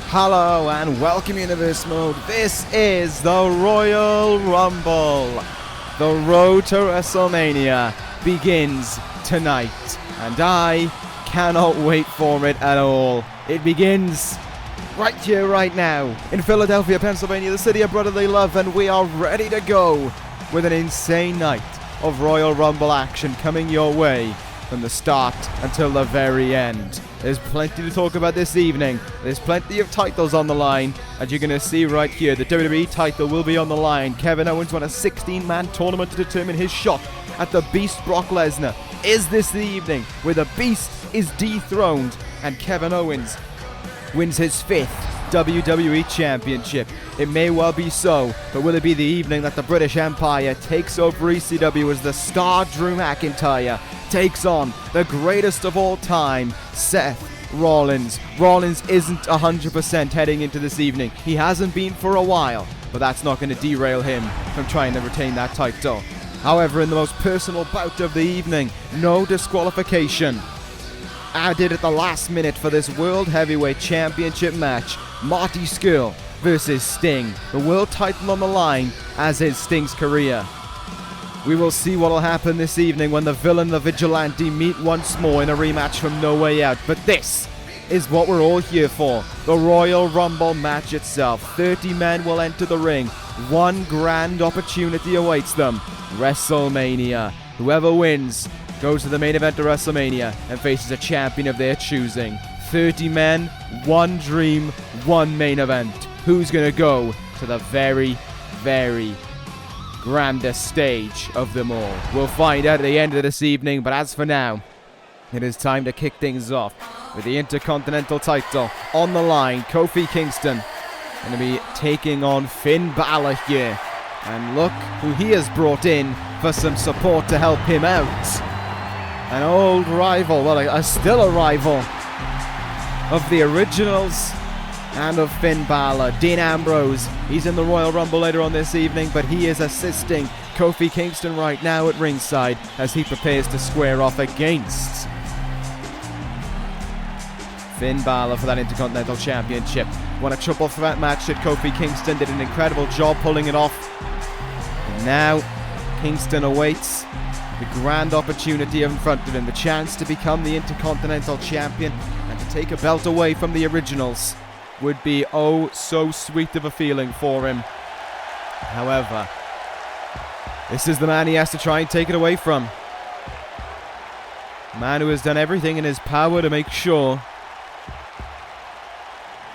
Hello and welcome Universe Mode. This is the Royal Rumble. The road to WrestleMania begins tonight, and I cannot wait for it at all. It begins right here, right now, in Philadelphia, Pennsylvania, the city of brotherly love, and we are ready to go with an insane night of Royal Rumble action coming your way from the start until the very end. There's plenty to talk about this evening. There's plenty of titles on the line, and you're going to see right here the WWE title will be on the line. Kevin Owens won a 16-man tournament to determine his shot at the Beast Brock Lesnar. Is this the evening where the Beast is dethroned and Kevin Owens wins his 5th WWE Championship? It may well be so, but will it be the evening that the British Empire takes over ECW as the star Drew McIntyre takes on the greatest of all time, Seth Rollins? Rollins isn't 100% heading into this evening. He hasn't been for a while, but that's not going to derail him from trying to retain that title. However, in the most personal bout of the evening, no disqualification added at the last minute for this World Heavyweight Championship match. Marty Scurll versus Sting. The world title on the line, as is Sting's career. We will see what will happen this evening when the villain and the vigilante meet once more in a rematch from No Way Out. But this is what we're all here for. The Royal Rumble match itself. 30 men will enter the ring. One grand opportunity awaits them. WrestleMania. Whoever wins goes to the main event of WrestleMania and faces a champion of their choosing. 30 men, one dream, one main event. Who's going to go to the very, very grandest stage of them all? We'll find out at the end of this evening, but as for now, it is time to kick things off with the Intercontinental title on the line. Kofi Kingston going to be taking on Finn Bálor here. And look who he has brought in for some support to help him out. An old rival, well, still a rival of the originals and of Finn Bálor. Dean Ambrose, he's in the Royal Rumble later on this evening, but he is assisting Kofi Kingston right now at ringside as he prepares to square off against Finn Bálor for that Intercontinental Championship. Won a triple threat match that Kofi Kingston did an incredible job pulling it off. And now Kingston awaits the grand opportunity in front of him, the chance to become the Intercontinental Champion and to take a belt away from the originals. Would be oh so sweet of a feeling for him. However, this is the man he has to try and take it away from. A man who has done everything in his power to make sure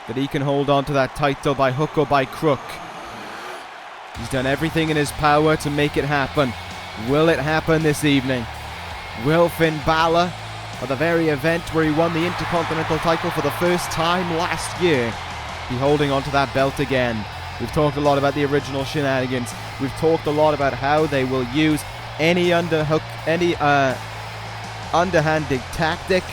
that he can hold on to that title by hook or by crook. He's done everything in his power to make it happen. Will it happen this evening? Will Finn Bálor, at the very event where he won the Intercontinental title for the first time last year, be holding on to that belt again? We've talked a lot about the original shenanigans. We've talked a lot about how they will use any underhanded tactic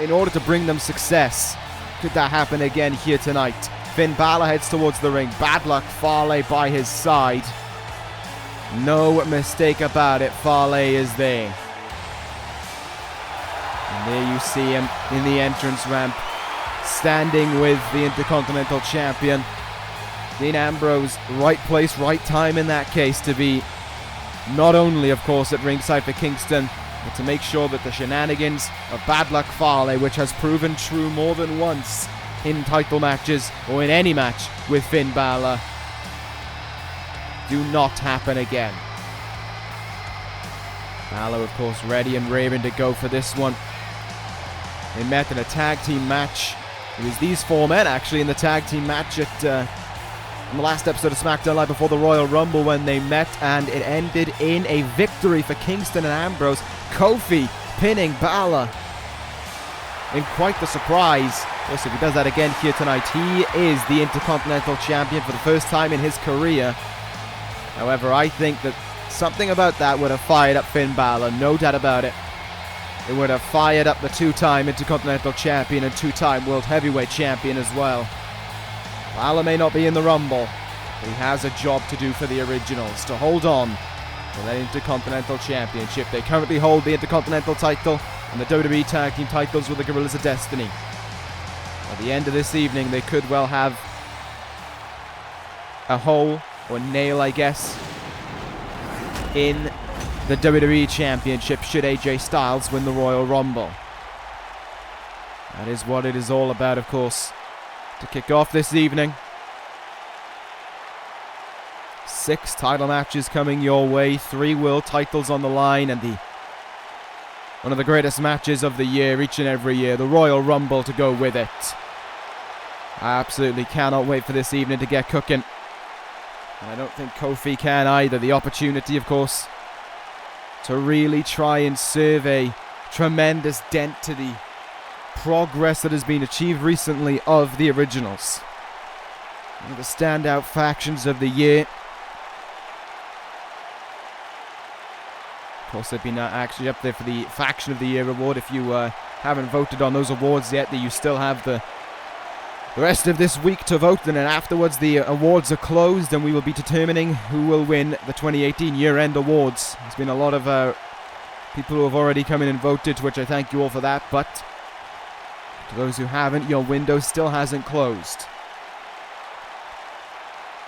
in order to bring them success. Could that happen again here tonight? Finn Bálor heads towards the ring. Bad Luck Fale by his side. No mistake about it, Fale is there. And there you see him in the entrance ramp, standing with the Intercontinental Champion. Dean Ambrose, right place, right time in that case to be not only, of course, at ringside for Kingston, but to make sure that the shenanigans of Bad Luck Fale, which has proven true more than once in title matches or in any match with Finn Bálor, do not happen again. Bálor, of course, ready and raring to go for this one. They met in a tag team match. It was these four men, actually, in the tag team match at in the last episode of SmackDown Live before the Royal Rumble when they met, and it ended in a victory for Kingston and Ambrose. Kofi pinning Bálor in quite the surprise. Yes, if he does that again here tonight, he is the Intercontinental Champion for the first time in his career. However, I think that something about that would have fired up Finn Bálor, no doubt about it. It would have fired up the two-time Intercontinental Champion and two-time World Heavyweight Champion as well. Bálor may not be in the Rumble, but he has a job to do for the originals, to hold on to that Intercontinental Championship. They currently hold the Intercontinental title and the WWE Tag Team titles with the Gorillas of Destiny. At the end of this evening, they could well have a hole, or nail, I guess, in the WWE Championship should AJ Styles win the Royal Rumble. That is what it is all about, of course, to kick off this evening. 6 title matches coming your way, 3 world titles on the line, and one of the greatest matches of the year, each and every year, the Royal Rumble to go with it. I absolutely cannot wait for this evening to get cooking. And I don't think Kofi can either. The opportunity, of course, to really try and serve a tremendous dent to the progress that has been achieved recently of the Originals. One of the standout factions of the year. Of course, they've been actually up there for the Faction of the Year award. If you haven't voted on those awards yet, you still have the rest of this week to vote, and then afterwards the awards are closed and we will be determining who will win the 2018 year-end awards. There's been a lot of people who have already come in and voted, which I thank you all for that, but to those who haven't, your window still hasn't closed.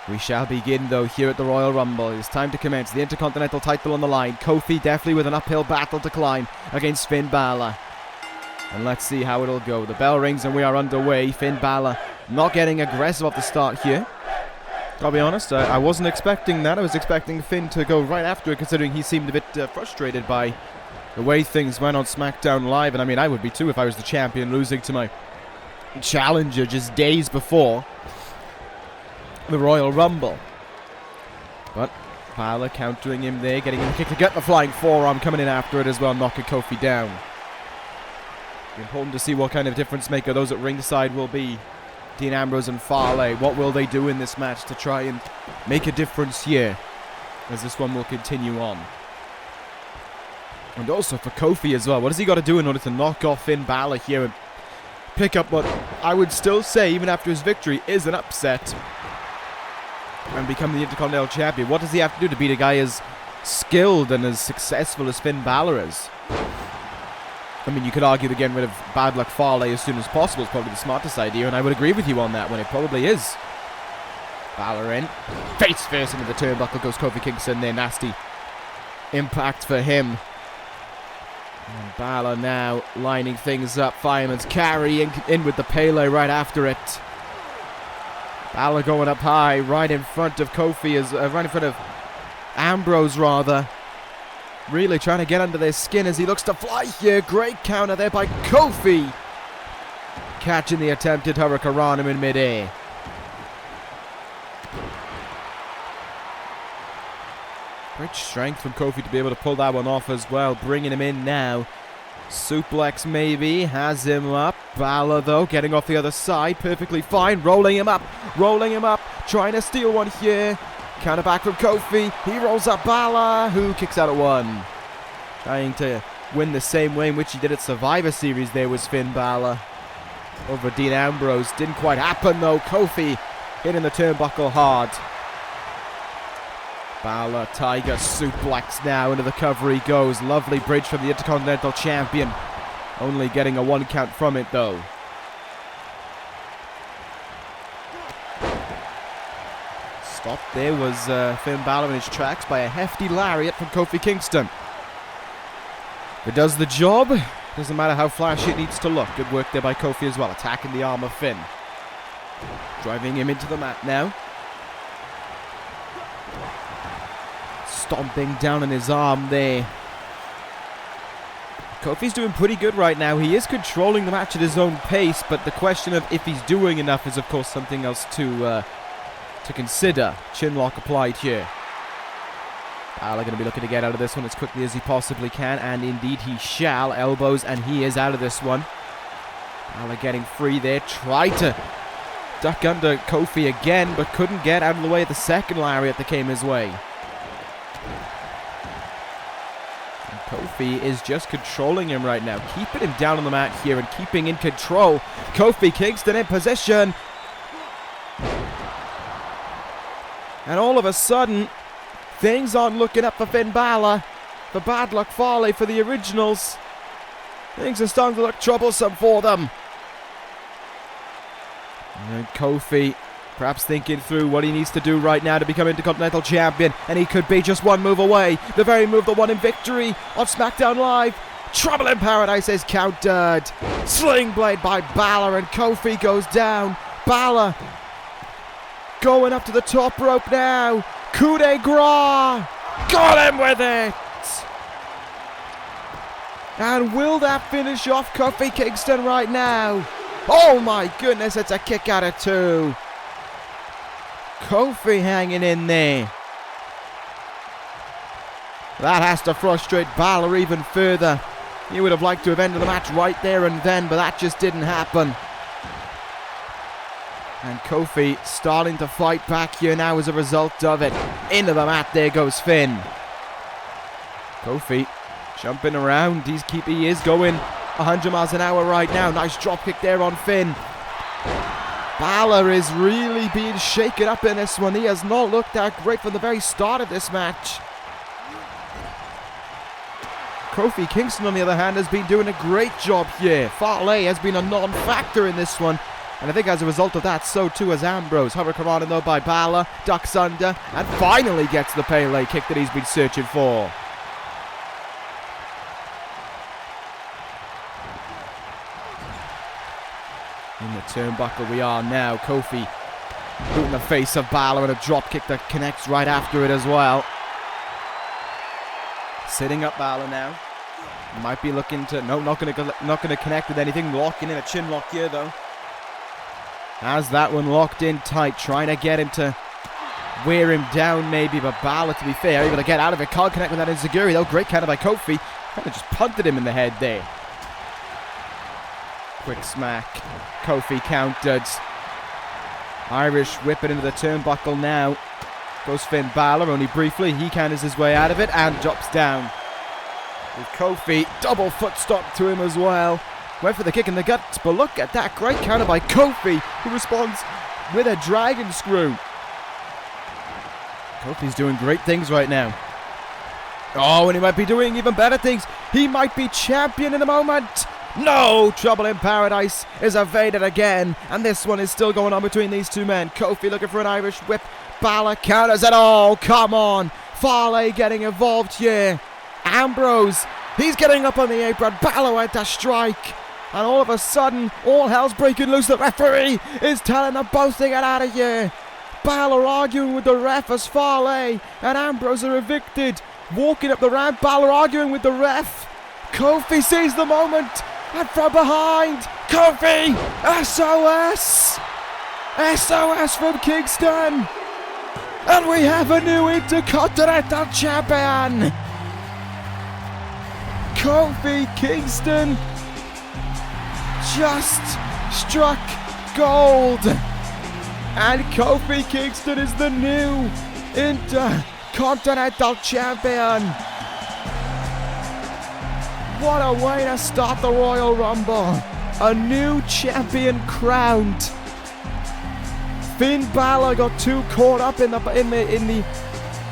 We shall begin, though, here at the Royal Rumble. It's time to commence. The Intercontinental title on the line. Kofi definitely with an uphill battle to climb against Finn Bálor. And let's see how it'll go. The bell rings and we are underway. Finn Bálor not getting aggressive off the start here. I'll be honest, I wasn't expecting that. I was expecting Finn to go right after it, considering he seemed a bit frustrated by the way things went on SmackDown Live. And I mean, I would be too if I was the champion, losing to my challenger just days before the Royal Rumble. But Bálor countering him there, getting him a kick to get the flying forearm, coming in after it as well, knocking Kofi down. Important to see what kind of difference maker those at ringside will be. Dean Ambrose and Fale, what will they do in this match to try and make a difference here, as this one will continue on. And also for Kofi as well, what has he got to do in order to knock off Finn Bálor here and pick up what I would still say, even after his victory, is an upset and become the Intercontinental Champion? What does he have to do to beat a guy as skilled and as successful as Finn Bálor is? I mean, you could argue that getting rid of Bad Luck Fale as soon as possible is probably the smartest idea, and I would agree with you on that one. It probably is. Bálor in. Face first into the turnbuckle goes Kofi Kingston there. Nasty impact for him. And Bálor now lining things up. Fireman's carry in with the Pele right after it. Bálor going up high, right in front of Kofi, right in front of Ambrose rather. Really trying to get under their skin as he looks to fly here. Great counter there by Kofi. Catching the attempted Hurricanrana in midair. Great strength from Kofi to be able to pull that one off as well. Bringing him in now. Suplex maybe. Has him up. Bálor though getting off the other side. Perfectly fine. Rolling him up. Rolling him up. Trying to steal one here. Counter back from Kofi. He rolls up Bálor, who kicks out at 1. Trying to win the same way in which he did at Survivor Series there was Finn Bálor over Dean Ambrose. Didn't quite happen though. Kofi hitting the turnbuckle hard. Bálor, Tiger suplex now. Into the cover he goes. Lovely bridge from the Intercontinental Champion. Only getting a 1 count from it though. Stopped there was Finn Bálor in his tracks by a hefty lariat from Kofi Kingston. It does the job. Doesn't matter how flashy it needs to look. Good work there by Kofi as well. Attacking the arm of Finn. Driving him into the mat now. Stomping down on his arm there. Kofi's doing pretty good right now. He is controlling the match at his own pace, but the question of if he's doing enough is of course something else to consider. Chinlock applied here. Bálor going to be looking to get out of this one as quickly as he possibly can, and indeed he shall. Elbows, and he is out of this one. Bálor getting free there. Tried to duck under Kofi again, but couldn't get out of the way of the second lariat that came his way. And Kofi is just controlling him right now, keeping him down on the mat here and keeping in control. Kofi Kingston in position. And all of a sudden, things aren't looking up for Finn Bálor. For Bad Luck Fale, for the Originals. Things are starting to look troublesome for them. And Kofi perhaps thinking through what he needs to do right now to become Intercontinental Champion. And he could be just one move away. The very move that won him victory on SmackDown Live. Trouble in Paradise is countered. Sling blade by Bálor, and Kofi goes down. Bálor going up to the top rope now. Coup de grace. Got him with it. And will that finish off Kofi Kingston right now? Oh my goodness, it's a kick out of two. Kofi hanging in there. That has to frustrate Bálor even further. He would have liked to have ended the match right there and then, but that just didn't happen. And Kofi starting to fight back here now as a result of it. Into the mat, there goes Finn. Kofi jumping around. He is going 100 miles an hour right now. Nice drop kick there on Finn. Bálor is really being shaken up in this one. He has not looked that great from the very start of this match. Kofi Kingston, on the other hand, has been doing a great job here. Fale has been a non-factor in this one. And I think as a result of that, so too has Ambrose. Hurricanrana though by Bálor, ducks under, and finally gets the Pele kick that he's been searching for. In the turnbuckle we are now. Kofi booting the face of Bálor, and a drop kick that connects right after it as well. Sitting up Bálor now. Might be looking to... No, not going to connect with anything. Locking in a chin lock here though. Has that one locked in tight. Trying to get him to wear him down maybe. But Bálor, to be fair, able to get out of it. Can't connect with that enziguri though. Great counter by Kofi. Kind of just punted him in the head there. Quick smack. Kofi countered. Irish whipping into the turnbuckle now. Goes Finn Bálor, only briefly. He counters his way out of it and drops down. With Kofi, double foot stop to him as well. Went for the kick in the guts, but look at that great counter by Kofi, who responds with a dragon screw. Kofi's doing great things right now. Oh, and he might be doing even better things. He might be champion in the moment. No! Trouble in Paradise is evaded again, and this one is still going on between these two men. Kofi looking for an Irish whip. Bálor counters it. Oh, come on. Fale getting involved here. Ambrose, he's getting up on the apron. Bálor went to strike. And all of a sudden, all hell's breaking loose. The referee is telling them both to get out of here. Bálor arguing with the ref as Fale and Ambrose are evicted. Walking up the ramp, Bálor arguing with the ref. Kofi sees the moment. And from behind, Kofi! SOS! SOS from Kingston! And we have a new Intercontinental Champion! Kofi Kingston just struck gold! And Kofi Kingston is the new Intercontinental Champion! What a way to start the Royal Rumble! A new champion crowned. Finn Bálor got too caught up in the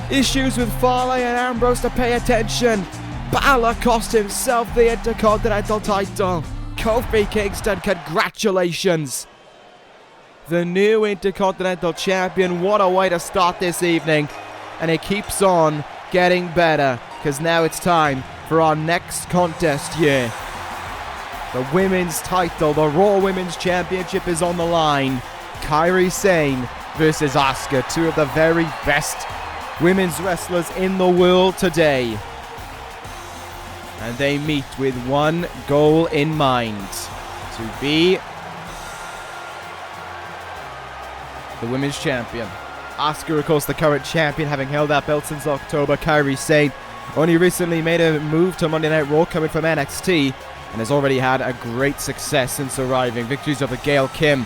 issues with Fale and Ambrose to pay attention. Bálor cost himself the Intercontinental title. Kofi Kingston, congratulations! The new Intercontinental Champion. What a way to start this evening. And it keeps on getting better, because now it's time for our next contest here. The women's title, the Raw Women's Championship is on the line. Kairi Sane versus Asuka, two of the very best women's wrestlers in the world today. And they meet with one goal in mind, to be the women's champion. Asuka, of course, the current champion, having held that belt since October. Kairi Sane only recently made a move to Monday Night Raw, coming from NXT, and has already had a great success since arriving. Victories over Gail Kim,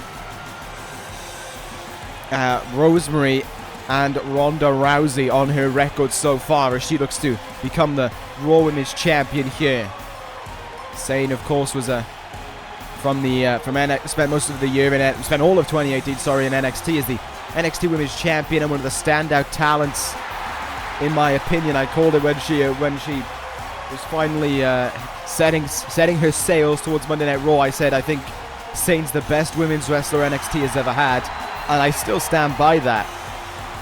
Rosemary, and Ronda Rousey on her record so far, as she looks to become the Raw Women's Champion here. Sane, of course, was from NXT, spent most of the year spent all of 2018, in NXT as the NXT Women's Champion, and one of the standout talents, in my opinion. I called it when she was finally setting her sails towards Monday Night Raw. I said I think Sane's the best women's wrestler NXT has ever had, and I still stand by that.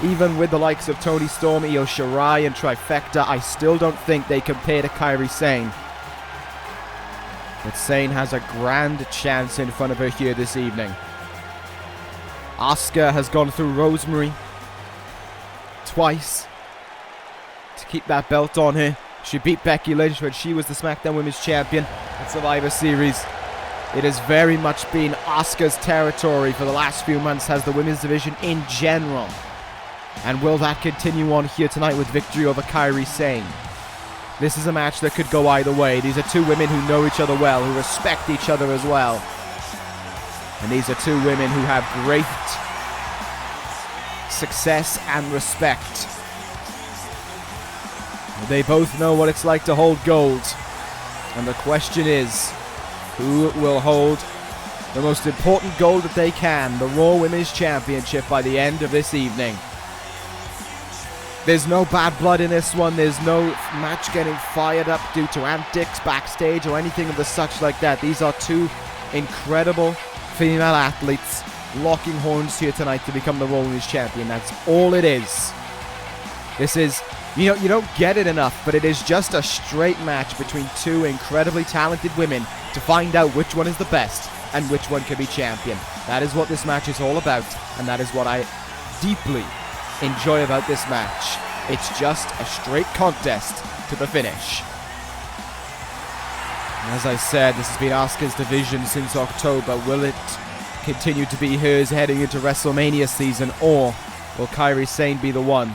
Even with the likes of Toni Storm, Io Shirai, and Trifecta, I still don't think they compare to Kairi Sane. But Sane has a grand chance in front of her here this evening. Asuka has gone through Rosemary twice to keep that belt on her. She beat Becky Lynch when she was the SmackDown Women's Champion at Survivor Series. It has very much been Asuka's territory for the last few months as the women's division in general. And will that continue on here tonight with victory over Kairi Sane? This is a match that could go either way. These are two women who know each other well, who respect each other as well. And these are two women who have great success and respect. They both know what it's like to hold gold. And the question is, who will hold the most important gold that they can, the Raw Women's Championship, by the end of this evening? There's no bad blood in this one. There's no match getting fired up due to antics backstage or anything of the such like that. These are two incredible female athletes locking horns here tonight to become the Raw Women's Champion. That's all it is. This is, you don't get it enough, but it is just a straight match between two incredibly talented women to find out which one is the best and which one can be champion. That is what this match is all about, and that is what I deeply enjoy about this match. It's just a straight contest to the finish. And as I said, this has been Asuka's division since October. Will it continue to be hers heading into WrestleMania season, or will Kairi Sane be the one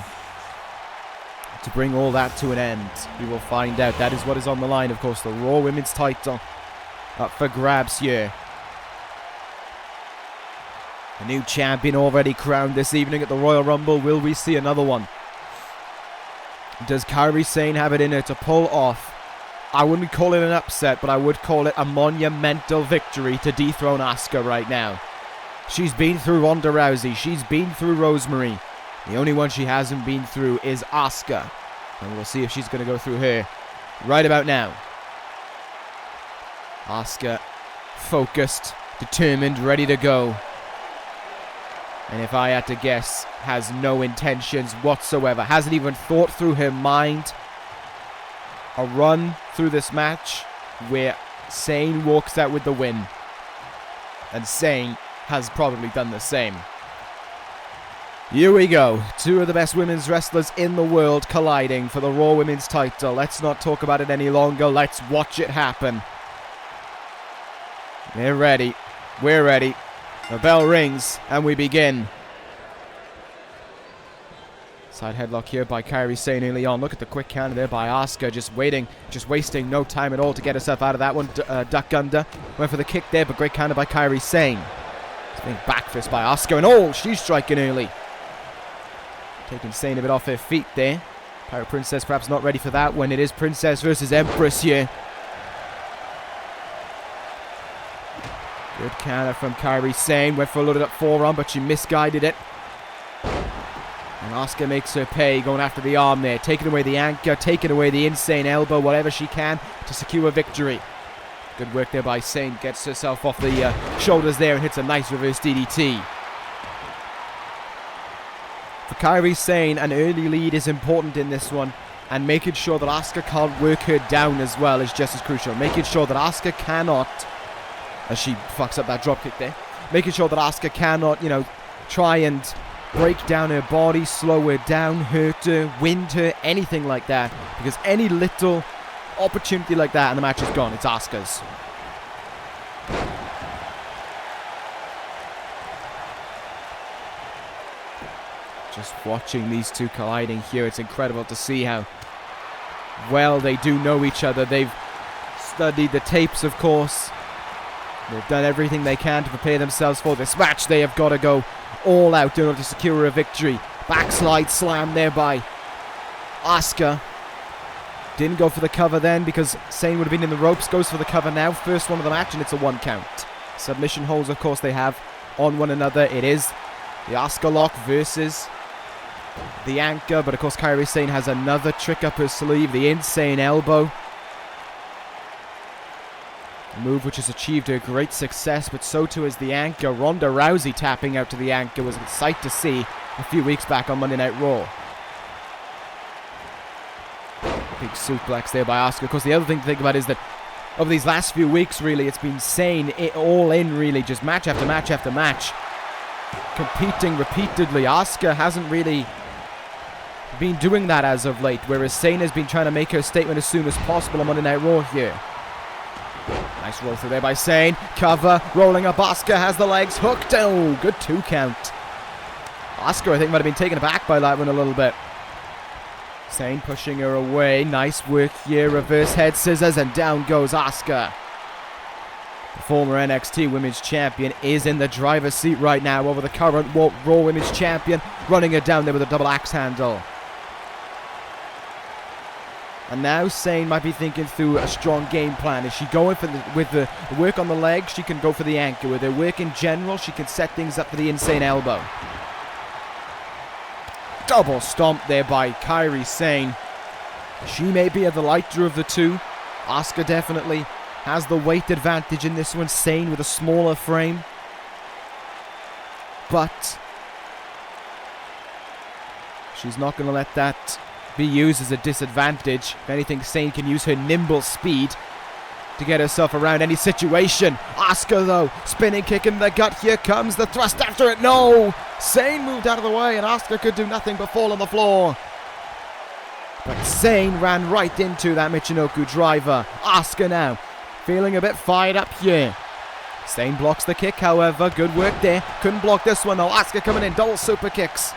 to bring all that to an end? We will find out. That is what is on the line, of course, the Raw Women's title up for grabs here. A new champion already crowned this evening at the Royal Rumble. Will we see another one? Does Kairi Sane have it in her to pull off? I wouldn't call it an upset, but I would call it a monumental victory to dethrone Asuka right now. She's been through Ronda Rousey. She's been through Rosemary. The only one she hasn't been through is Asuka. And we'll see if she's going to go through her right about now. Asuka, focused, determined, ready to go. And if I had to guess, has no intentions whatsoever. Hasn't even thought through her mind a run through this match where Sane walks out with the win. And Sane has probably done the same. Here we go. Two of the best women's wrestlers in the world colliding for the Raw Women's title. Let's not talk about it any longer. Let's watch it happen. They're ready. We're ready. The bell rings, and we begin. Side headlock here by Kairi Sane early on. Look at the quick counter there by Asuka, just waiting, just wasting no time at all to get herself out of that one. Duck under. Went for the kick there, but great counter by Kairi Sane. It's being back fist by Asuka, and oh, she's striking early. Taking Sane a bit off her feet there. Pirate Princess perhaps not ready for that one. It is Princess versus Empress here. Good counter from Kairi Sane. Went for a loaded up forearm, but she misguided it. And Asuka makes her pay, going after the arm there. Taking away the anchor, taking away the insane elbow, whatever she can to secure a victory. Good work there by Sane. Gets herself off the shoulders there and hits a nice reverse DDT. For Kairi Sane, an early lead is important in this one. And making sure that Asuka can't work her down as well is just as crucial. Making sure that Asuka cannot, as she fucks up that dropkick there, making sure that Asuka cannot, try and break down her body, slow her down, hurt her, wind her, anything like that. Because any little opportunity like that and the match is gone. It's Asuka's. Just watching these two colliding here, it's incredible to see how well they do know each other. They've studied the tapes, of course. They've done everything they can to prepare themselves for this match. They have got to go all out in order to secure a victory. Backslide slam there by Asuka. Didn't go for the cover then because Sane would have been in the ropes. Goes for the cover now. First one of the match, and it's a 1 count. Submission holds, of course, they have on one another. It is the Asuka lock versus the anchor, but of course Kairi Sane has another trick up her sleeve, the insane elbow. A move which has achieved a great success, but so too is the anchor. Ronda Rousey tapping out to the anchor was a sight to see a few weeks back on Monday Night Raw. Big suplex there by Asuka. Of course, the other thing to think about is that over these last few weeks, really, it's been Sane all in, really, just match after match after match. Competing repeatedly. Asuka hasn't really been doing that as of late, whereas Sane has been trying to make her statement as soon as possible on Monday Night Raw here. Nice roll through there by Sane. Cover, rolling up. Asuka has the legs hooked. Oh, good 2 count. Asuka, I think, might have been taken aback by that one a little bit. Sane pushing her away. Nice work here. Reverse head scissors, and down goes Asuka. The former NXT Women's Champion is in the driver's seat right now over the current Raw Women's Champion, running her down there with a double axe handle. And now Sane might be thinking through a strong game plan. Is she going for with the work on the leg? She can go for the anchor. With her work in general, she can set things up for the insane elbow. Double stomp there by Kairi Sane. She may be the lighter of the two. Asuka definitely has the weight advantage in this one. Sane with a smaller frame. But she's not going to let that be used as a disadvantage. If anything, Sane can use her nimble speed to get herself around any situation. Asuka, though, spinning kick in the gut. Here comes the thrust after it. No! Sane moved out of the way, and Asuka could do nothing but fall on the floor. But Sane ran right into that Michinoku driver. Asuka now feeling a bit fired up here. Sane blocks the kick, however. Good work there. Couldn't block this one, though. Asuka coming in. Double super kicks.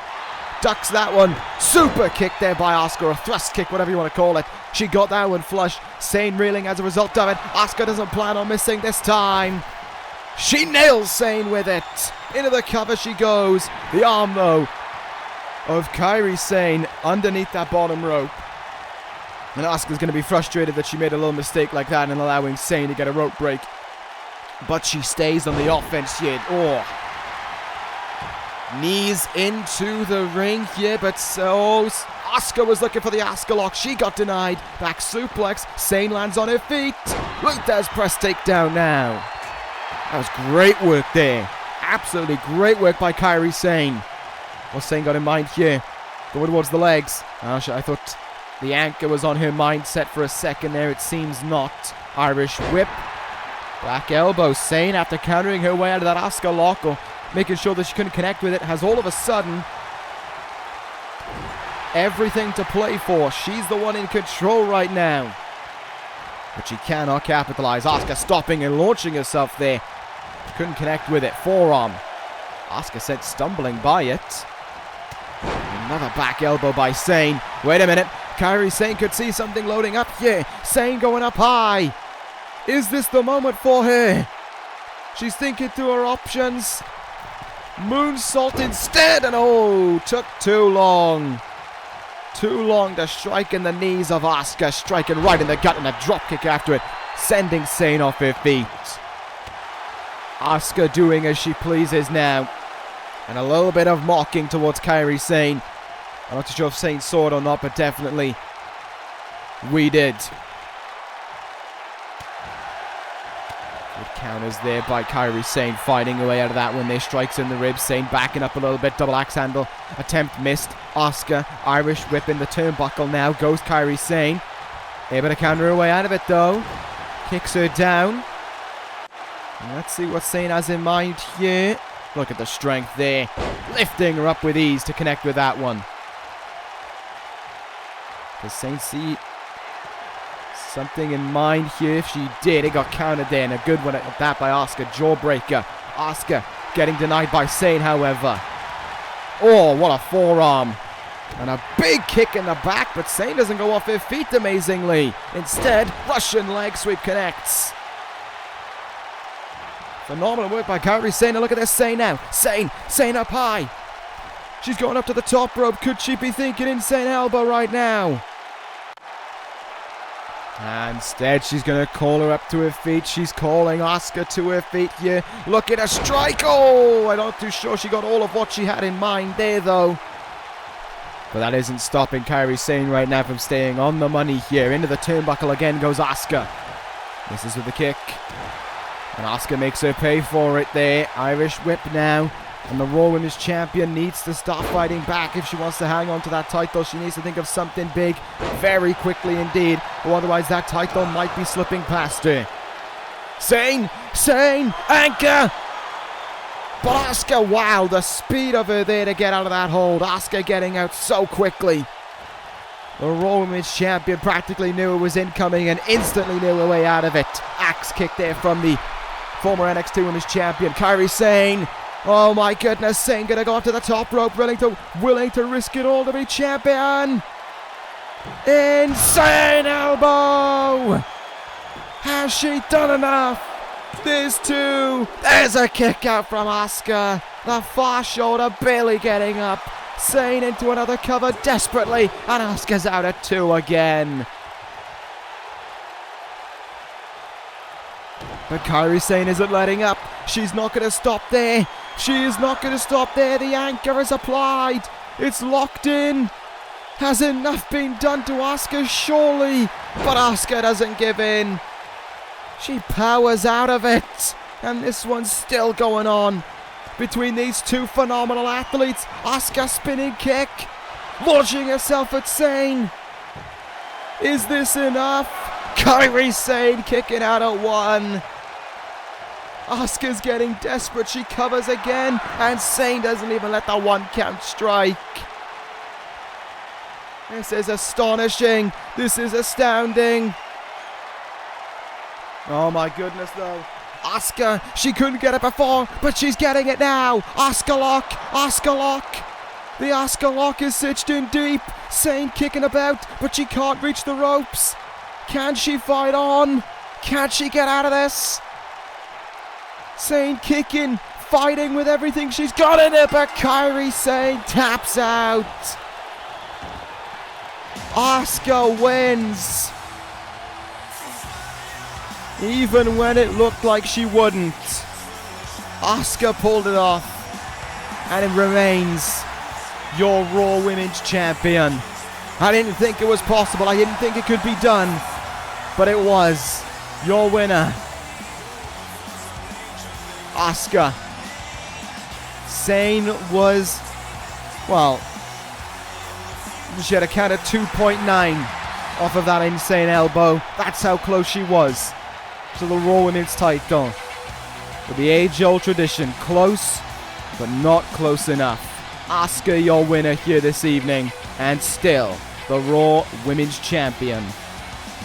Ducks that one. Super kick there by Asuka, or a thrust kick, whatever you want to call it. She got that one flush. Sane reeling as a result of it. Asuka doesn't plan on missing this time. She nails Sane with it. Into the cover she goes. The arm, though, of Kairi Sane underneath that bottom rope. And Asuka's going to be frustrated that she made a little mistake like that and allowing Sane to get a rope break. But she stays on the offense here. Oh. Knees into the ring here, but so Asuka was looking for the Asuka lock. She got denied. Back suplex. Sane lands on her feet. Luthez press takedown now. That was great work there. Absolutely great work by Kairi Sane. What's Sane got in mind here? Going towards the legs. I thought the anchor was on her mindset for a second there. It seems not. Irish whip. Black elbow. Sane, after countering her way out of that Asuka lock, or making sure that she couldn't connect with it, has all of a sudden everything to play for. She's the one in control right now. But she cannot capitalize. Asuka stopping and launching herself there. Couldn't connect with it. Forearm. Asuka sent stumbling by it. Another back elbow by Sane. Wait a minute. Kairi Sane could see something loading up here. Sane going up high. Is this the moment for her? She's thinking through her options. Moonsault instead, and oh, took too long. Too long to strike in the knees of Asuka, striking right in the gut and a drop kick after it, sending Sane off her feet. Asuka doing as she pleases now, and a little bit of mocking towards Kairi Sane. I'm not too sure if Sane saw it or not, but definitely we did. Good counters there by Kairi Sane, fighting away out of that one. There, strikes in the ribs. Sane backing up a little bit. Double axe handle attempt missed. Asuka, Irish whip in the turnbuckle now. Goes Kairi Sane. Able to counter her way out of it, though. Kicks her down. And let's see what Sane has in mind here. Look at the strength there. Lifting her up with ease to connect with that one. Does Sane see something in mind here? If she did, it got countered there, and a good one at that by Asuka. Jawbreaker. Asuka getting denied by Sane, however. Oh, what a forearm. And a big kick in the back, but Sane doesn't go off her feet amazingly. Instead, Russian leg sweep connects. Phenomenal work by Kairi Sane. And look at this Sane now. Sane up high. She's going up to the top rope. Could she be thinking insane elbow right now? And instead, she's going to call her up to her feet. She's calling Asuka to her feet here. Look at a strike. Oh, I'm not too sure she got all of what she had in mind there, though. But that isn't stopping Kairi Sane right now from staying on the money here. Into the turnbuckle again goes Asuka. Misses with the kick. And Asuka makes her pay for it there. Irish whip now. And the Raw Women's Champion needs to stop fighting back if she wants to hang on to that title. She needs to think of something big very quickly indeed. Or otherwise that title might be slipping past her. Sane! Anchor! But Asuka, wow, the speed of her there to get out of that hold. Asuka getting out so quickly. The Raw Women's Champion practically knew it was incoming and instantly knew her way out of it. Axe kick there from the former NXT Women's Champion, Kairi Sane. Oh my goodness, Sane gonna go up to the top rope, willing to risk it all to be champion. Insane elbow! Has she done enough? There's two. There's a kick out from Asuka. The far shoulder barely getting up. Sane into another cover desperately, and Asuka's out at 2 again. But Kairi Sane isn't letting up. She's not going to stop there. She is not going to stop there. The anchor is applied. It's locked in. Has enough been done to Asuka? Surely. But Asuka doesn't give in. She powers out of it. And this one's still going on. Between these two phenomenal athletes. Asuka spinning kick. Launching herself at Sane. Is this enough? Kairi Sane kicking out at 1. Asuka's getting desperate. She covers again. And Sane doesn't even let the 1 count strike. This is astonishing. This is astounding. Oh my goodness though. Asuka, she couldn't get it before, but she's getting it now. Asuka lock. The Asuka lock is stitched in deep. Sane kicking about, but she can't reach the ropes. Can she fight on? Can she get out of this? Sane kicking, fighting with everything she's got in it, but Kairi Sane taps out. Asuka wins. Even when it looked like she wouldn't. Asuka pulled it off. And it remains your Raw Women's Champion. I didn't think it was possible. I didn't think it could be done. But it was. Your winner, Asuka. Sane was, well, she had a count of 2.9 off of that insane elbow. That's how close she was to the Raw Women's title. But the age-old tradition, close, but not close enough. Asuka, your winner here this evening, and still the Raw Women's Champion.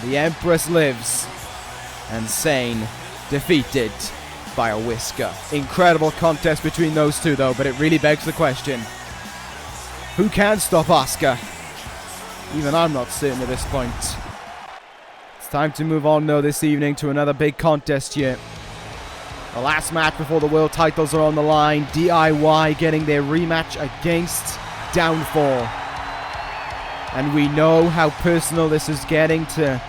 The Empress lives, and Sane defeated by a whisker. Incredible contest between those two though, but it really begs the question, who can stop Asuka? Even I'm not certain at this point. It's time to move on though this evening to another big contest here. The last match before the world titles are on the line. D.I.Y getting their rematch against Downfall. And we know how personal this is getting to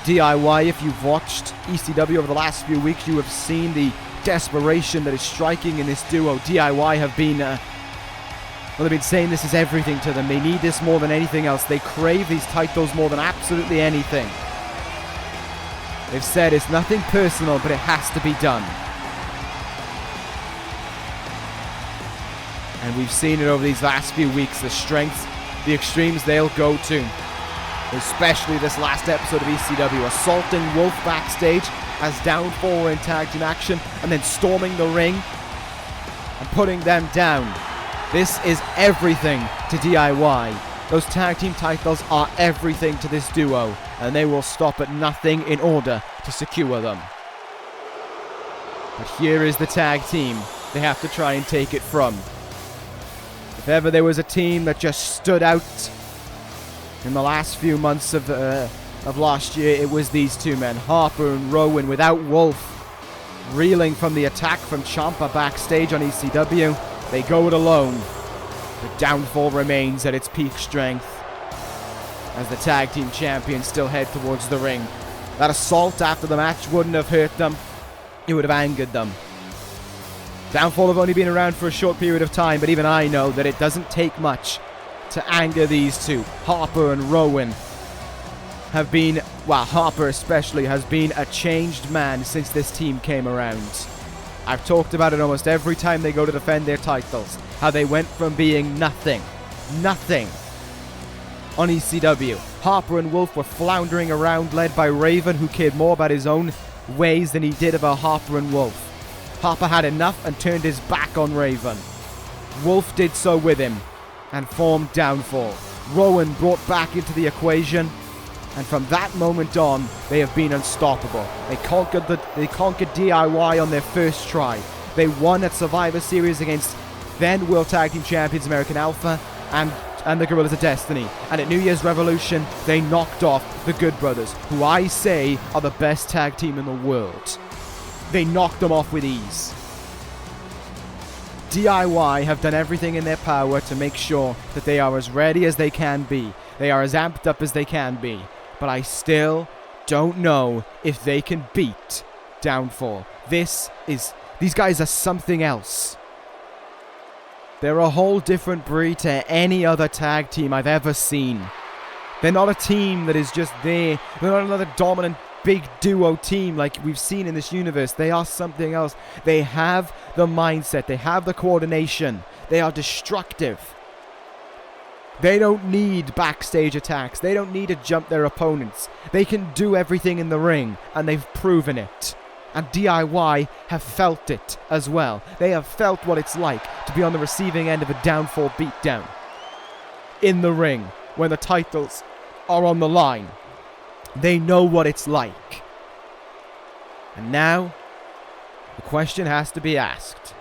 D.I.Y. If you've watched ECW over the last few weeks, you have seen the desperation that is striking in this duo. D.I.Y. have been, they've been saying this is everything to them. They need this more than anything else. They crave these titles more than absolutely anything. They've said it's nothing personal, but it has to be done. And we've seen it over these last few weeks, the strengths, the extremes they'll go to. Especially this last episode of ECW, assaulting Wolf backstage as Downfall were in tag team action, and then storming the ring and putting them down. This is everything to D.I.Y. Those tag team titles are everything to this duo, and they will stop at nothing in order to secure them. But here is the tag team they have to try and take it from. If ever there was a team that just stood out in the last few months of last year, it was these two men, Harper and Rowan, without Wolf reeling from the attack from Ciampa backstage on ECW. They go it alone. The Downfall remains at its peak strength as the tag team champions still head towards the ring. That assault after the match wouldn't have hurt them. It would have angered them. Downfall have only been around for a short period of time, but even I know that it doesn't take much to anger these two, Harper and Rowan. have been, well, Harper especially, has been a changed man since this team came around. I've talked about it almost every time they go to defend their titles. How they went from being nothing on ECW. Harper and Wolf were floundering around, led by Raven, who cared more about his own ways than he did about Harper and Wolf. Harper had enough and turned his back on Raven. Wolf did so with him and formed Downfall. Rowan brought back into the equation, and from that moment on, they have been unstoppable. They conquered D.I.Y on their first try. They won at Survivor Series against then World Tag Team Champions American Alpha and the Gorillas of Destiny. And at New Year's Revolution, they knocked off the Good Brothers, who I say are the best tag team in the world. They knocked them off with ease. D.I.Y have done everything in their power to make sure that they are as ready as they can be. They are as amped up as they can be. But I still don't know if they can beat Downfall. These guys are something else. They're a whole different breed to any other tag team I've ever seen. They're not a team that is just there. They're not another dominant big duo team like we've seen in this universe. They are something else. They have the mindset. They have the coordination. They are destructive. They don't need backstage attacks. They don't need to jump their opponents. They can do everything in the ring, and they've proven it. And D.I.Y have felt it as well. They have felt what it's like to be on the receiving end of a Downfall beatdown. In the ring, when the titles are on the line. They know what it's like. And now, the question has to be asked.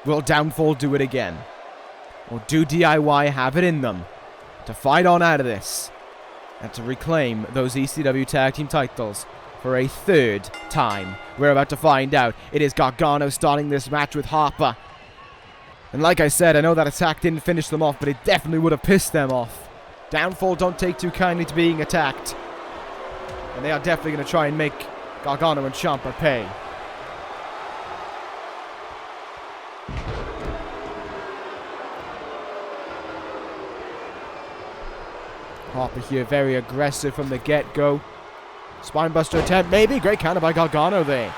Will Downfall do it again? Or do D.I.Y have it in them to fight on out of this and to reclaim those ECW Tag Team titles for a third time? We're about to find out. It is Gargano starting this match with Harper. And like I said, I know that attack didn't finish them off, but it definitely would have pissed them off. Downfall don't take too kindly to being attacked. And they are definitely going to try and make Gargano and Ciampa pay. Harper here, very aggressive from the get-go. Spinebuster attempt, maybe. Great counter by Gargano there.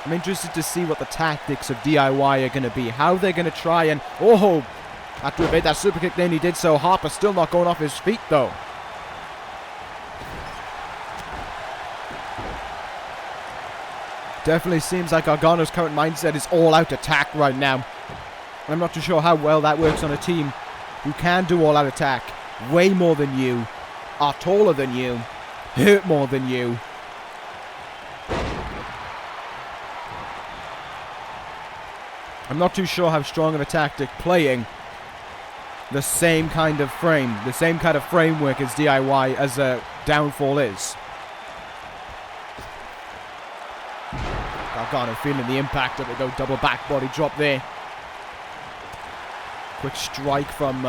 I'm interested to see what the tactics of D.I.Y are going to be. How they're going to try and... Oh! Had to evade that super kick then, he did so. Harper still not going off his feet, though. Definitely seems like Gargano's current mindset is all-out attack right now. I'm not too sure how well that works on a team who can do all-out attack. Way more than you. Are taller than you. Hurt more than you. I'm not too sure how strong of a tactic playing the same kind of frame, the same kind of framework as D.I.Y as Downfall is. Gargano feeling the impact of it though, double back body drop there. Quick strike from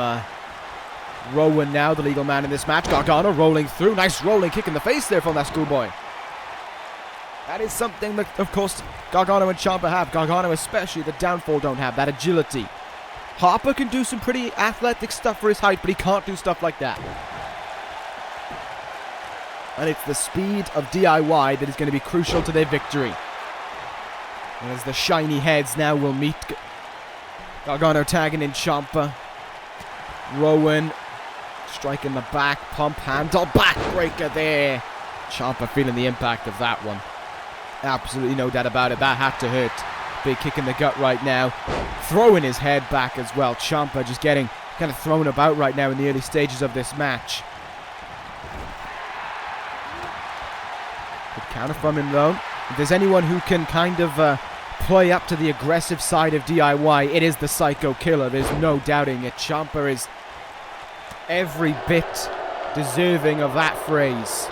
Rowan now, the legal man in this match. Gargano rolling through, nice rolling kick in the face there from that schoolboy. That is something that, of course, Gargano and Ciampa have. Gargano especially, the Downfall don't have, that agility. Harper can do some pretty athletic stuff for his height, but he can't do stuff like that. And it's the speed of D.I.Y that is going to be crucial to their victory. And as the shiny heads now will meet, Gargano tagging in Ciampa. Rowan striking the back, pump handle, backbreaker there. Ciampa feeling the impact of that one. Absolutely no doubt about it. That had to hurt. Big kick in the gut right now. Throwing his head back as well. Ciampa just getting kind of thrown about right now in the early stages of this match. Good counter from him though. If there's anyone who can kind of play up to the aggressive side of D.I.Y, it is the Psycho Killer. There's no doubting it. Ciampa is every bit deserving of that phrase.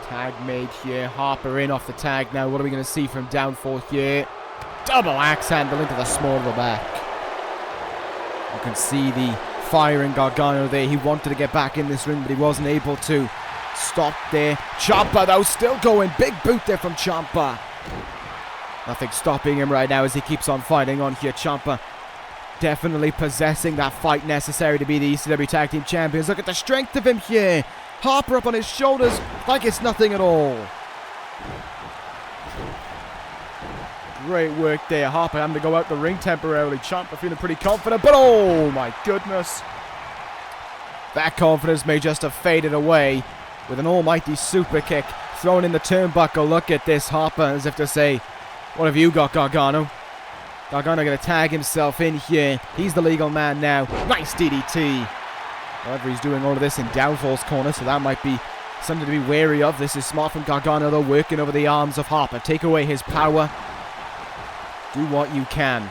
Tag made here. Harper in off the tag now. What are we going to see from Downfall here? Double axe handle into the small of the back. You can see the fire in Gargano there. He wanted to get back in this ring, but he wasn't able to. Stop there. Ciampa, though, still going. Big boot there from Ciampa. Nothing stopping him right now as he keeps on fighting on here. Ciampa definitely possessing that fight necessary to be the ECW Tag Team Champions. Look at the strength of him here. Harper up on his shoulders like it's nothing at all. Great work there. Harper having to go out the ring temporarily. Ciampa feeling pretty confident, but oh my goodness. That confidence may just have faded away with an almighty super kick thrown in the turnbuckle. Look at this. Harper as if to say, what have you got, Gargano? Gargano going to tag himself in here. He's the legal man now. Nice DDT. However, he's doing all of this in Downfall's corner, so that might be something to be wary of. This is smart from Gargano, though, working over the arms of Harper. Take away his power. Do what you can.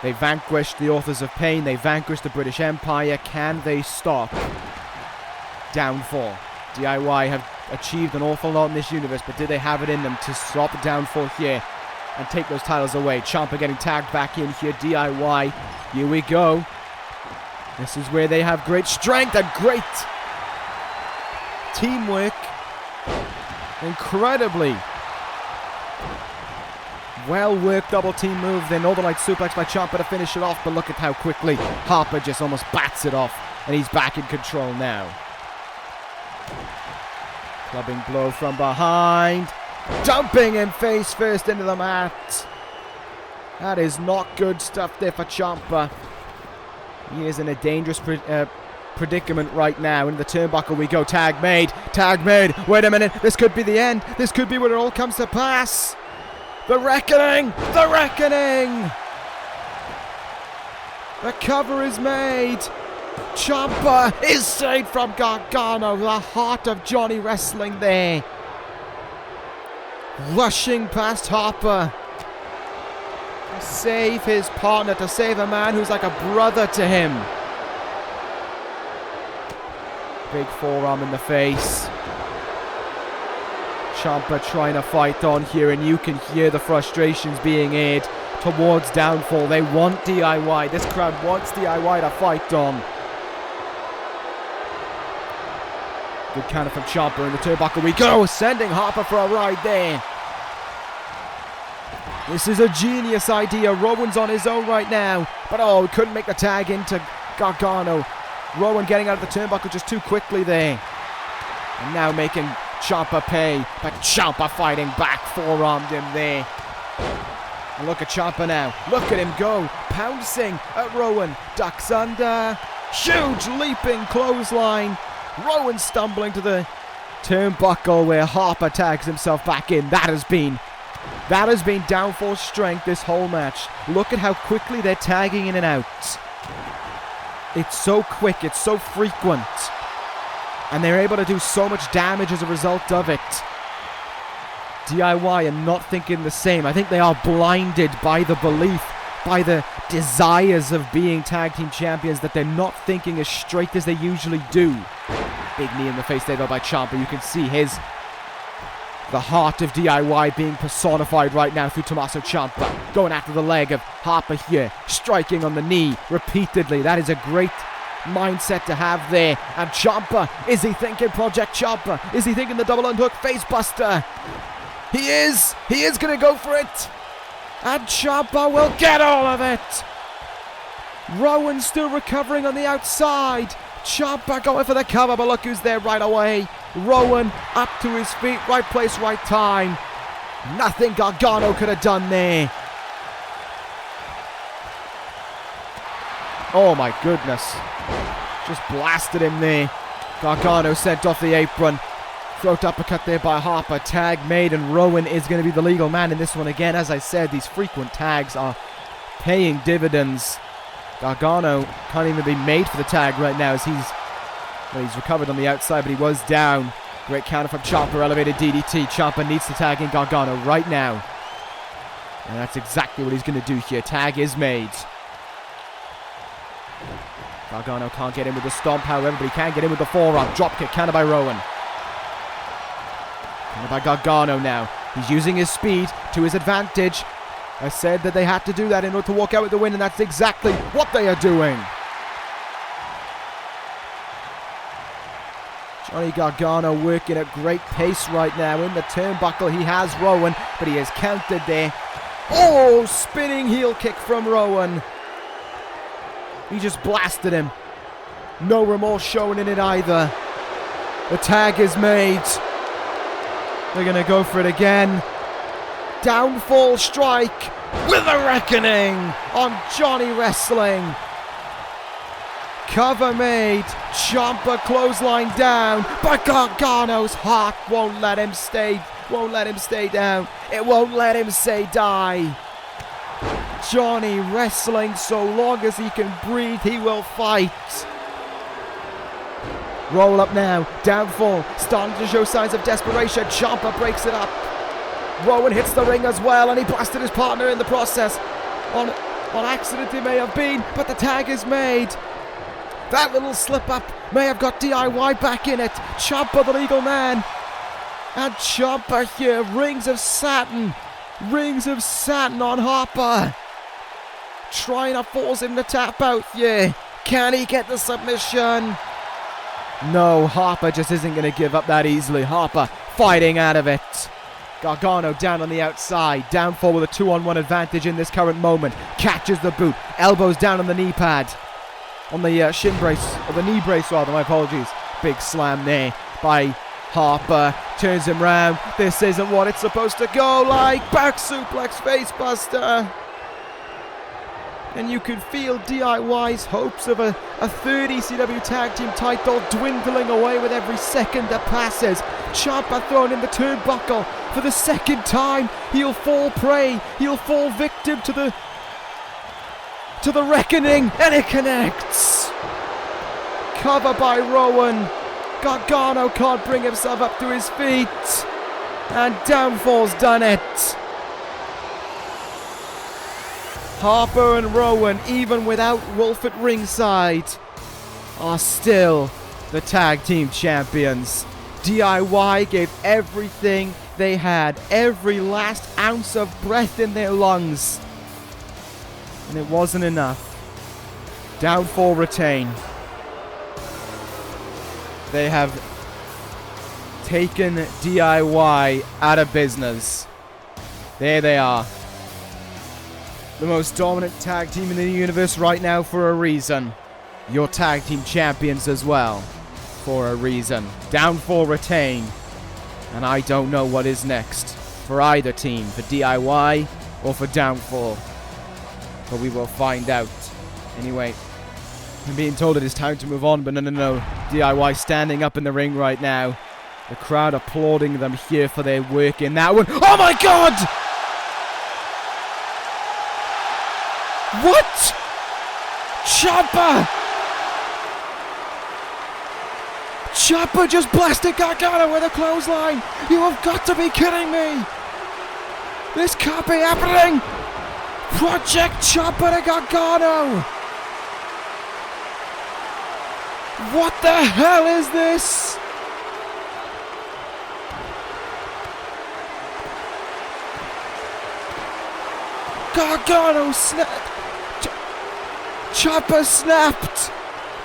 They vanquished the Authors of Pain. They vanquished the British Empire. Can they stop Downfall? D.I.Y. have achieved an awful lot in this universe, but did they have it in them to stop Downfall here and take those titles away? Ciampa getting tagged back in here. D.I.Y. Here we go. This is where they have great strength and great teamwork. Incredibly well-worked double team move. Then Northern Light suplex by Ciampa to finish it off. But look at how quickly Harper just almost bats it off. And he's back in control now. Clubbing blow from behind. Dumping him face first into the mat. That is not good stuff there for Ciampa. He is in a dangerous predicament right now. Into the turnbuckle we go. Tag made. Tag made. Wait a minute. This could be the end. This could be where it all comes to pass. The Reckoning! The Reckoning! The cover is made. Ciampa is saved from Gargano. The heart of Johnny Wrestling there. Rushing past Harper. To save his partner. To save a man who's like a brother to him. Big forearm in the face. Ciampa trying to fight on here, and you can hear the frustrations being aired towards Downfall. They want D.I.Y. This crowd wants D.I.Y. to fight on. Good counter from Ciampa in the turnbuckle we go, sending Harper for a ride there. This is a genius idea. Rowan's on his own right now, but oh, he couldn't make the tag into Gargano. Rowan getting out of the turnbuckle just too quickly there. And now making Ciampa pay, but Ciampa fighting back, forearmed him there. And look at Ciampa now. Look at him go, pouncing at Rowan. Ducks under. Huge leaping clothesline. Rowan stumbling to the turnbuckle where Harper tags himself back in. That has been Downfall's strength this whole match. Look at how quickly they're tagging in and out. It's so quick, it's so frequent. And they're able to do so much damage as a result of it. D.I.Y. are not thinking the same. I think they are blinded by the belief, by the desires of being tag team champions, that they're not thinking as straight as they usually do. Big knee in the face there though by Ciampa. You can see the heart of D.I.Y. being personified right now through Tommaso Ciampa. Going after the leg of Harper here. Striking on the knee repeatedly. That is a great mindset to have there. And Ciampa, is he thinking Project Ciampa? Is he thinking the double unhook face buster? He is going to go for it. And Ciampa will get all of it. Rowan still recovering on the outside. Ciampa going for the cover, but look who's there right away. Rowan up to his feet, right place, right time. Nothing Gargano could have done there. Oh my goodness. Just blasted him there. Gargano sent off the apron. Throat uppercut there by Harper. Tag made, and Rowan is going to be the legal man in this one again. As I said, these frequent tags are paying dividends. Gargano can't even be made for the tag right now as he's recovered on the outside, but he was down. Great counter from Ciampa, elevated DDT. Ciampa needs to tag in Gargano right now. And that's exactly what he's going to do here. Tag is made. Gargano can't get in with the stomp, however, but he can get in with the forearm. Dropkick, counter by Rowan. Counter by Gargano now. He's using his speed to his advantage. I said that they had to do that in order to walk out with the win, and that's exactly what they are doing. Johnny Gargano working at great pace right now. In the turnbuckle, he has Rowan, but he is countered there. Oh, spinning heel kick from Rowan. He just blasted him. No remorse shown in it either. The tag is made. They're going to go for it again. Downfall strike with a reckoning on Johnny Wrestling. Cover made. Ciampa clothesline down, but Gargano's heart won't let him stay. Won't let him stay down. It won't let him say die. Johnny Wrestling, so long as he can breathe, he will fight. Roll up now. Downfall. Starting to show signs of desperation. Ciampa breaks it up. Rowan hits the ring as well, and he blasted his partner in the process. On accident it may have been, but the tag is made. That little slip up may have got D.I.Y back in it. Ciampa the legal man. And Ciampa here. Rings of Saturn. Rings of Saturn on Harper. Trying to force him to tap out here. Can he get the submission? No, Harper just isn't going to give up that easily. Harper fighting out of it. Gargano down on the outside. Downfall with a 2-on-1 advantage in this current moment. Catches the boot. Elbows down on the knee pad. On the shin brace, or the knee brace rather, my apologies. Big slam there by Harper. Turns him round. This isn't what it's supposed to go like. Back suplex, facebuster. And you can feel D.I.Y's hopes of a third ECW Tag Team title dwindling away with every second that passes. Ciampa thrown in the turnbuckle for the second time. He'll fall prey. He'll fall victim to the reckoning, and it connects. Cover by Rowan. Gargano can't bring himself up to his feet, and Downfall's done it. Harper and Rowan, even without Wolf at ringside, are still the tag team champions. D.I.Y gave everything they had, every last ounce of breath in their lungs. And it wasn't enough. Downfall retain. They have taken D.I.Y out of business. There they are. The most dominant tag team in the universe right now for a reason. Your tag team champions as well. For a reason. Downfall retain. And I don't know what is next for either team. For D.I.Y or for Downfall. But we will find out. Anyway, I'm being told it is time to move on, but no. D.I.Y standing up in the ring right now. The crowd applauding them here for their work in that one. Oh my god! What? Ciampa! Ciampa just blasted Gargano with a clothesline! You have got to be kidding me! This can't be happening! ProJaked Ciampa to Gargano! What the hell is this? Gargano snapped! Ciampa snapped!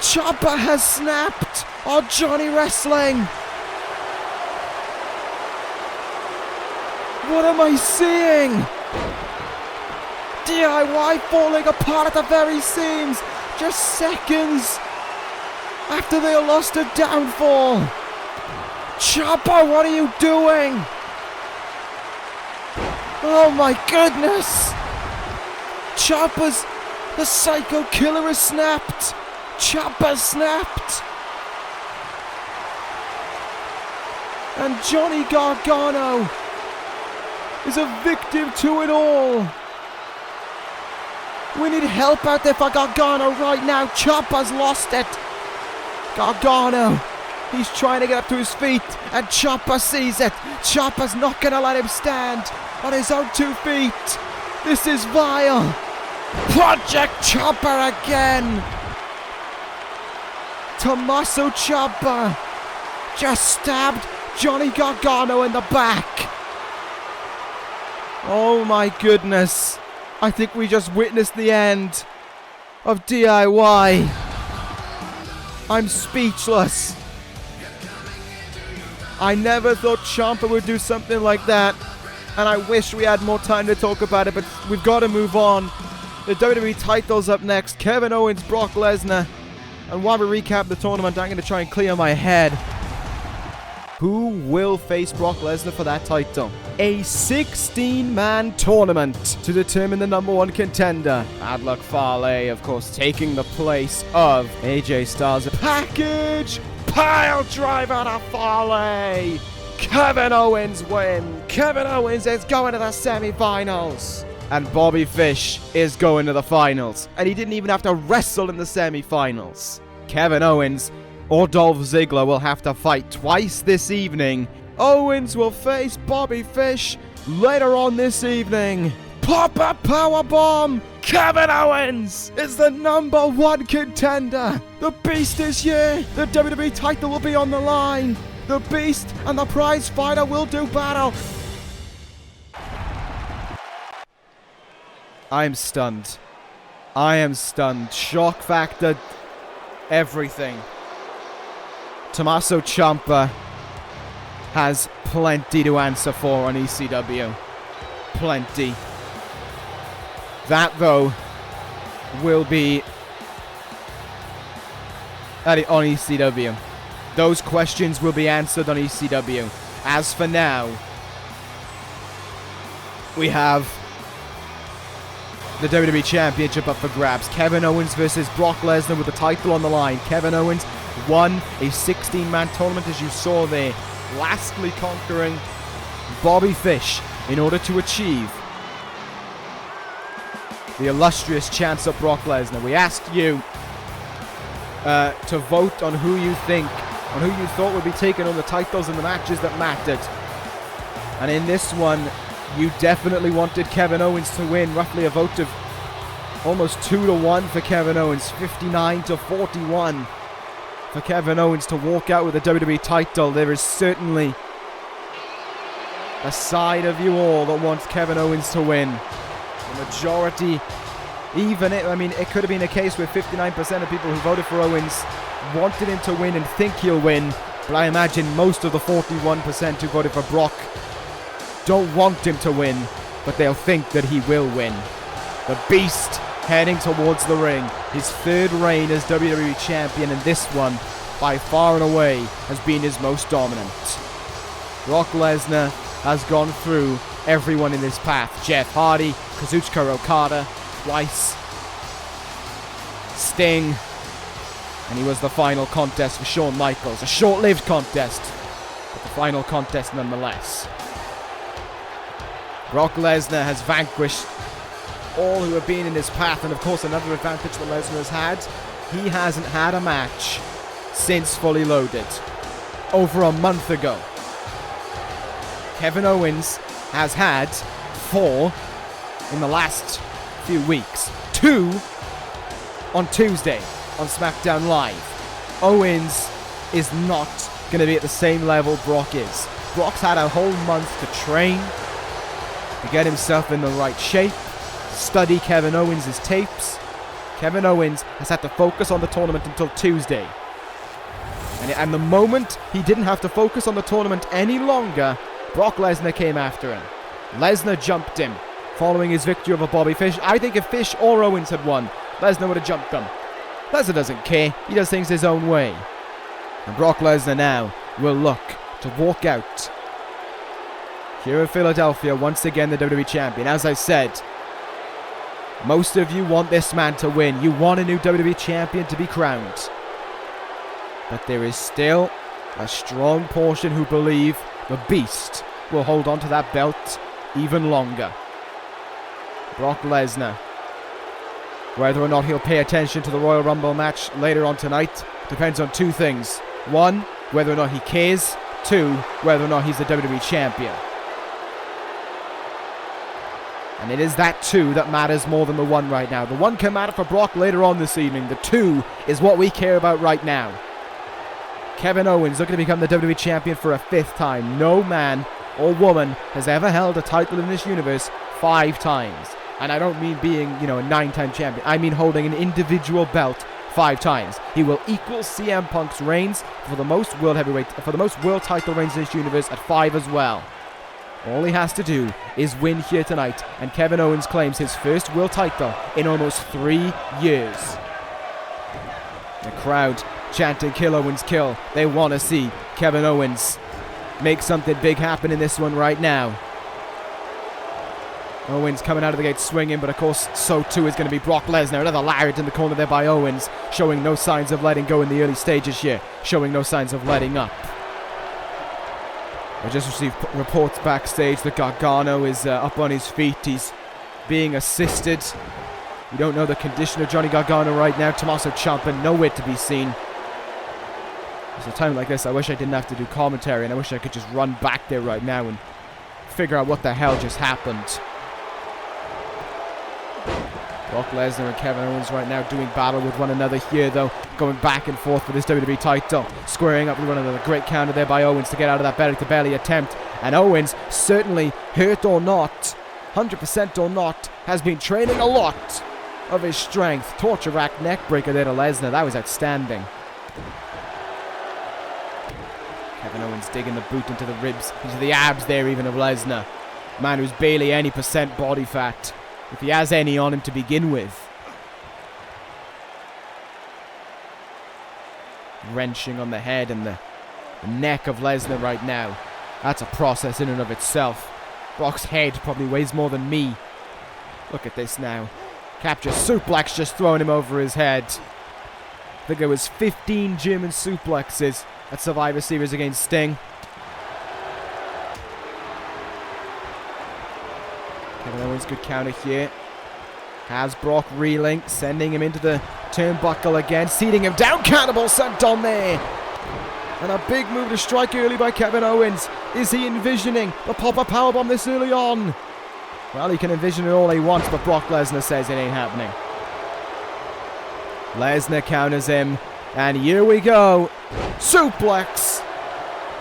Ciampa has snapped on Johnny Wrestling! What am I seeing? D.I.Y falling apart at the very seams, just seconds after they lost a Downfall. Ciampa, what are you doing? Oh my goodness! Ciampa's, the Psycho Killer has snapped. Ciampa snapped. And Johnny Gargano is a victim to it all. We need help out there for Gargano right now. Ciampa's lost it. Gargano, he's trying to get up to his feet, and Ciampa sees it. Ciampa's not going to let him stand on his own 2 feet. This is vile. ProJaked Ciampa again. Tommaso Ciampa just stabbed Johnny Gargano in the back. Oh my goodness. I think we just witnessed the end of D.I.Y. I'm speechless. I never thought Ciampa would do something like that. And I wish we had more time to talk about it, but we've got to move on. The WWE title's up next. Kevin Owens, Brock Lesnar. And while we recap the tournament, I'm going to try and clear my head. Who will face Brock Lesnar for that title? A 16-man tournament to determine the number one contender. Bad Luck Fale, of course, taking the place of AJ Styles. Package pile driver to Fale. Kevin Owens win. Kevin Owens is going to the semi-finals. And Bobby Fish is going to the finals. And he didn't even have to wrestle in the semi-finals. Kevin Owens or Dolph Ziggler will have to fight twice this evening. Owens will face Bobby Fish later on this evening. Pop a powerbomb! Kevin Owens is the number one contender. The Beast is here. The WWE title will be on the line. The Beast and the prize fighter will do battle. I am stunned. I am stunned. Shock factor. Everything. Tommaso Ciampa has plenty to answer for on ECW. Plenty. That, though, will be on ECW. Those questions will be answered on ECW. As for now, we have the WWE Championship up for grabs. Kevin Owens versus Brock Lesnar with the title on the line. Kevin Owens won a 16-man tournament, as you saw there, lastly conquering Bobby Fish in order to achieve the illustrious chance of Brock Lesnar. We asked you to vote on who you thought would be taking on the titles in the matches that mattered. And in this one, you definitely wanted Kevin Owens to win, roughly a vote of almost 2-1 for Kevin Owens, 59-41 for Kevin Owens to walk out with the WWE title. There is certainly a side of you all that wants Kevin Owens to win. The majority, it could have been a case where 59% of people who voted for Owens wanted him to win and think he'll win, but I imagine most of the 41% who voted for Brock don't want him to win, but they'll think that he will win. The Beast heading towards the ring. His third reign as WWE Champion, and this one, by far and away, has been his most dominant. Brock Lesnar has gone through everyone in his path. Jeff Hardy, Kazuchika Okada, twice. Sting. And he was the final contest for Shawn Michaels. A short-lived contest, but the final contest nonetheless. Brock Lesnar has vanquished all who have been in his path, and of course another advantage that Lesnar has had, he hasn't had a match since Fully Loaded. Over a month ago. Kevin Owens has had 4 in the last few weeks. 2 on Tuesday on SmackDown Live. Owens is not going to be at the same level Brock is. Brock's had a whole month to train, to get himself in the right shape, study Kevin Owens' tapes. Kevin Owens has had to focus on the tournament until Tuesday. And the moment he didn't have to focus on the tournament any longer, Brock Lesnar came after him. Lesnar jumped him, following his victory over Bobby Fish. I think if Fish or Owens had won, Lesnar would have jumped them. Lesnar doesn't care. He does things his own way. And Brock Lesnar now will look to walk out here in Philadelphia, once again the WWE Champion. As I said, most of you want this man to win. You want a new WWE Champion to be crowned. But there is still a strong portion who believe the Beast will hold on to that belt even longer. Brock Lesnar, whether or not he'll pay attention to the Royal Rumble match later on tonight, depends on 2 things. 1, whether or not he cares. 2, whether or not he's the WWE Champion. And it is that 2 that matters more than the 1 right now. The 1 can matter for Brock later on this evening. The 2 is what we care about right now. Kevin Owens looking to become the WWE Champion for a 5th time. No man or woman has ever held a title in this universe 5 times. And I don't mean being, a 9-time champion. I mean holding an individual belt 5 times. He will equal CM Punk's reigns for the most world title reigns in this universe at 5 as well. All he has to do is win here tonight, and Kevin Owens claims his first world title in almost 3 years. The crowd chanting "Kill Owens, kill." They want to see Kevin Owens make something big happen in this one right now. Owens coming out of the gate swinging, but of course so too is going to be Brock Lesnar. Another lariat in the corner there by Owens, showing no signs of letting go in the early stages here, showing no signs of letting up. I just received reports backstage that Gargano is up on his feet. He's being assisted. We don't know the condition of Johnny Gargano right now. Tommaso Ciampa nowhere to be seen. It's a time like this, I wish I didn't have to do commentary, and I wish I could just run back there right now and figure out what the hell just happened. Brock Lesnar and Kevin Owens right now doing battle with one another here, though, going back and forth for this WWE title, squaring up with one another. Great counter there by Owens to get out of that belly-to-belly attempt, and Owens, certainly hurt or not, 100% or not, has been training a lot of his strength. Torture rack neck breaker there to Lesnar. That was outstanding. Kevin Owens digging the boot into the ribs, into the abs there even of Lesnar. Man who's barely any percent body fat, if he has any on him to begin with. Wrenching on the head and the neck of Lesnar right now. That's a process in and of itself. Brock's head probably weighs more than me. Look at this now. Capture suplex just throwing him over his head. I think there was 15 German suplexes at Survivor Series against Sting. Kevin Owens, good counter here. Has Brock reeling, sending him into the turnbuckle again, seating him down. Cannibal sent on there. And a big move to strike early by Kevin Owens. Is he envisioning the pop-up powerbomb this early on? Well, he can envision it all he wants, but Brock Lesnar says it ain't happening. Lesnar counters him, and here we go. Suplex.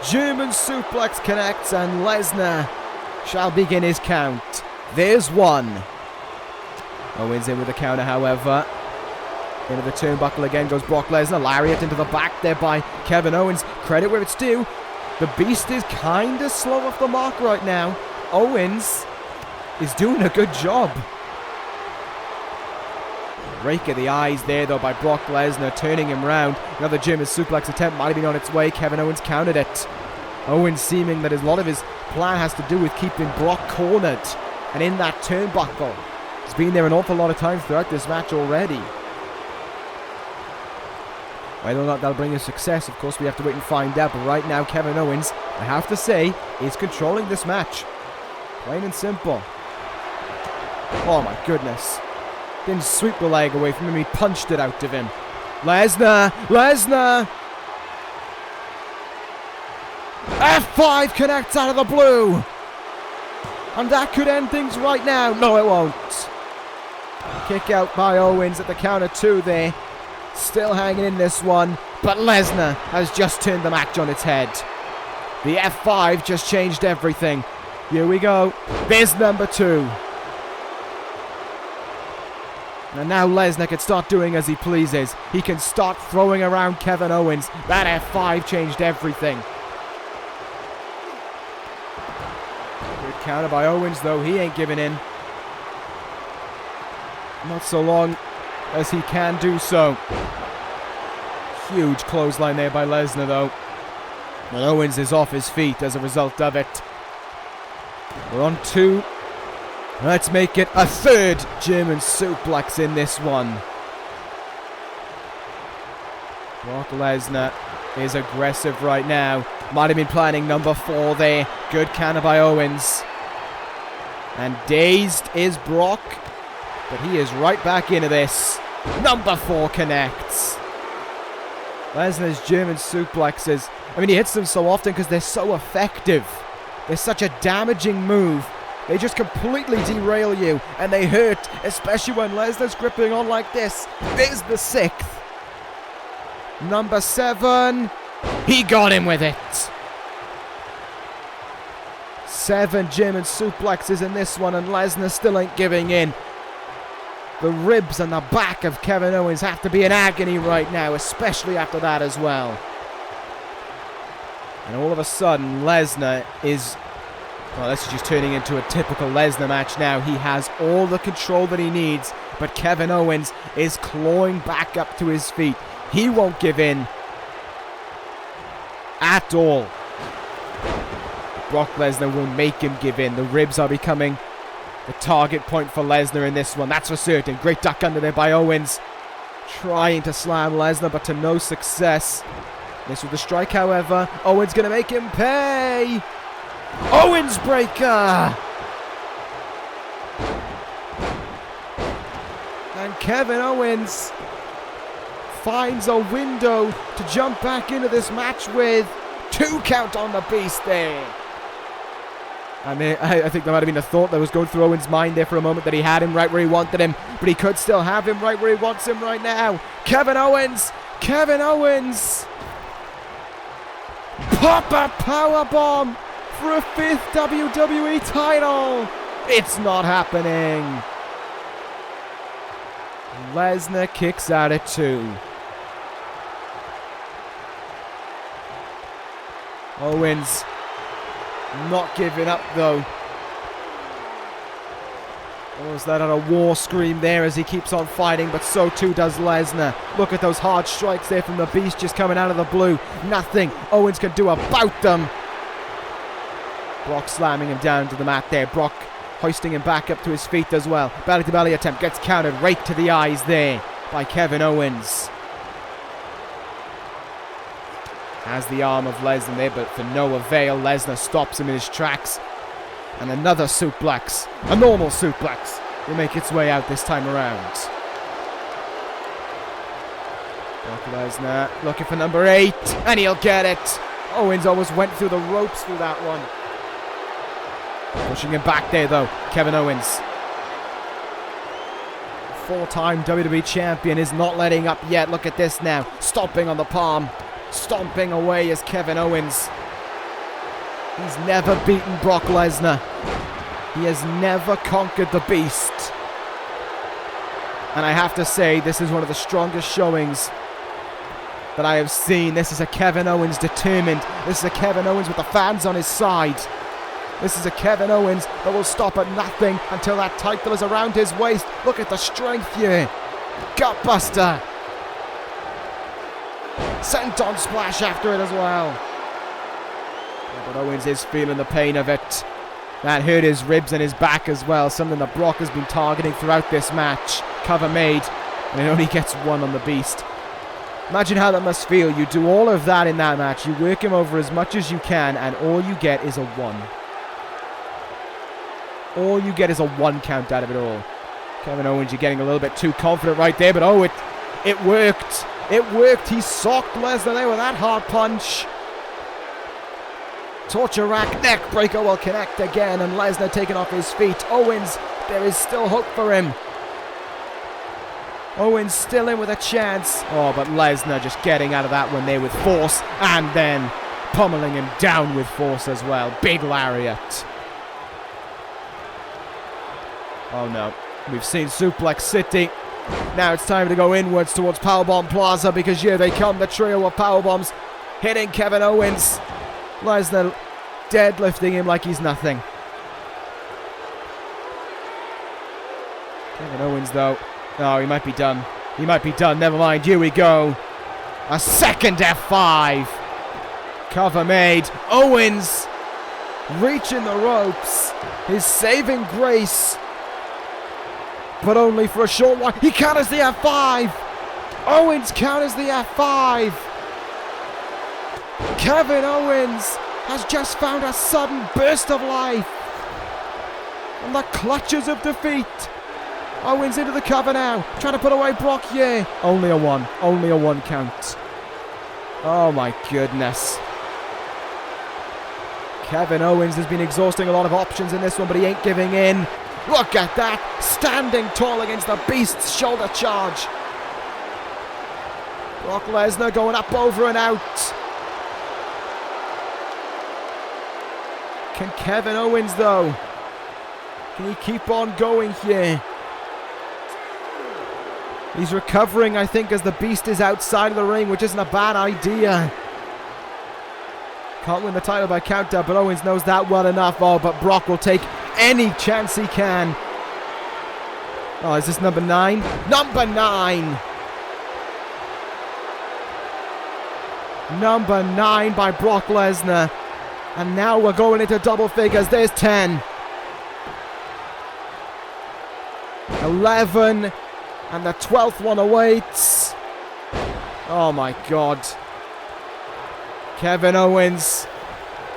German suplex connects, and Lesnar shall begin his count. There's one. Owens in with the counter, however. Into the turnbuckle again goes Brock Lesnar. Lariat into the back there by Kevin Owens. Credit where it's due. The Beast is kind of slow off the mark right now. Owens is doing a good job. Rake of the eyes there, though, by Brock Lesnar, turning him round. Another German suplex attempt might have been on its way. Kevin Owens countered it. Owens seeming that a lot of his plan has to do with keeping Brock cornered and in that turnbuckle. He's been there an awful lot of times throughout this match already. Whether or not that'll bring us success, of course, we have to wait and find out. But right now, Kevin Owens, I have to say, is controlling this match. Plain and simple. Oh my goodness. Didn't sweep the leg away from him, he punched it out of him. Lesnar! Lesnar! F5 connects out of the blue! And that could end things right now. No, it won't. Kick out by Owens at the counter 2 there. Still hanging in this one, but Lesnar has just turned the match on its head. The F5 just changed everything. Here we go. There's number 2. And now Lesnar can start doing as he pleases. He can start throwing around Kevin Owens. That F5 changed everything. Good counter by Owens, though. He ain't giving in. Not so long as he can do so. Huge clothesline there by Lesnar, though. And Owens is off his feet as a result of it. We're on 2. Let's make it a 3rd German suplex in this one. Brock Lesnar is aggressive right now. Might have been planning number 4 there. Good counter by Owens. And dazed is Brock. But he is right back into this. Number 4 connects. Lesnar's German suplexes. I mean, he hits them so often because they're so effective. They're such a damaging move. They just completely derail you, and they hurt, especially when Lesnar's gripping on like this. There's the 6th. Number 7. He got him with it. 7 German suplexes in this one, and Lesnar still ain't giving in. The ribs and the back of Kevin Owens have to be in agony right now, especially after that as well. And all of a sudden, Lesnar is... Well, this is just turning into a typical Lesnar match now. He has all the control that he needs, but Kevin Owens is clawing back up to his feet. He won't give in at all. Brock Lesnar will make him give in. The ribs are becoming the target point for Lesnar in this one, that's for certain. Great duck under there by Owens. Trying to slam Lesnar, but to no success. This with the strike, however. Owens going to make him pay. Owens breaker. And Kevin Owens finds a window to jump back into this match with. 2 count on the beast there. And I think there might have been a thought that was going through Owens' mind there for a moment, that he had him right where he wanted him, but he could still have him right where he wants him right now. Kevin Owens! Kevin Owens! Pop a powerbomb for a 5th WWE title! It's not happening. Lesnar kicks out at 2. Owens not giving up though. Almost let out a war scream there as he keeps on fighting, but so too does Lesnar. Look at those hard strikes there from the Beast just coming out of the blue. Nothing Owens can do about them. Brock slamming him down to the mat there. Brock hoisting him back up to his feet as well. Belly to belly attempt gets countered right to the eyes there by Kevin Owens. Has the arm of Lesnar there, but for no avail. Lesnar stops him in his tracks. And another suplex, a normal suplex, will make its way out this time around. Brock Lesnar looking for number 8, and he'll get it. Owens almost went through the ropes through that one. Pushing him back there though, Kevin Owens. 4-time WWE champion is not letting up yet. Look at this now, stomping on the palm. Stomping away as Kevin Owens. He's never beaten Brock Lesnar. He has never conquered the Beast. And I have to say, this is one of the strongest showings that I have seen. This is a Kevin Owens determined. This is a Kevin Owens with the fans on his side. This is a Kevin Owens that will stop at nothing until that title is around his waist. Look at the strength here. Gutbuster. Senton splash after it as well. Yeah, but Owens is feeling the pain of it. That hurt his ribs and his back as well. Something that Brock has been targeting throughout this match. Cover made. And it only gets 1 on the Beast. Imagine how that must feel. You do all of that in that match. You work him over as much as you can. And all you get is a 1. All you get is a 1 count out of it all. Kevin Owens, you're getting a little bit too confident right there. But oh, it worked. It worked. He socked Lesnar there with that hard punch. Torture rack neck breaker will connect again, and Lesnar taken off his feet. Owens, there is still hope for him. Owens still in with a chance. Oh, but Lesnar just getting out of that one there with force, and then pummeling him down with force as well. Big lariat. Oh no, we've seen Suplex City. Now it's time to go inwards towards Powerbomb Plaza, because here they come, the trio of powerbombs hitting Kevin Owens. Lesnar deadlifting him like he's nothing. Kevin Owens though, oh, he might be done. He might be done, never mind, here we go. A second F5. Cover made. Owens reaching the ropes. His saving grace. But only for a short while. He counters the F5. Owens counters the F5. Kevin Owens has just found a sudden burst of life. And the clutches of defeat. Owens into the cover now. Trying to put away Brock here. Only a 1. Only a 1 count. Oh my goodness. Kevin Owens has been exhausting a lot of options in this one, but he ain't giving in. Look at that, standing tall against the Beast's shoulder charge. Brock Lesnar going up, over and out. Can Kevin Owens though, can he keep on going here? He's recovering, I think, as the Beast is outside of the ring, which isn't a bad idea. Can't win the title by countdown, but Owens knows that well enough. Oh, but Brock will take any chance he can. Oh, is this number 9? Number 9! Number 9 by Brock Lesnar. And now we're going into double figures. There's 10. 11. And the 12th one awaits. Oh my God. Kevin Owens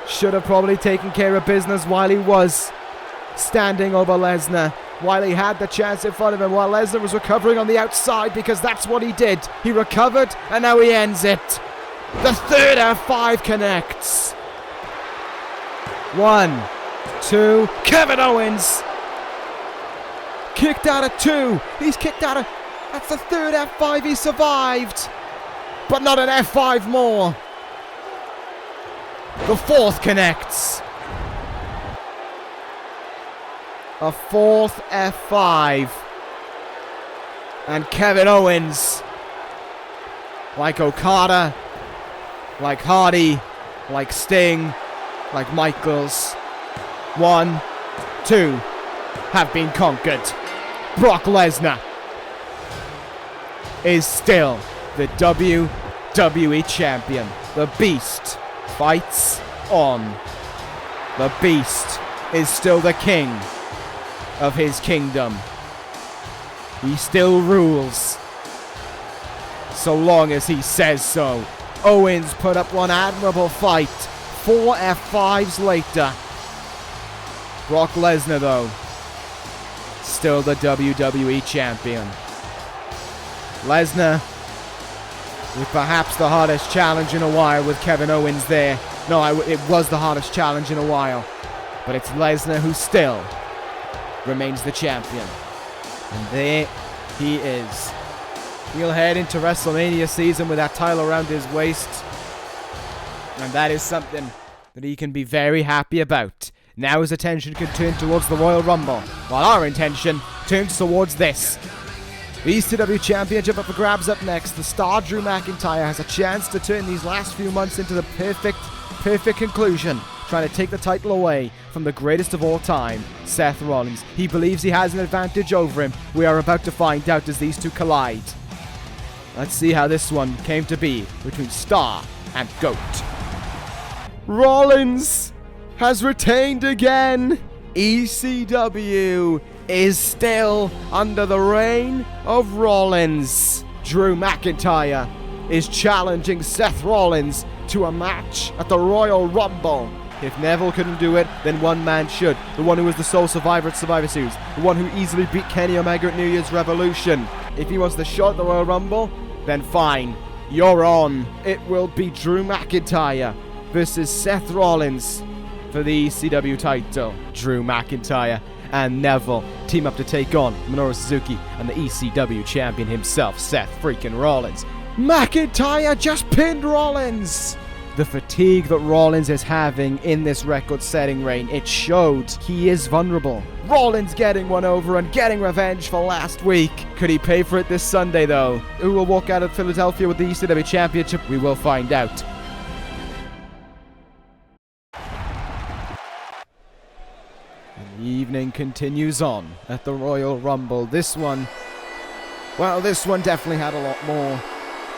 should have probably taken care of business while he was standing over Lesnar. While he had the chance in front of him. While Lesnar was recovering on the outside, because that's what he did. He recovered and now he ends it. The third F5 connects. 1, 2. Kevin Owens. Kicked out of 2. He's kicked out of... That's the third F5 he survived. But not an F5 more. The fourth connects. A fourth F5. And Kevin Owens, like Okada, like Hardy, like Sting, like Michaels, 1, 2, have been conquered. Brock Lesnar is still the WWE Champion. The Beast fights on. The Beast is still the king of his kingdom. He still rules, so long as he says so. Owens put up one admirable fight. 4 F5s later. Brock Lesnar, though, still the WWE Champion. Lesnar with perhaps the hardest challenge in a while with Kevin Owens there. No, it was the hardest challenge in a while. But it's Lesnar who still remains the champion. And there he is. He'll head into WrestleMania season with that title around his waist. And that is something that he can be very happy about. Now his attention can turn towards the Royal Rumble, while our intention turns towards this. The ECW Championship up for grabs up next. The star Drew McIntyre has a chance to turn these last few months into the perfect conclusion, trying to take the title away from the greatest of all time, Seth Rollins. He believes he has an advantage over him. We are about to find out as these two collide. Let's see how this one came to be between Star and GOAT. Rollins has retained again. ECW is still under the reign of Rollins. Drew McIntyre is challenging Seth Rollins to a match at the Royal Rumble. If Neville couldn't do it, then one man should. The one who was the sole survivor at Survivor Series. The one who easily beat Kenny Omega at New Year's Revolution. If he wants the shot at the Royal Rumble, then fine. You're on. It will be Drew McIntyre versus Seth Rollins for the ECW title. Drew McIntyre and Neville team up to take on Minoru Suzuki and the ECW champion himself, Seth freaking Rollins. McIntyre just pinned Rollins! The fatigue that Rollins is having in this record-setting reign, it showed. He is vulnerable. Rollins getting one over and getting revenge for last week. Could he pay for it this Sunday, though? Who will walk out of Philadelphia with the ECW Championship? We will find out. And the evening continues on at the Royal Rumble. This one definitely had a lot more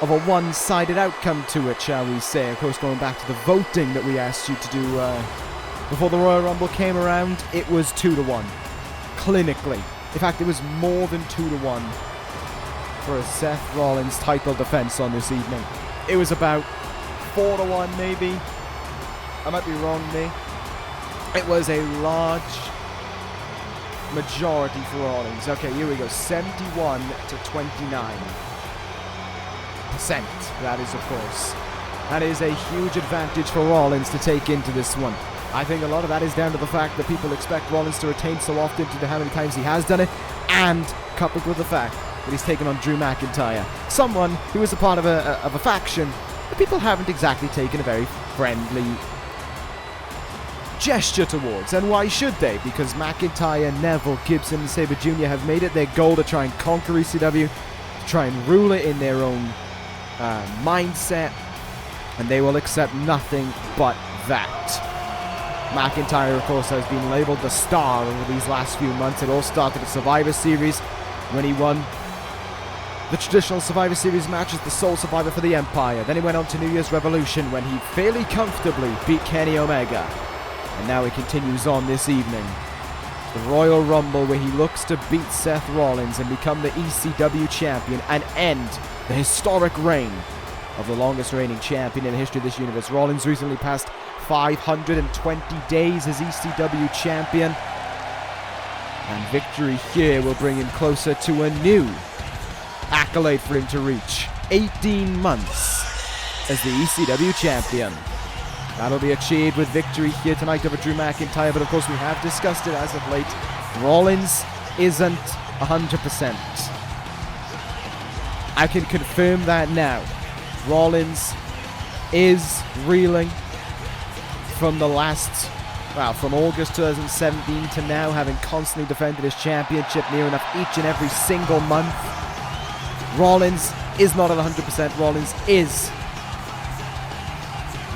of a one-sided outcome to it, shall we say. Of course, going back to the voting that we asked you to do before the Royal Rumble came around, it was 2-1. Clinically. In fact, it was more than 2-1 for a Seth Rollins title defense on this evening. It was about 4-1, maybe. I might be wrong, me. It was a large majority for Rollins. Okay, here we go. 71 to 29. That is, of course. That is a huge advantage for Rollins to take into this one. I think a lot of that is down to the fact that people expect Rollins to retain so often due to how many times he has done it, and coupled with the fact that he's taken on Drew McIntyre, someone who is a part of a faction that people haven't exactly taken a very friendly gesture towards. And why should they? Because McIntyre, Neville, Gibson, and Sabre Jr. have made it their goal to try and conquer ECW, to try and rule it in their own mindset, and they will accept nothing but that. McIntyre, of course, has been labelled the star over these last few months. It all started at Survivor Series when he won the traditional Survivor Series match as the sole survivor for the Empire. Then he went on to New Year's Revolution when he fairly comfortably beat Kenny Omega. And now he continues on this evening. The Royal Rumble, where he looks to beat Seth Rollins and become the ECW champion and end the historic reign of the longest reigning champion in the history of this universe. Rollins recently passed 520 days as ECW champion, and victory here will bring him closer to a new accolade for him to reach. 18 months as the ECW champion. That'll be achieved with victory here tonight over Drew McIntyre, but of course we have discussed it as of late. Rollins isn't 100%. I can confirm that now. Rollins is reeling from the last, from August 2017 to now, having constantly defended his championship near enough each and every single month. Rollins is not at 100%. Rollins is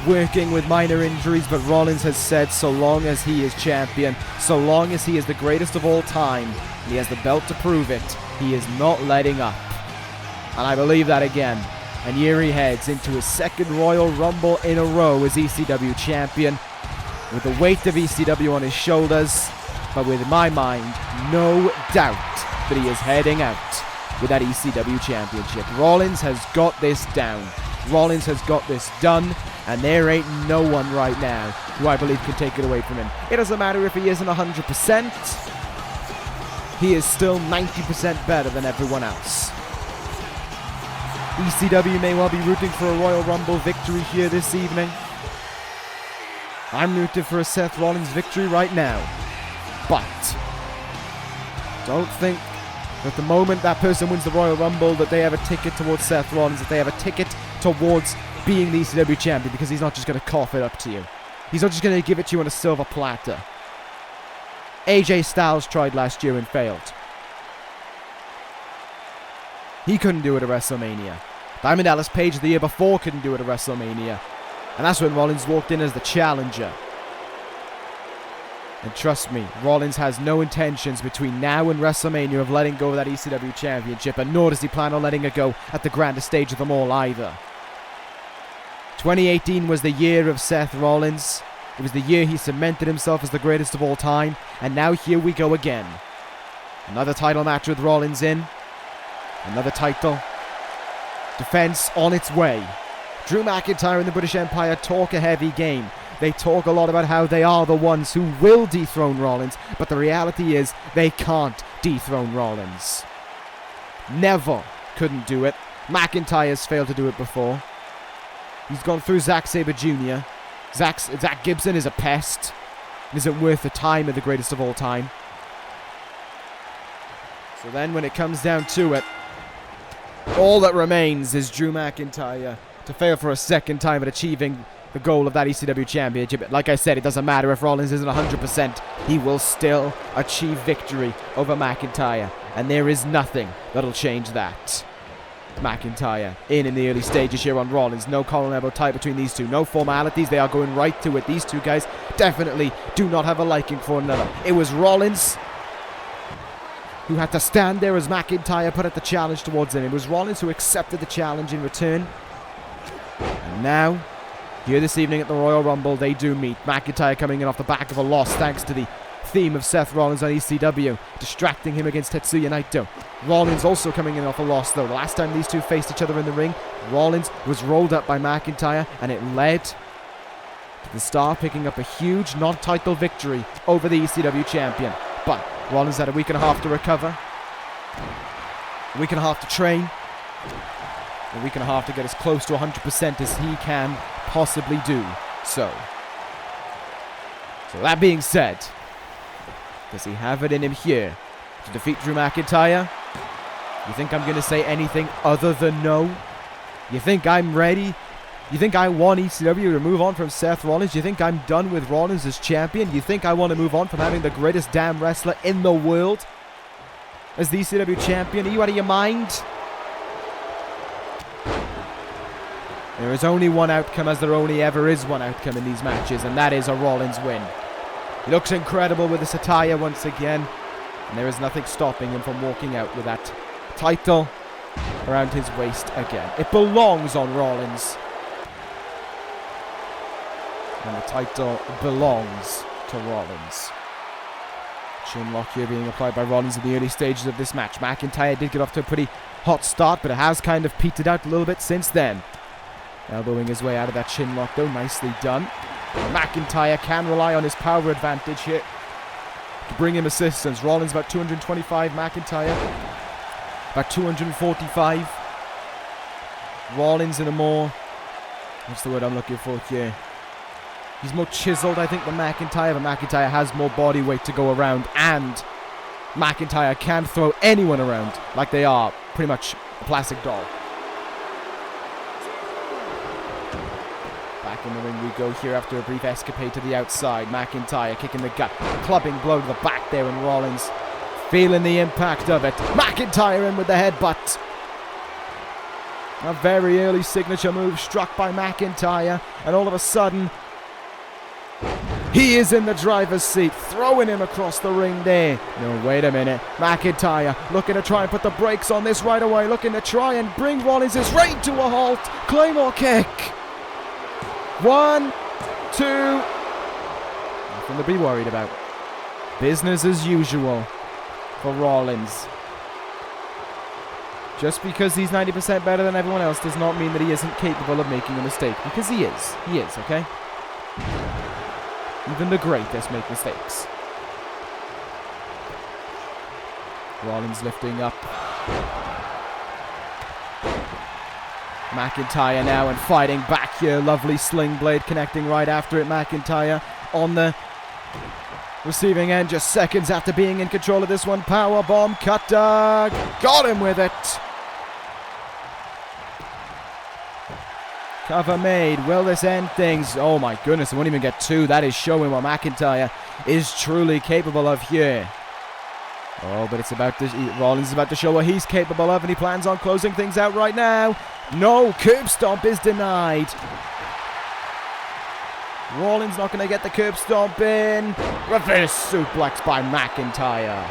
working with minor injuries, but Rollins has said so long as he is champion, so long as he is the greatest of all time, and he has the belt to prove it, he is not letting up. And I believe that again. And here he heads into his second Royal Rumble in a row as ECW champion, with the weight of ECW on his shoulders, but with, in my mind, no doubt that he is heading out with that ECW championship. Rollins has got this down. Rollins has got this done, and there ain't no one right now who I believe can take it away from him. It doesn't matter if he isn't 100%, he is still 90% better than everyone else. ECW may well be rooting for a Royal Rumble victory here this evening. I'm rooting for a Seth Rollins victory right now. But don't think that the moment that person wins the Royal Rumble that they have a ticket towards Seth Rollins, that they have a ticket towards being the ECW champion, because he's not just going to cough it up to you. He's not just going to give it to you on a silver platter. AJ Styles tried last year and failed. He couldn't do it at WrestleMania. Diamond Dallas Page the year before couldn't do it at WrestleMania. And that's when Rollins walked in as the challenger. And trust me, Rollins has no intentions between now and WrestleMania of letting go of that ECW championship, and nor does he plan on letting it go at the grandest stage of them all either. 2018 was the year of Seth Rollins. It was the year he cemented himself as the greatest of all time, and now here we go again. Another title match with Rollins in. Another title defense on its way. Drew McIntyre and the British Empire talk a heavy game. They talk a lot about how they are the ones who will dethrone Rollins, but the reality is they can't dethrone Rollins. Neville couldn't do it. McIntyre's failed to do it before. He's gone through Zack Sabre Jr. Zach Gibson is a pest. It isn't worth the time of the greatest of all time. So then when it comes down to it, all that remains is Drew McIntyre to fail for a second time at achieving the goal of that ECW championship. Like I said, it doesn't matter if Rollins isn't 100%. He will still achieve victory over McIntyre, and there is nothing that'll change that. McIntyre in the early stages here on Rollins. No collar elbow tie between these two. No formalities. They are going right to it. These two guys definitely do not have a liking for another. It was Rollins who had to stand there as McIntyre put out the challenge towards him. It was Rollins who accepted the challenge in return. And now, here this evening at the Royal Rumble, they do meet. McIntyre coming in off the back of a loss thanks to the theme of Seth Rollins on ECW, distracting him against Tetsuya Naito. Rollins also coming in off a loss, though. The last time these two faced each other in the ring, Rollins was rolled up by McIntyre, and it led to the Star picking up a huge non-title victory over the ECW champion. But Rollins had a week and a half to recover, a week and a half to train, a week and a half to get as close to 100% as he can possibly do so. So that being said, does he have it in him here to defeat Drew McIntyre? You think I'm going to say anything other than no? You think I'm ready? You think I want ECW to move on from Seth Rollins? You think I'm done with Rollins as champion? You think I want to move on from having the greatest damn wrestler in the world as the ECW champion? Are you out of your mind? There is only one outcome, as there only ever is one outcome in these matches, and that is a Rollins win. He looks incredible with this attire once again, and there is nothing stopping him from walking out with that title around his waist again. It belongs on Rollins. And the title belongs to Rollins. Chinlock here being applied by Rollins in the early stages of this match. McIntyre did get off to a pretty hot start, but it has kind of petered out a little bit since then. Elbowing his way out of that chinlock, though. Nicely done. McIntyre can rely on his power advantage here to bring him assistance. Rollins about 225, McIntyre about 245. Rollins in a more... what's the word I'm looking for here? He's more chiseled, I think, than McIntyre, but McIntyre has more body weight to go around, and McIntyre can throw anyone around like they are pretty much a plastic doll. Back in the ring we go here after a brief escapade to the outside. McIntyre kicking the gut, clubbing blow to the back there, and Rollins feeling the impact of it. McIntyre in with the headbutt. A very early signature move struck by McIntyre, and all of a sudden, he is in the driver's seat, throwing him across the ring there. No, wait a minute. McIntyre looking to try and put the brakes on this right away, looking to try and bring Rollins' reign to a halt. Claymore kick. 1, 2. Nothing to be worried about. Business as usual for Rollins. Just because he's 90% better than everyone else does not mean that he isn't capable of making a mistake. Because he is. He is, okay? Even the greatest make mistakes. Rollins lifting up. McIntyre now and fighting back here. Lovely sling blade connecting right after it. McIntyre on the receiving end just seconds after being in control of this one. Powerbomb, cutter. Got him with it. Cover made. Will this end things? Oh my goodness, it won't even get 2. That is showing what McIntyre is truly capable of here. Oh, but it's about to... Rollins is about to show what he's capable of, and he plans on closing things out right now. No, curb stomp is denied. Rollins not going to get the curb stomp in. Reverse suplex by McIntyre.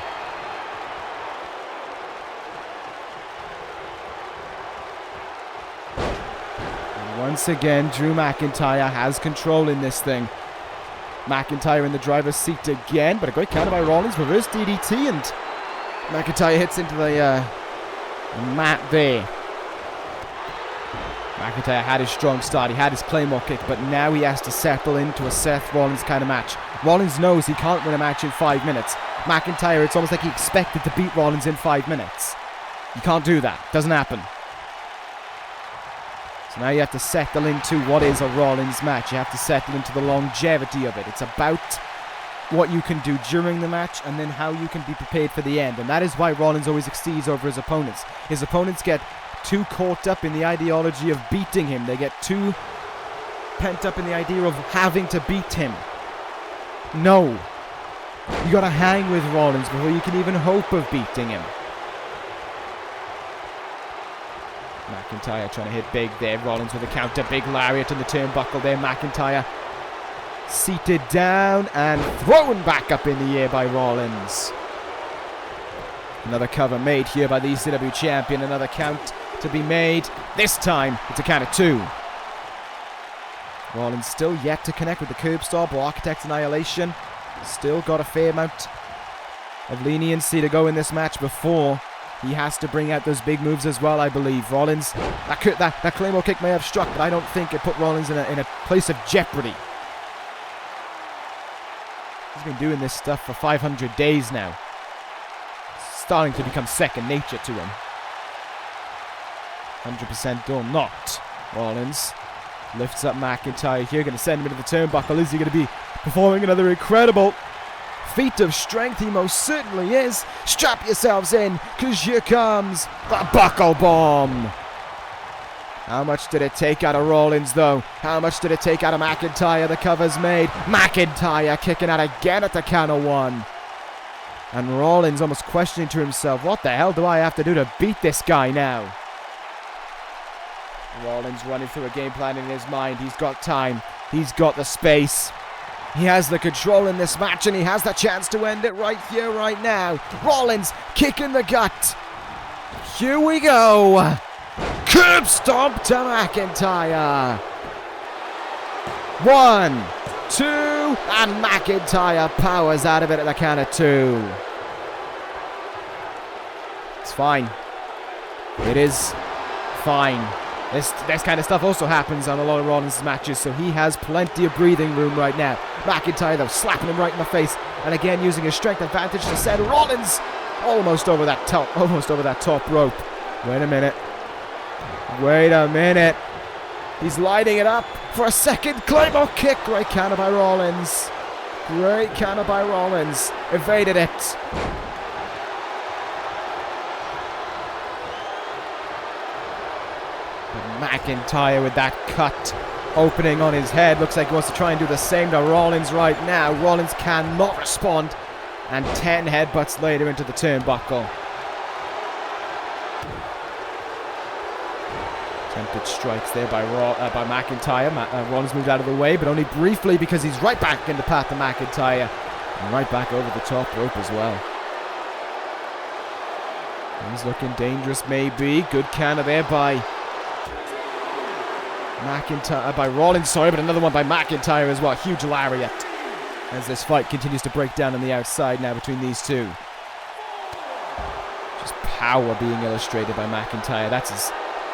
Once again, Drew McIntyre has control in this thing. McIntyre in the driver's seat again, but a great counter by Rollins. Reverse DDT, and McIntyre hits into the mat there. McIntyre had his strong start. He had his Claymore kick, but now he has to settle into a Seth Rollins kind of match. Rollins knows he can't win a match in 5 minutes. McIntyre, it's almost like he expected to beat Rollins in 5 minutes. You can't do that. Doesn't happen. Now you have to settle into what is a Rollins match. You have to settle into the longevity of it. It's about what you can do during the match and then how you can be prepared for the end. And that is why Rollins always exceeds over his opponents. His opponents get too caught up in the ideology of beating him. They get too pent up in the idea of having to beat him. No. You gotta hang with Rollins before you can even hope of beating him. McIntyre trying to hit big there. Rollins with a counter. Big lariat in the turnbuckle there. McIntyre seated down and thrown back up in the air by Rollins. Another cover made here by the ECW champion. Another count to be made. This time it's a count of 2. Rollins still yet to connect with the curb stomp or Architect's Annihilation. Still got a fair amount of leniency to go in this match before he has to bring out those big moves as well, I believe. Rollins, that Claymore kick may have struck, but I don't think it put Rollins in a place of jeopardy. He's been doing this stuff for 500 days now. It's starting to become second nature to him. 100% done. Not. Rollins lifts up McIntyre here, going to send him into the turnbuckle. Is he going to be performing another incredible feat of strength? He most certainly is. Strap yourselves in, because here comes the buckle bomb. How much did it take out of Rollins, though? How much did it take out of McIntyre? The cover's made. McIntyre kicking out again at the count of 1. And Rollins almost questioning to himself, what the hell do I have to do to beat this guy now? Rollins running through a game plan in his mind. He's got time. He's got the space. He has the control in this match, and he has the chance to end it right here, right now. Rollins kicking the gut. Here we go. Curb stomp to McIntyre. 1, 2, and McIntyre powers out of it at the count of 2. It's fine. It is fine. This kind of stuff also happens on a lot of Rollins' matches, so he has plenty of breathing room right now. McIntyre, though, slapping him right in the face, and again using his strength advantage to send Rollins almost over that top rope. Wait a minute. Wait a minute. He's lighting it up for a second Claymore kick. Great counter by Rollins. Great counter by Rollins. Evaded it. But McIntyre with that cut opening on his head. Looks like he wants to try and do the same to Rollins right now. Rollins cannot respond. And 10 headbutts later into the turnbuckle. Attempted strikes there by McIntyre. Rollins moved out of the way, but only briefly because he's right back in the path of McIntyre. And right back over the top rope as well. He's looking dangerous maybe. Good counter there by Rollins, but another one by McIntyre as well. Huge lariat. As this fight continues to break down on the outside now between these two. Just power being illustrated by McIntyre. That's as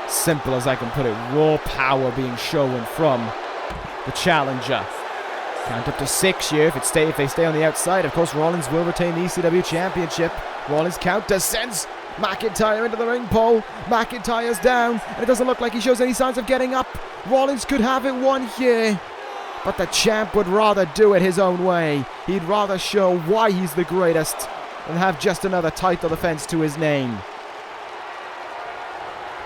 simple as I can put it. Raw power being shown from the challenger. Count up to 6 here. If they stay on the outside, of course, Rollins will retain the ECW Championship. Rollins counter sends McIntyre into the ring pole. McIntyre's down, and it doesn't look like he shows any signs of getting up. Rollins could have it won here. But the champ would rather do it his own way. He'd rather show why he's the greatest than have just another title defense to his name.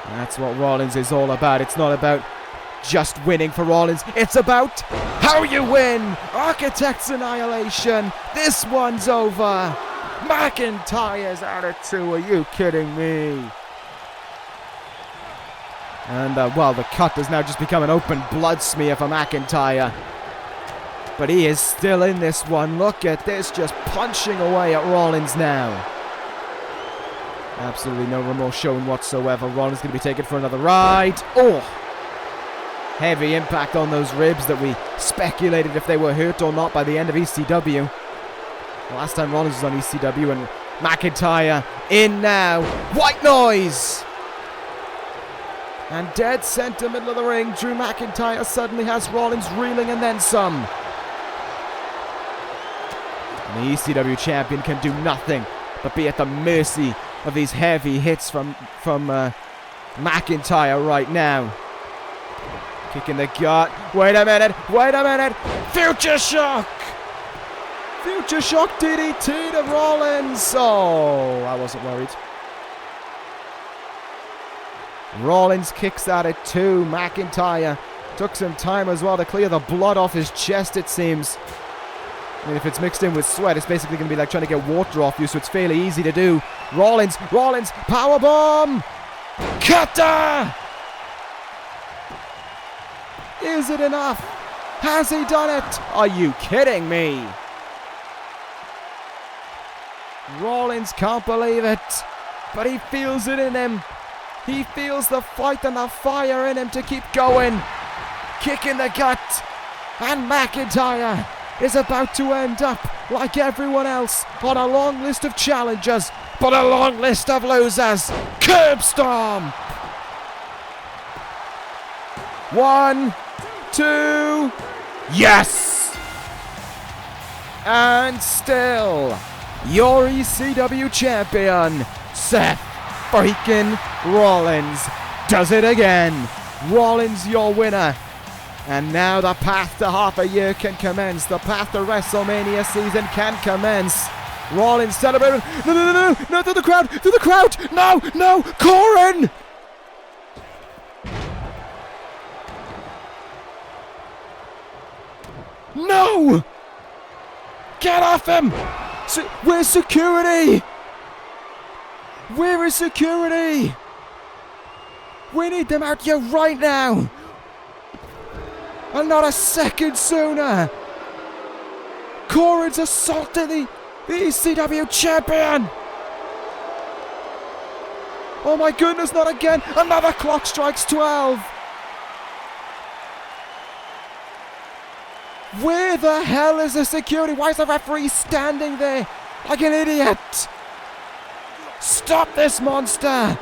That's what Rollins is all about. It's not about just winning for Rollins. It's about how you win. Architect's annihilation. This one's over. McIntyre's out of 2. Are you kidding me? And, the cut has now just become an open blood smear for McIntyre. But he is still in this one. Look at this, just punching away at Rollins now. Absolutely no remorse shown whatsoever. Rollins going to be taken for another ride. Oh! Heavy impact on those ribs that we speculated if they were hurt or not by the end of ECW. The last time Rollins was on ECW, and McIntyre in now. White noise! And dead center middle of the ring, Drew McIntyre suddenly has Rollins reeling and then some. And the ECW champion can do nothing but be at the mercy of these heavy hits from McIntyre right now. Kick in the gut. Wait a minute. Future shock! Future shock DDT to Rollins. Oh, I wasn't worried. Rollins kicks out at 2. McIntyre took some time as well to clear the blood off his chest, it seems. I mean, if it's mixed in with sweat, it's basically going to be like trying to get water off you, so it's fairly easy to do. Rollins, powerbomb! Cutter! Is it enough? Has he done it? Are you kidding me? Rollins can't believe it, but he feels it in him. He feels the fight and the fire in him to keep going. Kick in the gut. And McIntyre is about to end up like everyone else on a long list of challengers, but a long list of losers. Curb stomp. 1, 2. Yes. And still, your ECW champion, Seth freaking Rollins, does it again. Rollins, your winner. And now the path to half a year can commence. The path to WrestleMania season can commence. Rollins celebrating. No, through the crowd. No, Corin. No. Get off him. Where's security? Where is security? We need them out here right now. And not a second sooner. Corin's assaulting the ECW champion. Oh my goodness, not again. Another clock strikes 12. Where the hell is the security? Why is the referee standing there like an idiot? Stop this monster.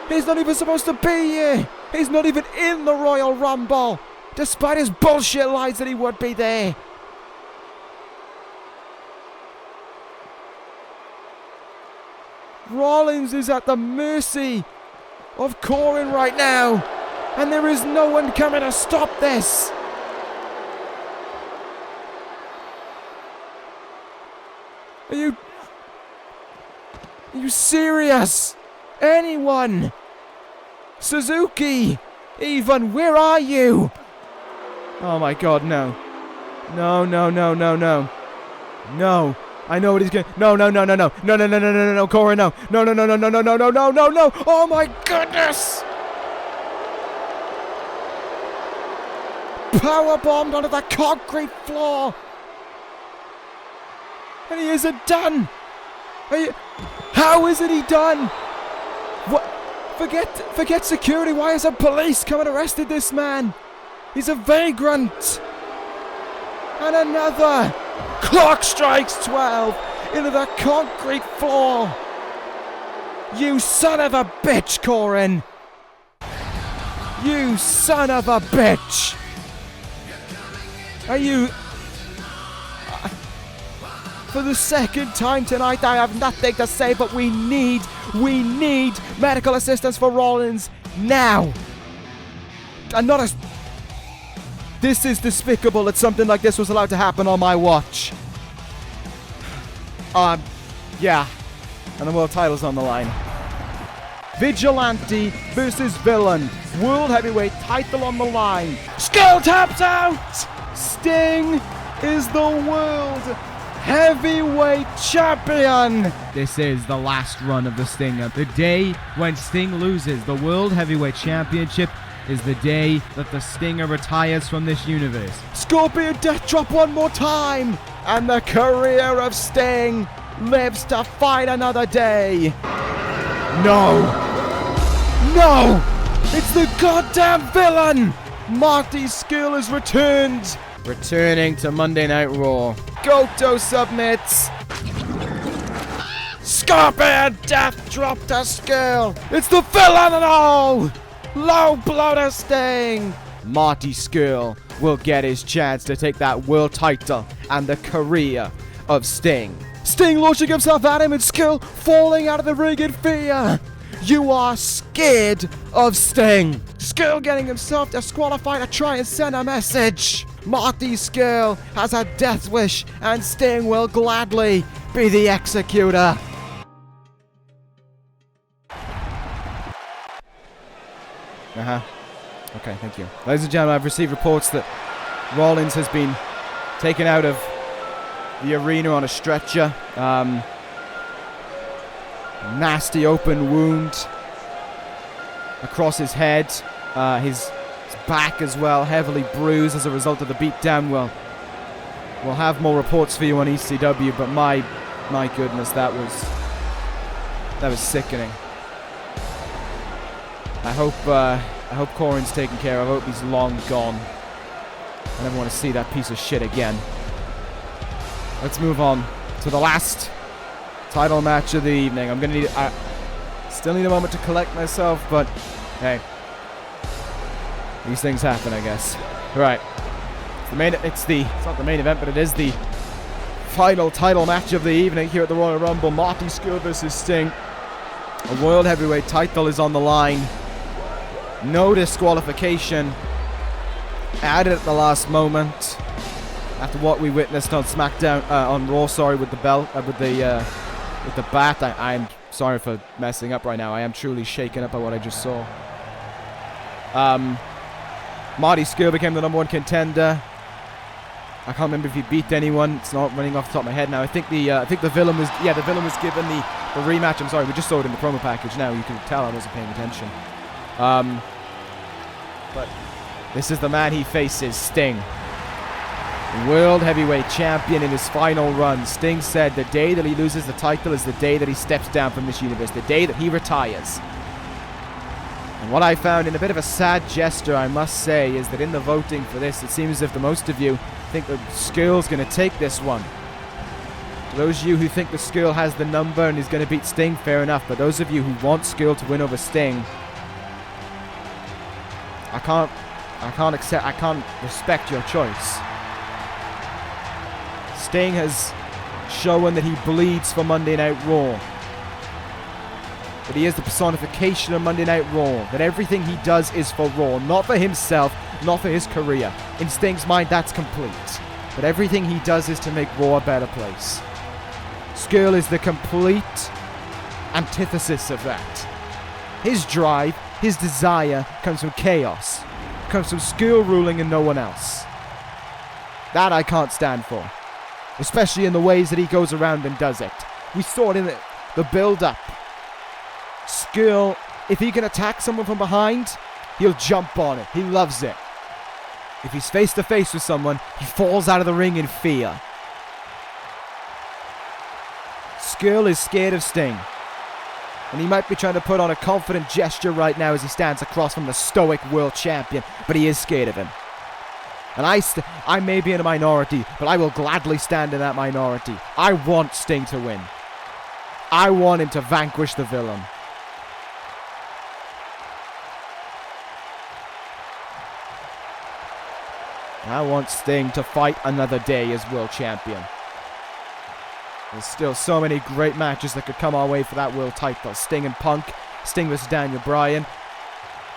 He's not even supposed to be here. He's not even in the Royal Rumble, despite his bullshit lies that he would be there. Rollins is at the mercy of Corin right now, and there is no one coming to stop this. Are you serious? Anyone? Suzuki? Even, where are you? Oh my god, no. No, no, no, no, no. No. I know what he's going. No, no, no, no, no. No, no, no, no, no, no, no, Corey, no. No, no, no, no, no, no, no, no, no, no, no. Oh my goodness! Powerbombed onto the concrete floor. And he isn't done. How isn't he done? What? Forget security. Why isn't police come and arrested this man? He's a vagrant. And another. Clock strikes 12 into the concrete floor. You son of a bitch, Corin. You son of a bitch. Are you... For the second time tonight, I have nothing to say, but we need medical assistance for Rollins now. And not as... This is despicable that something like this was allowed to happen on my watch. Yeah. And the world title's on the line. Vigilante versus Villain. World Heavyweight title on the line. Scurll taps out! Sting is the World Heavyweight Champion! This is the last run of the Stinger. The day when Sting loses the World Heavyweight Championship is the day that the Stinger retires from this universe. Scorpion Death Drop one more time! And the career of Sting lives to fight another day. No! No! It's the goddamn Villain! Marty Scurll has returned! Returning to Monday Night Raw. Goto submits. Scorpion Death Drop to Scurll. It's the Villain and all! Low blow to Sting. Marty Scurll will get his chance to take that world title and the career of Sting. Sting launching himself at him and Scurll falling out of the ring in fear. You are scared of Sting. Scurll getting himself disqualified to try and send a message. Marty Scurll has a death wish and Sting will gladly be the executor. Okay, thank you. Ladies and gentlemen, I've received reports that Rollins has been taken out of the arena on a stretcher. Nasty open wound across his head. His back as well, heavily bruised as a result of the beatdown. We'll have more reports for you on ECW, but my goodness, that was sickening. I hope Corin's taken care of. I hope he's long gone. I never want to see that piece of shit again. Let's move on to the last title match of the evening. I'm gonna still need a moment to collect myself, but hey, these things happen, I guess. Right, it's not the main event, but it is the final title match of the evening here at the Royal Rumble. Marty Scurll versus Sting. A World Heavyweight title is on the line. No disqualification added at the last moment after what we witnessed on SmackDown, on Raw. Sorry, with the belt, with the bat. I'm sorry for messing up right now. I am truly shaken up by what I just saw. Marty Scurll became the #1 contender. I can't remember if he beat anyone. It's not running off the top of my head now. I think the villain was given the rematch. I'm sorry, we just saw it in the promo package now. You can tell I wasn't paying attention. But this is the man he faces, Sting. World Heavyweight Champion in his final run. Sting said the day that he loses the title is the day that he steps down from this universe, the day that he retires. And what I found in a bit of a sad gesture, I must say, is that in the voting for this, it seems as if the most of you think that Scurll's going to take this one. To those of you who think that Scurll has the number and is going to beat Sting, fair enough. But those of you who want Scurll to win over Sting, I can't respect your choice. Sting has shown that he bleeds for Monday Night Raw. That he is the personification of Monday Night Raw. That everything he does is for Raw. Not for himself, not for his career. In Sting's mind, that's complete. But everything he does is to make Raw a better place. Scurll is the complete antithesis of that. His drive, his desire, comes from chaos. Comes from Scurll ruling and no one else. That I can't stand for. Especially in the ways that he goes around and does it. We saw it in the build-up. Scurll, if he can attack someone from behind, he'll jump on it. He loves it. If he's face-to-face with someone, he falls out of the ring in fear. Scurll is scared of Sting. And he might be trying to put on a confident gesture right now as he stands across from the stoic world champion, but he is scared of him. And I may be in a minority, but I will gladly stand in that minority. I want Sting to win. I want him to vanquish the villain. I want Sting to fight another day as world champion. There's still so many great matches that could come our way for that world title. Sting and Punk, Sting versus Daniel Bryan.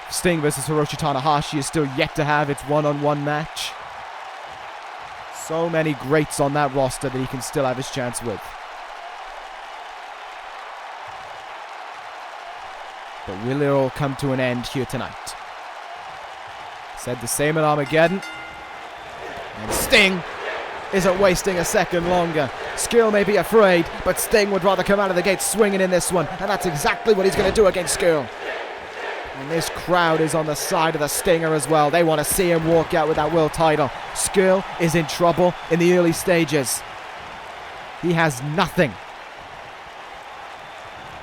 Sting versus Hiroshi Tanahashi is still yet to have its one-on-one match. So many greats on that roster that he can still have his chance with. But will it all come to an end here tonight? Said the same at Armageddon. And Sting isn't wasting a second longer. Scurll may be afraid, but Sting would rather come out of the gate swinging in this one. And that's exactly what he's going to do against Scurll. And this crowd is on the side of the Stinger as well. They want to see him walk out with that world title. Scurll is in trouble in the early stages. He has nothing.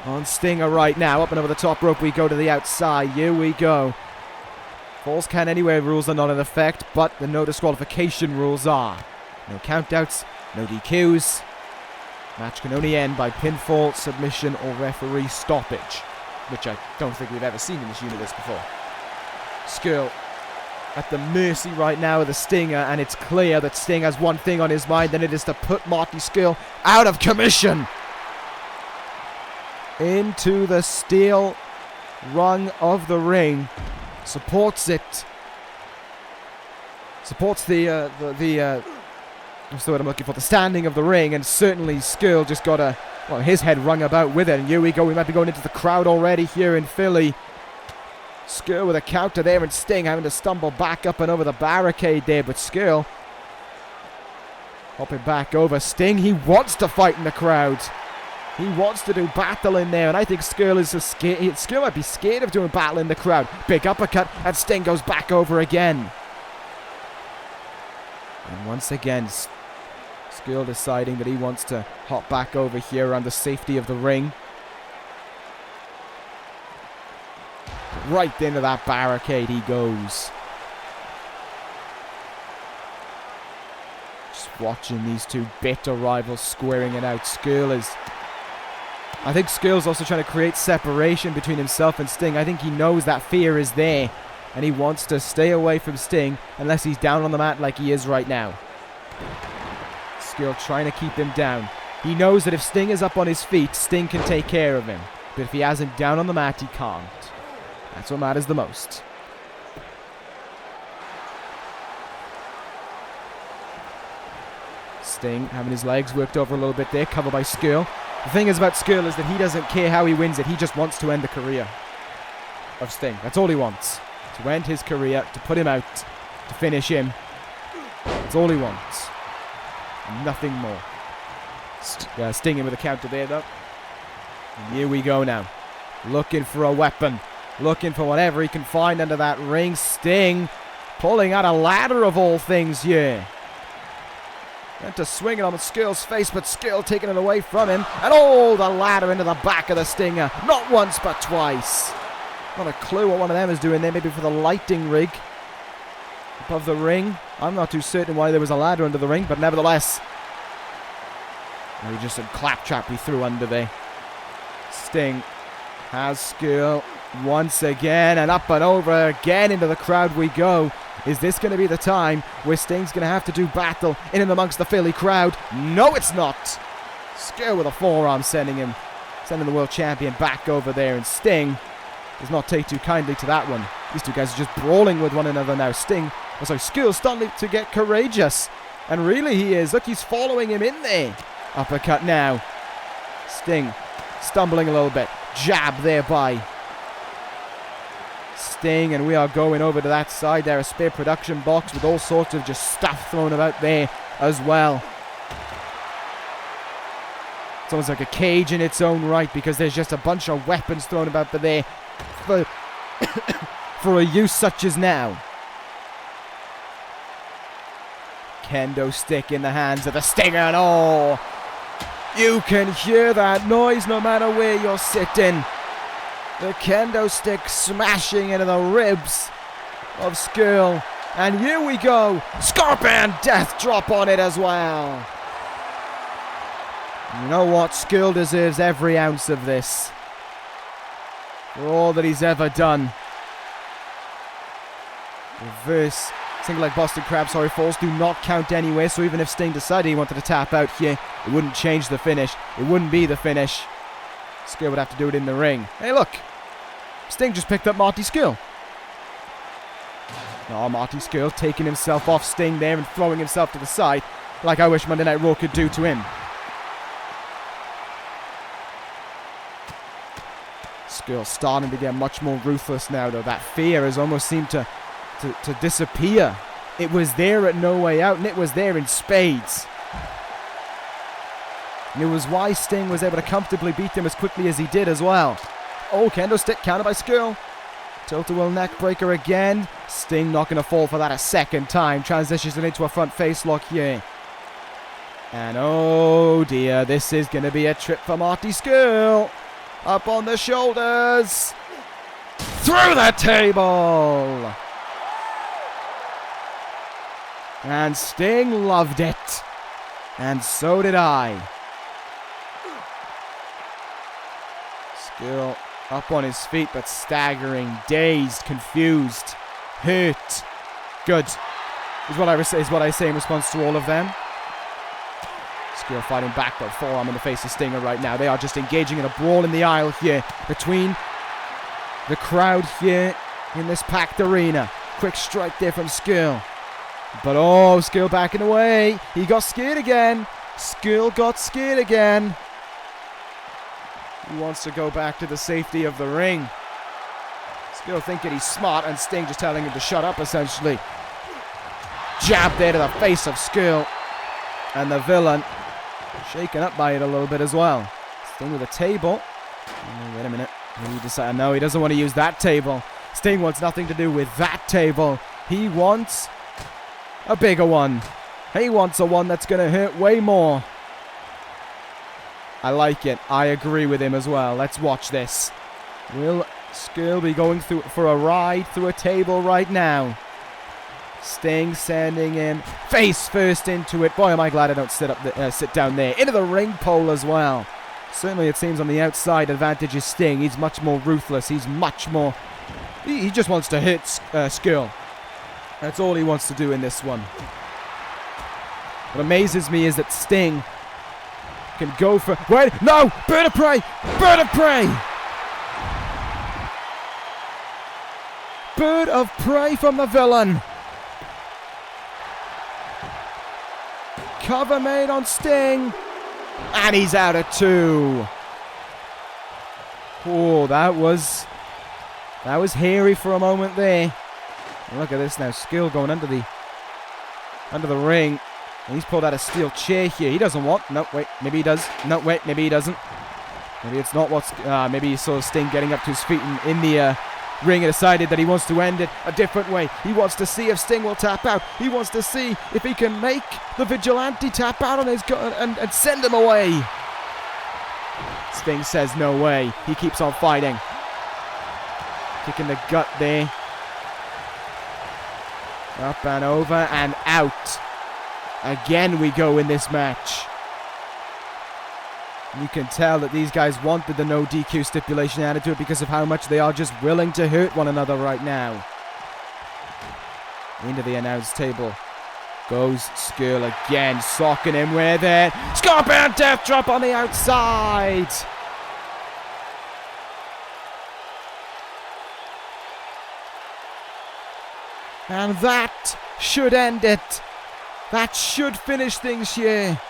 On Stinger right now. Up and over the top rope we go to the outside. Here we go. Falls count anywhere rules are not in effect, but the no disqualification rules are. No countouts, no DQs. Match can only end by pinfall, submission, or referee stoppage, which I don't think we've ever seen in this universe before. Scurll at the mercy right now of the Stinger, and it's clear that Sting has one thing on his mind, and it is to put Marty Scurll out of commission. Into the steel rung of the ring. Supports it. Supports what's the word I'm looking for? The standing of the ring, and certainly Scurll just got his head rung about with it. And here we go. We might be going into the crowd already here in Philly. Scurll with a counter there, and Sting having to stumble back up and over the barricade there. But Scurll hopping back over. Sting, he wants to fight in the crowd. He wants to do battle in there, and I think Scurll is scared. Scurll might be scared of doing battle in the crowd. Big uppercut, and Sting goes back over again. And once again, Scurll deciding that he wants to hop back over here around the safety of the ring. Right into that barricade he goes. Just watching these two bitter rivals squaring it out. I think Scurll's also trying to create separation between himself and Sting. I think he knows that fear is there, and he wants to stay away from Sting unless he's down on the mat like he is right now. Scurll trying to keep him down. He knows that if Sting is up on his feet, Sting can take care of him. But if he has him down on the mat, he can't. That's what matters the most. Sting having his legs worked over a little bit there, covered by Scurll. The thing is about Scurll is that he doesn't care how he wins it. He just wants to end the career of Sting. That's all he wants. To end his career, to put him out, to finish him. That's all he wants. Nothing more. Sting in with a counter there, though. And here we go now. Looking for a weapon. Looking for whatever he can find under that ring. Sting pulling out a ladder of all things here. Meant to swing it on Scurll's face, but Scurll taking it away from him. And the ladder into the back of the Stinger. Not once, but twice. Not a clue what one of them is doing there. Maybe for the lighting rig above the ring. I'm not too certain why there was a ladder under the ring, but nevertheless. Maybe just some claptrap he threw under there. Sting has Scurll once again, and up and over again into the crowd we go. Is this going to be the time where Sting's going to have to do battle in and amongst the Philly crowd? No, it's not. Scurll with a forearm sending the world champion back over there, and Sting does not take too kindly to that one. These two guys are just brawling with one another now. Scurll's starting to get courageous, and really he is. Look, he's following him in there. Uppercut now. Sting stumbling a little bit. Jab there by Sting, and we are going over to that side there. A spare production box with all sorts of just stuff thrown about there as well. It's almost like a cage in its own right, because there's just a bunch of weapons thrown about there for, for a use such as now. Kendo stick in the hands of the Stinger, and you can hear that noise no matter where you're sitting. The kendo stick smashing into the ribs of Scurll. And here we go. Scorpion death drop on it as well. You know what? Scurll deserves every ounce of this. For all that he's ever done. Reverse single leg Boston Crab, falls do not count anyway. So even if Sting decided he wanted to tap out here, it wouldn't change the finish. It wouldn't be the finish. Scurll would have to do it in the ring. Hey, look. Sting just picked up Marty Scurll. Marty Scurll taking himself off Sting there and throwing himself to the side, like I wish Monday Night Raw could do to him. Scurll starting to get much more ruthless now, though. That fear has almost seemed to disappear. It was there at No Way Out, and it was there in spades. And it was why Sting was able to comfortably beat him as quickly as he did as well. Kendo stick countered by Scurll. Tilt-a-will neck breaker again. Sting not going to fall for that a second time. Transitions it into a front face lock here. And oh dear, this is going to be a trip for Marty Scurll. Up on the shoulders. Through the table. And Sting loved it. And so did I. Scurll up on his feet, but staggering, dazed, confused, hurt. Good. Is what I say in response to all of them. Scurll fighting back, but forearm in the face of Stinger right now. They are just engaging in a brawl in the aisle here between the crowd here in this packed arena. Quick strike there from Scurll. But Scurll backing away. He got scared again. Scurll got scared again. He wants to go back to the safety of the ring. Scurll thinking he's smart, and Sting just telling him to shut up, essentially. Jab there to the face of Scurll. And the villain shaken up by it a little bit as well. Sting with a table. Oh, wait a minute. He decided, no, he doesn't want to use that table. Sting wants nothing to do with that table. He wants a bigger one. He wants a one that's going to hurt way more. I like it. I agree with him as well. Let's watch this. Will Scurll be going for a ride through a table right now? Sting sending him face first into it. Boy, am I glad I don't sit down there. Into the ring pole as well. Certainly it seems on the outside advantage is Sting. He's much more ruthless. He's much more... He just wants to hit Scurll. That's all he wants to do in this one. What amazes me is that Sting can go for... Wait, no! Bird of prey! Bird of prey! Bird of prey from the villain. Cover made on Sting. And he's out at 2. Oh, that was hairy for a moment there. Look at this now. Scurll going under the ring. And he's pulled out a steel chair here. He doesn't want. No, wait. Maybe he does. No, wait. Maybe he doesn't. Maybe it's not what's... maybe he saw Sting getting up to his feet in the ring and decided that he wants to end it a different way. He wants to see if Sting will tap out. He wants to see if he can make the Vigilante tap out on his and send him away. Sting says no way. He keeps on fighting. Kicking the gut there. Up and over and out. Again we go in this match. You can tell that these guys wanted the no DQ stipulation added to it because of how much they are just willing to hurt one another right now. Into the announce table goes Scurll again, socking him with it. Scorpion death drop on the outside. And that should end it. That should finish things here.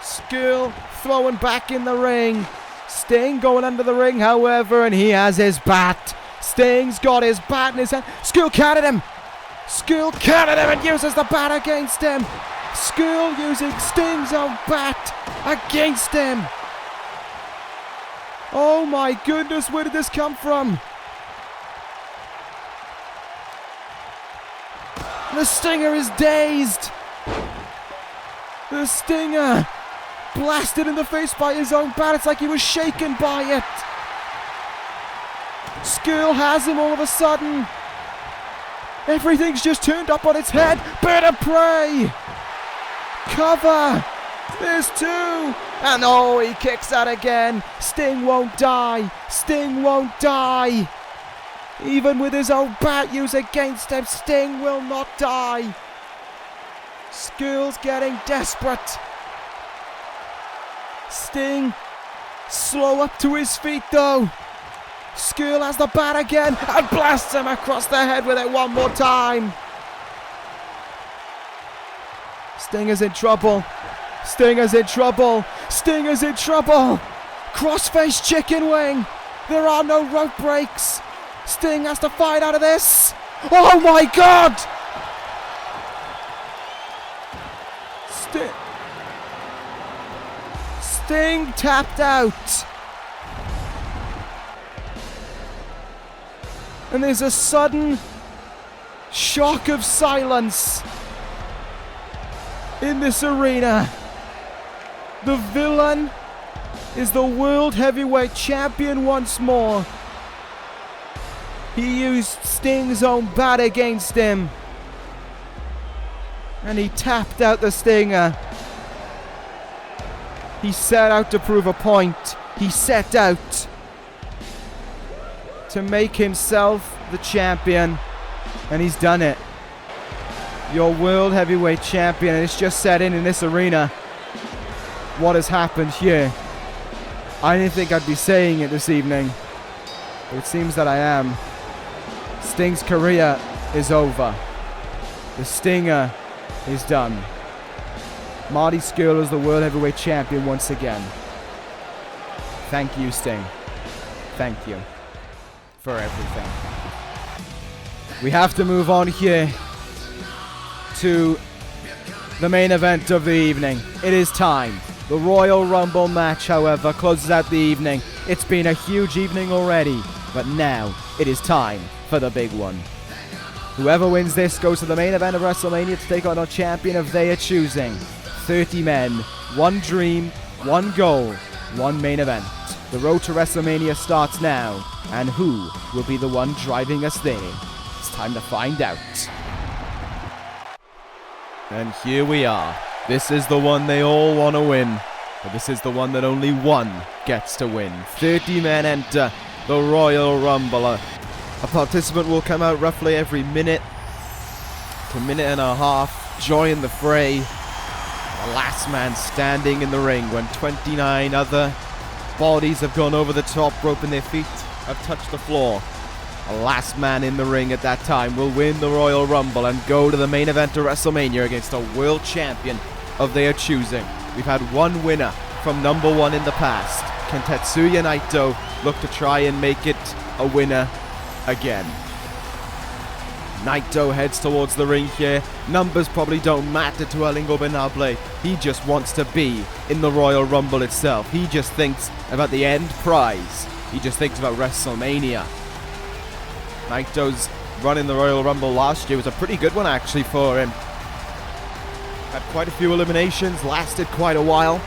Scurll throwing back in the ring. Sting going under the ring, however, and he has his bat. Sting's got his bat in his hand. Scurll counted him. Scurll counted him and uses the bat against him. Scurll using Sting's own bat against him. Oh my goodness, where did this come from? The Stinger is dazed. The Stinger blasted in the face by his own bat. It's like he was shaken by it. Scurll has him all of a sudden. Everything's just turned up on its head. Bird of prey. Cover. There's two. And oh, he kicks out again. Sting won't die. Sting won't die. Even with his own bat used against him, Sting will not die. Scurll's getting desperate. Sting slow up to his feet though. Scurll has the bat again and blasts him across the head with it one more time. Stinger's in trouble. Stinger's in trouble. Stinger's in trouble. Crossface chicken wing. There are no rope breaks. Sting has to fight out of this. Oh my God! Sting tapped out. And there's a sudden shock of silence in this arena. The villain is the World Heavyweight Champion once more. He used Sting's own bat against him. And he tapped out the Stinger. He set out to prove a point. He set out to make himself the champion. And he's done it. Your World Heavyweight Champion. And it's just set in this arena. What has happened here? I didn't think I'd be saying it this evening. But it seems that I am. Sting's career is over. The Stinger is done. Marty Scurll is the World Heavyweight Champion once again. Thank you, Sting. Thank you for everything. We have to move on here to the main event of the evening. It is time. The Royal Rumble match, however, closes out the evening. It's been a huge evening already, but now it is time for the big one. Whoever wins this goes to the main event of WrestleMania to take on a champion of their choosing. 30 men, one dream, one goal, one main event. The road to WrestleMania starts now, and who will be the one driving us there? It's time to find out. And here we are. This is the one they all want to win, but this is the one that only one gets to win. 30 men enter the Royal Rumble. A participant will come out roughly every minute to minute and a half, join the fray. The last man standing in the ring when 29 other bodies have gone over the top rope and their feet have touched the floor. The last man in the ring at that time will win the Royal Rumble and go to the main event of WrestleMania against a world champion of their choosing. We've had one winner from number one in the past. Can Tetsuya Naito look to try and make it a winner again? Naito heads towards the ring here. Numbers probably don't matter to El Ingobernable. He just wants to be in the Royal Rumble itself. He just thinks about the end prize. He just thinks about WrestleMania. Naito's run in the Royal Rumble last year was a pretty good one actually for him. Had quite a few eliminations, lasted quite a while.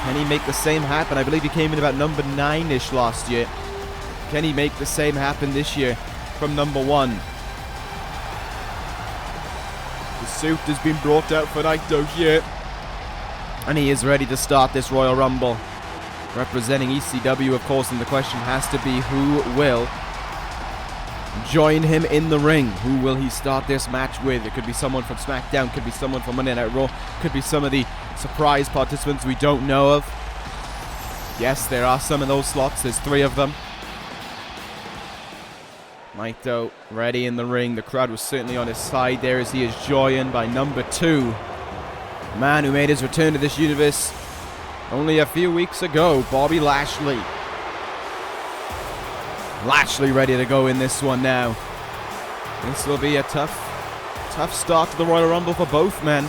Can he make the same happen? I believe he came in about number 9-ish last year. Can he make the same happen this year from number 1? The suit has been brought out for Naito here. And he is ready to start this Royal Rumble. Representing ECW, of course, and the question has to be who will join him in the ring. Who will he start this match with? It could be someone from SmackDown, could be someone from Monday Night Raw, could be some of the surprise participants we don't know of. Yes, there are some of those slots. There's 3 of them. Naito ready in the ring. The crowd was certainly on his side there as he is joined by number 2. A man who made his return to this universe only a few weeks ago, Bobby Lashley. Lashley ready to go in this one now. This will be a tough start to the Royal Rumble for both men.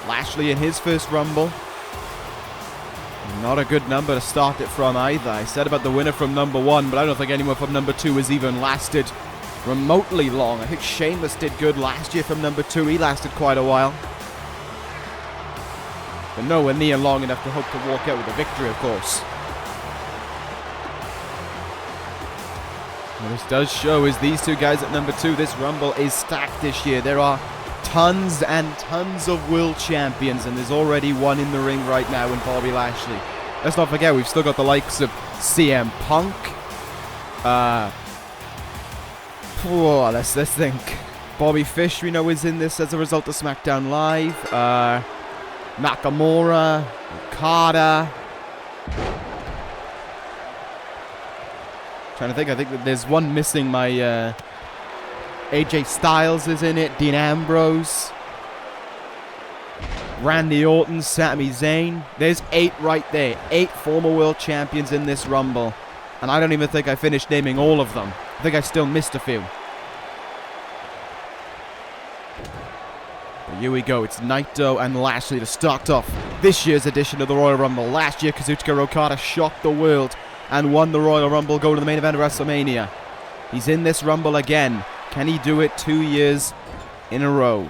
Lashley in his first Rumble. Not a good number to start it from either. I said about the winner from number 1, but I don't think anyone from number 2 has even lasted remotely long. I think Sheamus did good last year from number 2. He lasted quite a while. But nowhere near long enough to hope to walk out with a victory, of course. What this does show is these 2 guys at number 2, this Rumble is stacked this year. There are tons and tons of world champions, and there's already one in the ring right now in Bobby Lashley. Let's not forget, we've still got the likes of CM Punk. Let's think. Bobby Fish, we know, is in this as a result of SmackDown Live. Nakamura, Okada. Trying to think, I think that there's one missing. My AJ Styles is in it, Dean Ambrose, Randy Orton, Sami Zayn. There's 8 right there. 8 former world champions in this Rumble. And I don't even think I finished naming all of them. I think I still missed a few. But here we go. It's Naito and Lashley to start off this year's edition of the Royal Rumble. Last year, Kazuchika Okada shocked the world and won the Royal Rumble, going to the main event of WrestleMania. He's in this Rumble again. Can he do it 2 years in a row?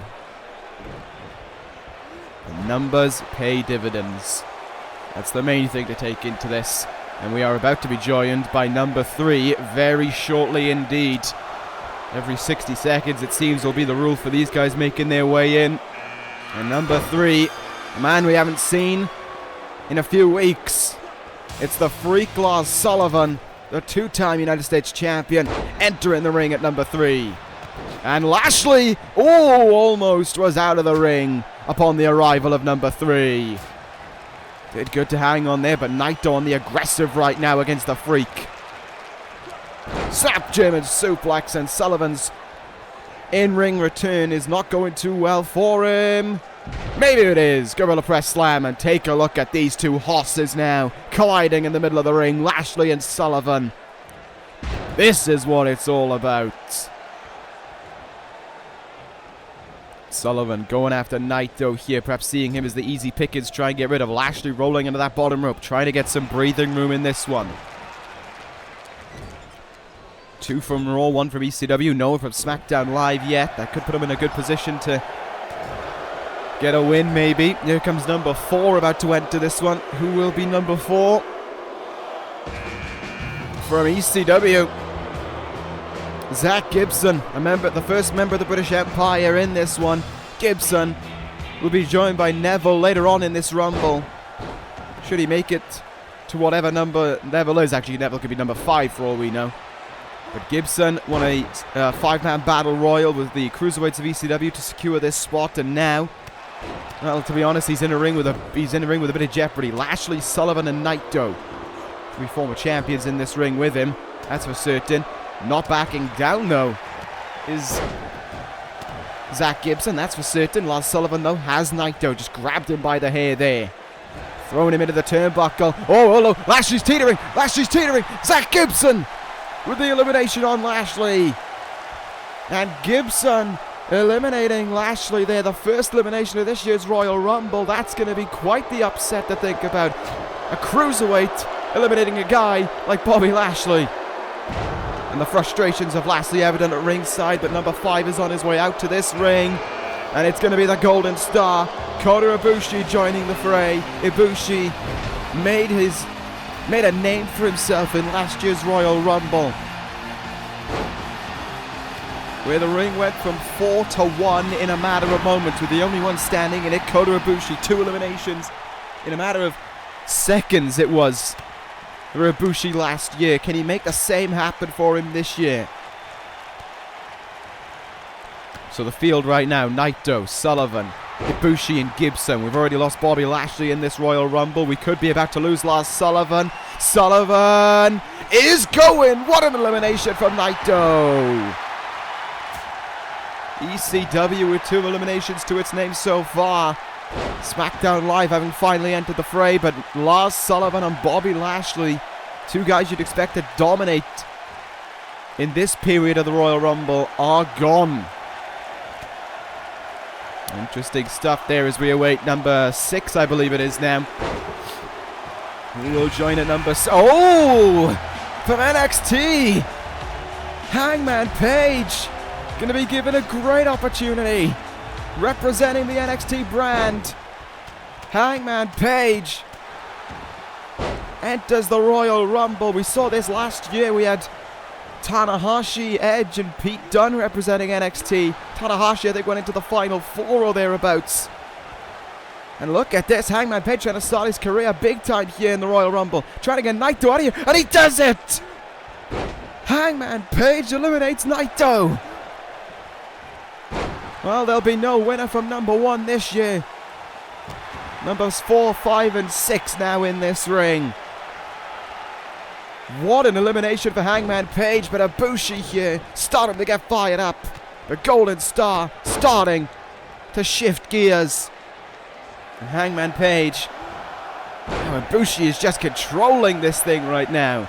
The numbers pay dividends. That's the main thing to take into this. And we are about to be joined by number 3 very shortly indeed. Every 60 seconds, it seems, will be the rule for these guys making their way in. And number 3, a man we haven't seen in a few weeks. It's the Freak Lars Sullivan, the 2-time United States champion, entering the ring at number 3. And Lashley, almost was out of the ring upon the arrival of number 3. Did good to hang on there, but Naito on the aggressive right now against the Freak. Snap German suplex, and Sullivan's in-ring return is not going too well for him. Maybe it is. Gorilla Press Slam, and take a look at these 2 horses now colliding in the middle of the ring. Lashley and Sullivan. This is what it's all about. Sullivan going after Naito here, perhaps seeing him as the easy pickings, try and get rid of Lashley, rolling into that bottom rope, trying to get some breathing room in this one. 2 from Raw, 1 from ECW, no one from SmackDown Live yet. That could put him in a good position to get a win, maybe. Here comes number 4 about to enter this one. Who will be number 4? From ECW, Zach Gibson, the first member of the British Empire in this one. Gibson will be joined by Neville later on in this Rumble. Should he make it to whatever number Neville is? Actually, Neville could be number 5 for all we know. But Gibson won a 5-man battle royal with the Cruiserweights of ECW to secure this spot, and now, well, to be honest, he's in a ring with a bit of jeopardy. Lashley, Sullivan, and Naito, 3 former champions in this ring with him. That's for certain. Not backing down, though, is Zach Gibson. That's for certain. Lars Sullivan, though, has Naito. Just grabbed him by the hair there. Throwing him into the turnbuckle. Oh, no. Lashley's teetering. Lashley's teetering. Zach Gibson with the elimination on Lashley. And Gibson eliminating Lashley there. The first elimination of this year's Royal Rumble. That's going to be quite the upset to think about. A cruiserweight eliminating a guy like Bobby Lashley. And the frustrations of Lashley evident at ringside, but number 5 is on his way out to this ring. And it's going to be the Golden Star, Kota Ibushi, joining the fray. Ibushi made a name for himself in last year's Royal Rumble, where the ring went from 4-1 in a matter of moments, with the only one standing in it, Kota Ibushi. 2 eliminations in a matter of seconds it was for Ibushi last year. Can he make the same happen for him this year? So the field right now, Naito, Sullivan, Ibushi and Gibson. We've already lost Bobby Lashley in this Royal Rumble. We could be about to lose Lars Sullivan. Sullivan is going. What an elimination from Naito. ECW with 2 eliminations to its name so far. SmackDown Live having finally entered the fray, but Lars Sullivan and Bobby Lashley, 2 guys you'd expect to dominate in this period of the Royal Rumble, are gone. Interesting stuff there as we await number 6, I believe it is now. Who will join at number... Oh! From NXT! Hangman Page! Going to be given a great opportunity. Representing the NXT brand. Hangman Page enters the Royal Rumble. We saw this last year. We had Tanahashi, Edge and Pete Dunne representing NXT. Tanahashi, I think, went into the final 4 or thereabouts. And look at this, Hangman Page trying to start his career big time here in the Royal Rumble. Trying to get Naito out of here, and he does it! Hangman Page eliminates Naito. Well, there'll be no winner from number 1 this year. Numbers 4, 5 and 6 now in this ring. What an elimination for Hangman Page, but Ibushi here starting to get fired up. The Golden Star starting to shift gears. And Hangman Page, Ibushi is just controlling this thing right now.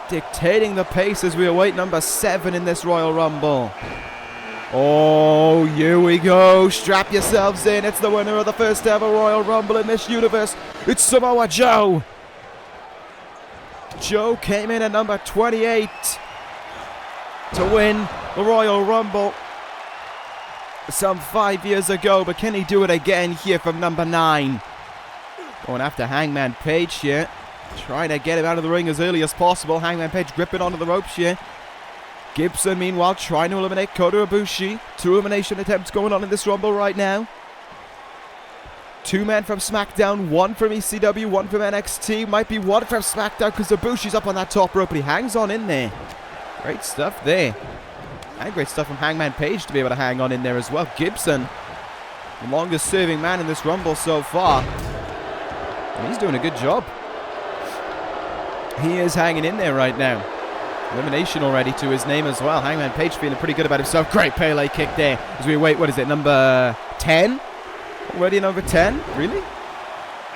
Dictating the pace as we await number 7 in this Royal Rumble. Oh, here we go. Strap yourselves in. It's the winner of the first ever Royal Rumble in this universe. It's Samoa Joe. Joe came in at number 28 to win the Royal Rumble some 5 years ago, but can he do it again here from number 9? Going after Hangman Page here, trying to get him out of the ring as early as possible. Hangman Page gripping onto the ropes here. Gibson, meanwhile, trying to eliminate Kota Ibushi. 2 elimination attempts going on in this Rumble right now. 2 men from SmackDown, 1 from ECW, 1 from NXT. Might be 1 from SmackDown because Ibushi's up on that top rope, but he hangs on in there. Great stuff there. And great stuff from Hangman Page to be able to hang on in there as well. Gibson, the longest serving man in this Rumble so far. And he's doing a good job. He is hanging in there right now. Elimination already to his name as well. Hangman Page feeling pretty good about himself. Great Pele kick there as we wait, what is it, number 10? Already number 10? Really?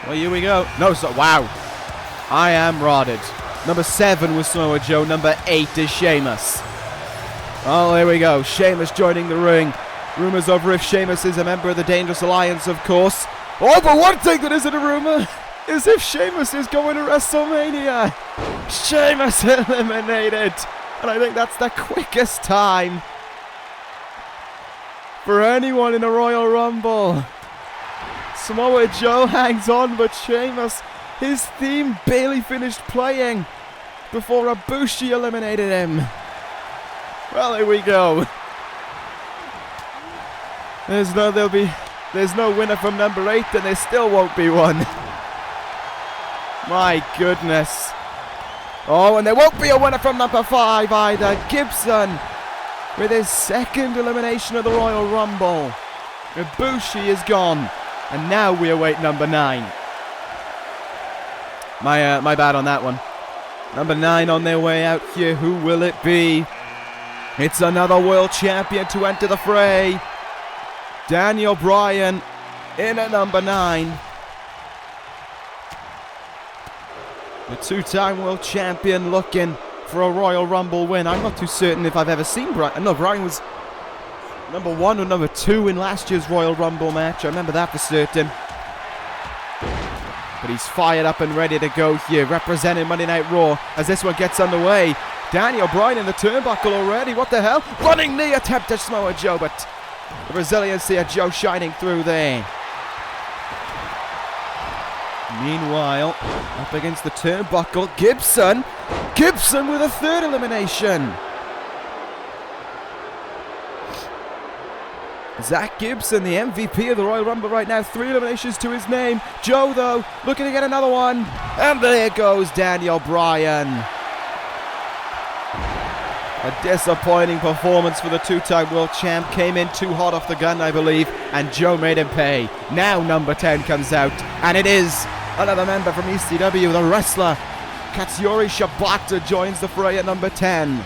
Well, here we go. No, so, wow. I am rotted. Number 7 was Samoa Joe. Number 8 is Sheamus. Oh, there we go. Sheamus joining the ring. Rumors over if Sheamus is a member of the Dangerous Alliance, of course. Oh, but one thing that isn't a rumor is if Sheamus is going to WrestleMania. Sheamus eliminated. And I think that's the quickest time for anyone in a Royal Rumble. Samoa Joe hangs on, but Sheamus, his theme barely finished playing before Ibushi eliminated him. Well, here we go. There's no winner from number 8, and there still won't be one. My goodness. Oh, and there won't be a winner from number 5 either. Gibson with his 2nd elimination of the Royal Rumble. Ibushi is gone. And now we await number 9. My bad on that one. Number 9 on their way out here. Who will it be? It's another world champion to enter the fray. Daniel Bryan in at number 9. The 2-time world champion looking for a Royal Rumble win. I'm not too certain if I've ever seen Bryan. No, Bryan was number 1 or number 2 in last year's Royal Rumble match. I remember that for certain. But he's fired up and ready to go here, representing Monday Night Raw as this one gets underway. Daniel Bryan in the turnbuckle already. What the hell? Running knee attempt to Samoa Joe, but the resiliency of Joe shining through there. Meanwhile, up against the turnbuckle, Gibson with a 3rd elimination. Zach Gibson, the MVP of the Royal Rumble right now, 3 eliminations to his name. Joe, though, looking to get another one. And there goes Daniel Bryan. A disappointing performance for the 2-time world champ. Came in too hot off the gun, I believe, and Joe made him pay. Now number 10 comes out, and it is another member from ECW, the wrestler Katsuyori Shibata joins the fray at number 10.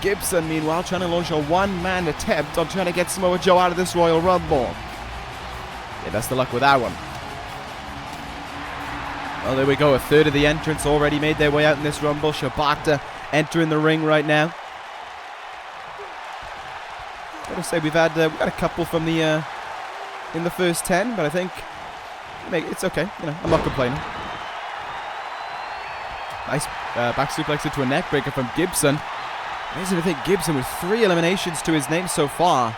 Gibson, meanwhile, trying to launch a one-man attempt on trying to get Samoa Joe out of this Royal Rumble. Yeah, best of luck with that one. Well, there we go. A 3rd of the entrants already made their way out in this Rumble. Shibata entering the ring right now. Gotta say, we've had a couple from the in the first 10, but I think it's okay. You know, I'm not complaining. Nice back suplex into a neck breaker from Gibson. Amazing to think Gibson with 3 eliminations to his name so far.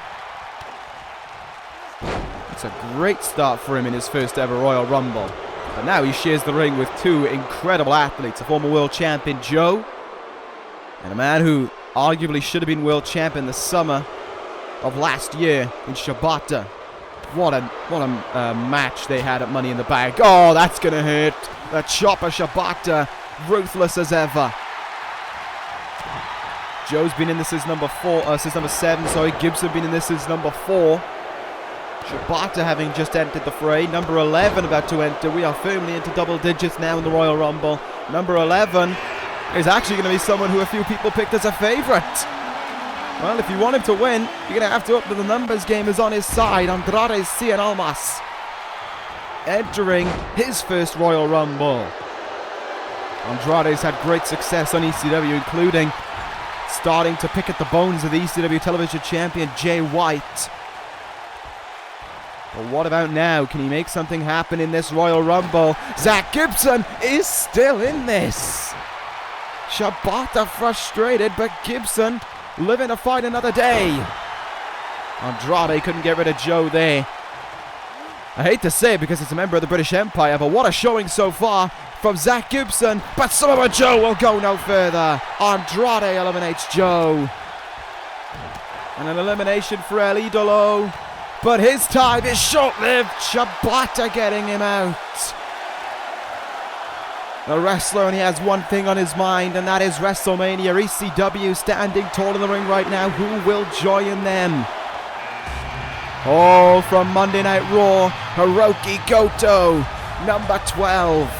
It's a great start for him in his first ever Royal Rumble. But now he shares the ring with 2 incredible athletes. A former world champion, Joe, and a man who arguably should have been world champion the summer of last year in Shibata. What a match they had at Money in the Bank. Oh, that's going to hurt. The chopper Shibata, ruthless as ever. Joe's been in this as number 7. Sorry, Gibson been in this as number 4. Shibata having just entered the fray. Number 11 about to enter. We are firmly into double digits now in the Royal Rumble. Number 11 is actually going to be someone who a few people picked as a favourite. Well, if you want him to win, you're going to have to up to the numbers game is on his side. Andrade Cien Almas entering his first Royal Rumble. Andrade's had great success on ECW, including starting to pick at the bones of the ECW television champion Jay White. But what about now? Can he make something happen in this Royal Rumble? Zach Gibson is still in this. Shibata frustrated, but Gibson living to fight another day. Andrade couldn't get rid of Joe there. I hate to say it because it's a member of the British Empire, but what a showing so far from Zach Gibson. But Samoa Joe will go no further. Andrade eliminates Joe. And an elimination for El Idolo. But his time is short-lived. Shibata getting him out. The wrestler only has one thing on his mind, and that is WrestleMania. ECW standing tall in the ring right now. Who will join them? Oh, from Monday Night Raw, Hiroki Goto, number 12.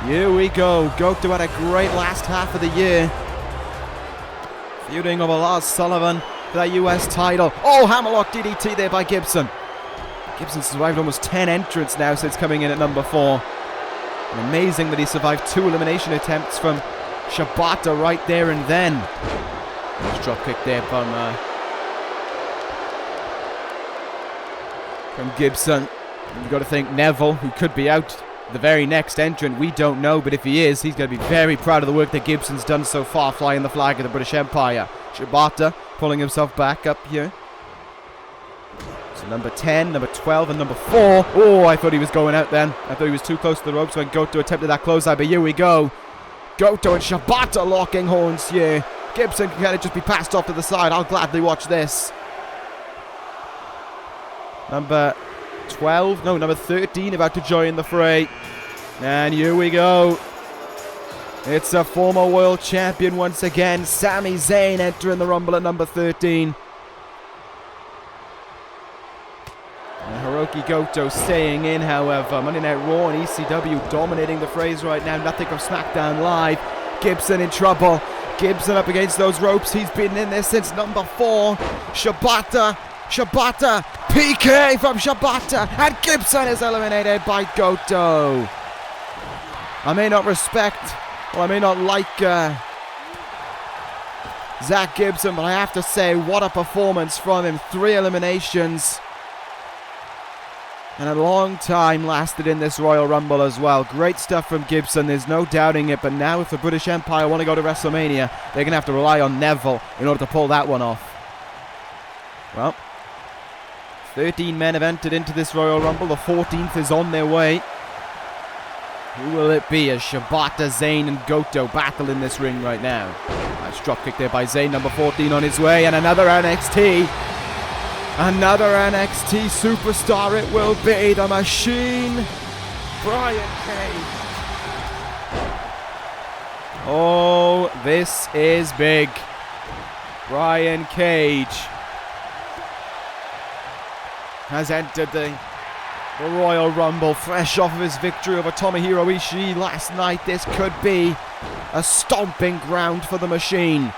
Here we go. Goto had a great last half of the year, feuding over Lars Sullivan for that US title. Oh, hammerlock DDT there by Gibson. Gibson survived almost 10 entrants now since coming in at number 4. And amazing that he survived 2 elimination attempts from Shibata right there and then. Nice drop kick there from Gibson. You've got to think Neville, who could be out the very next entrant, we don't know, but if he is, he's going to be very proud of the work that Gibson's done so far, flying the flag of the British Empire. Shibata pulling himself back up here. So number 10, number 12, and number 4. Oh, I thought he was going out then. I thought he was too close to the ropes when Goto attempted that clothesline, but here we go. Goto and Shibata locking horns here. Gibson can kind of just be passed off to the side. I'll gladly watch this. Number 13 about to join the fray. And here we go. It's a former world champion once again. Sami Zayn entering the Rumble at number 13. And Hiroki Goto staying in, however. Monday Night Raw and ECW dominating the frays right now. Nothing from SmackDown Live. Gibson in trouble. Gibson up against those ropes. He's been in there since number 4. Shibata, PK from Shibata. And Gibson is eliminated by Goto. I may not respect, or I may not like Zach Gibson, but I have to say, what a performance from him. 3 eliminations. And a long time lasted in this Royal Rumble as well. Great stuff from Gibson, there's no doubting it. But now if the British Empire want to go to WrestleMania, they're going to have to rely on Neville in order to pull that one off. Well, 13 men have entered into this Royal Rumble. The 14th is on their way. Who will it be as Shibata, Sane and Goto battle in this ring right now? Nice drop kick there by Sane, number 14 on his way. And another NXT. Another NXT superstar it will be. The Machine, Brian Cage. Oh, this is big. Brian Cage has entered the Royal Rumble, fresh off of his victory over Tomohiro Ishii last night. This could be a stomping ground for the Machine.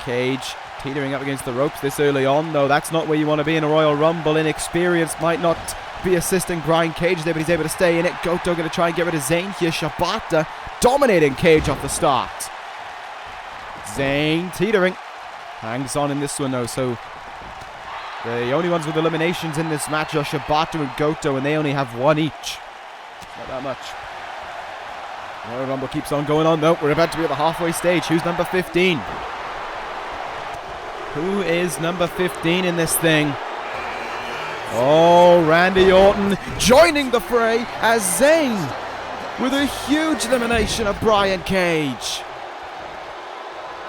Cage teetering up against the ropes this early on, though that's not where you want to be in a Royal Rumble. Inexperience might not be assisting Brian Cage there, but he's able to stay in it. Goto going to try and get rid of Sane here. Shibata dominating Cage off the start. Sane teetering. Hangs on in this one though, so the only ones with eliminations in this match are Shibata and Goto, and they only have 1 each. Not that much. Royal Rumble keeps on going on though. We're about to be at the halfway stage. Who's number 15? Who is number 15 in this thing? Oh, Randy Orton joining the fray as Sane with a huge elimination of Brian Cage.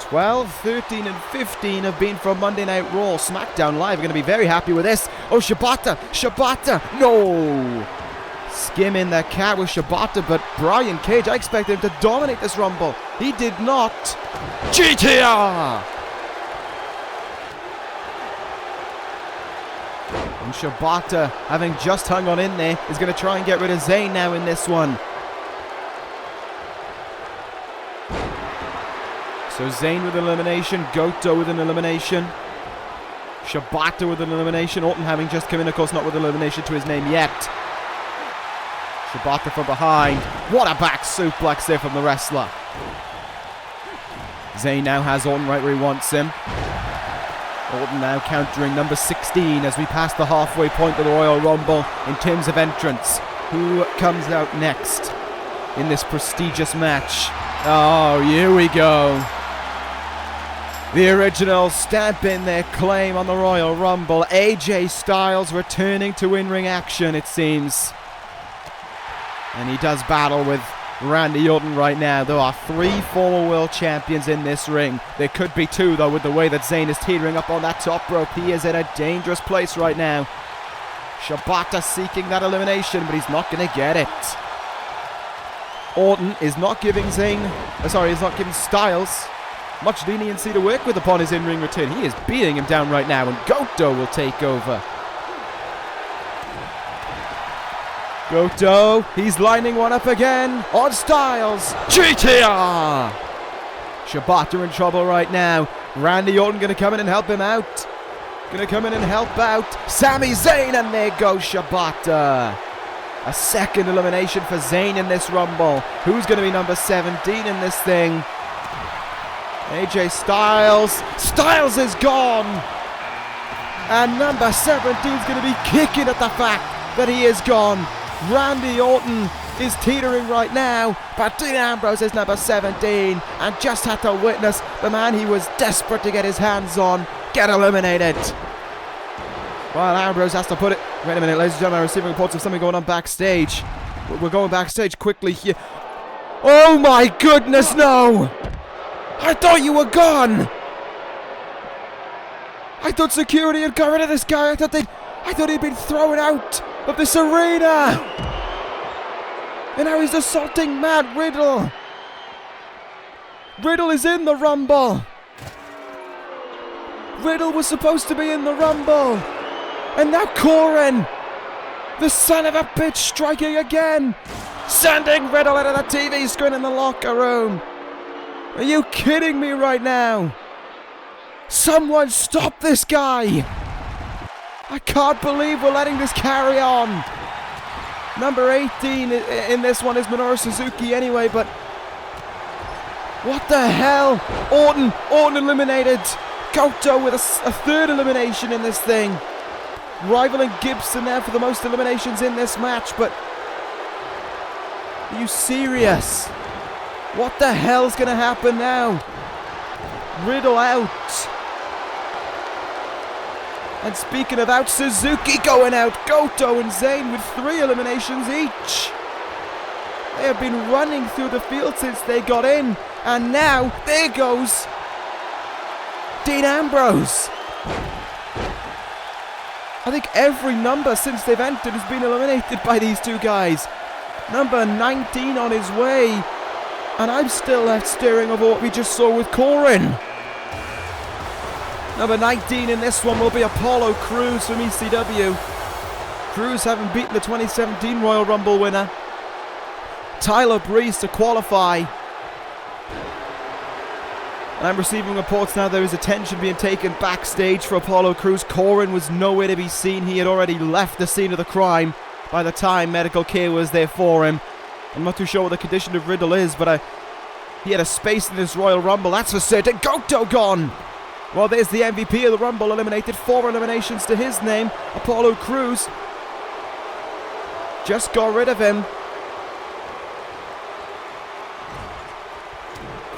12, 13 and 15 have been from Monday Night Raw. SmackDown Live are going to be very happy with this. Oh, Shibata, no! Skimming the cat with Shibata, but Brian Cage, I expected him to dominate this Rumble. He did not. GTR! And Shibata, having just hung on in there, is going to try and get rid of Sane now in this one. So Sane with an elimination, Goto with an elimination, Shibata with an elimination, Orton having just come in, of course, not with an elimination to his name yet. Shibata from behind. What a back suplex there from the wrestler. Sane now has Orton right where he wants him. Orton now countering number 16 as we pass the halfway point of the Royal Rumble in terms of entrance. Who comes out next in this prestigious match? Oh, here we go. The original stamping their claim on the Royal Rumble. AJ Styles returning to in-ring action, it seems. And he does battle with Randy Orton right now. There are 3 former world champions in this ring. There could be 2, though, with the way that Sane is teetering up on that top rope. He is in a dangerous place right now. Shibata seeking that elimination, but he's not going to get it. Orton is not giving he's not giving Styles much leniency to work with upon his in-ring return. He is beating him down right now, and Goto will take over. Goto, he's lining one up again on Styles. GTR! Shibata in trouble right now. Randy Orton going to come in and help him out. Going to come in and help out Sami Zayn, and there goes Shibata. A second elimination for Sane in this Rumble. Who's going to be number 17 in this thing? AJ Styles. Styles is gone. And number 17 is going to be kicking at the fact that he is gone. Randy Orton is teetering right now, but Dean Ambrose is number 17 and just had to witness the man he was desperate to get his hands on get eliminated. While Ambrose has to put it... Wait a minute, ladies and gentlemen, I'm receiving reports of something going on backstage. We're going backstage quickly here. Oh my goodness, no! I thought you were gone! I thought security had got rid of this guy. I thought he'd been thrown out of this arena! And now he's assaulting Matt Riddle! Riddle is in the Rumble! Riddle was supposed to be in the Rumble! And now Corin, the son of a bitch, striking again! Sending Riddle out of the TV screen in the locker room! Are you kidding me right now? Someone stop this guy! I can't believe we're letting this carry on! Number 18 in this one is Minoru Suzuki anyway, but what the hell? Orton eliminated. Goto with a third elimination in this thing. Rivaling Gibson there for the most eliminations in this match, but are you serious? What the hell's going to happen now? Riddle out. And speaking of out, Suzuki going out. Goto and Sane with 3 eliminations each. They have been running through the field since they got in. And now, there goes Dean Ambrose. I think every number since they've entered has been eliminated by these two guys. Number 19 on his way. And I'm still left staring over what we just saw with Corin. Number 19 in this one will be Apollo Crews from ECW. Crews having beaten the 2017 Royal Rumble winner Tyler Breeze to qualify. And I'm receiving reports now there is attention being taken backstage for Apollo Crews. Corin was nowhere to be seen. He had already left the scene of the crime by the time medical care was there for him. I'm not too sure what the condition of Riddle is, but he had a space in this Royal Rumble, that's for certain. Goto gone! Well, there's the MVP of the Rumble eliminated. 4 eliminations to his name. Apollo Crews just got rid of him.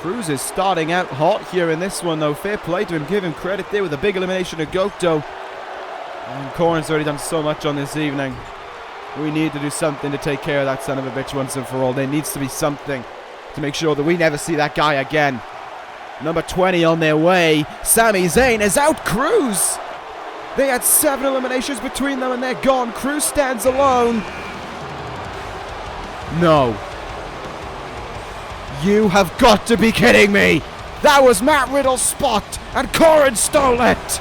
Crews is starting out hot here in this one, though. Fair play to him. Give him credit there with a big elimination of Goto. And Corin's already done so much on this evening. We need to do something to take care of that son of a bitch once and for all. There needs to be something to make sure that we never see that guy again. Number 20 on their way. Sami Zayn is out. Crews. They had 7 eliminations between them and they're gone. Crews stands alone. No. You have got to be kidding me. That was Matt Riddle's spot and Corin stole it.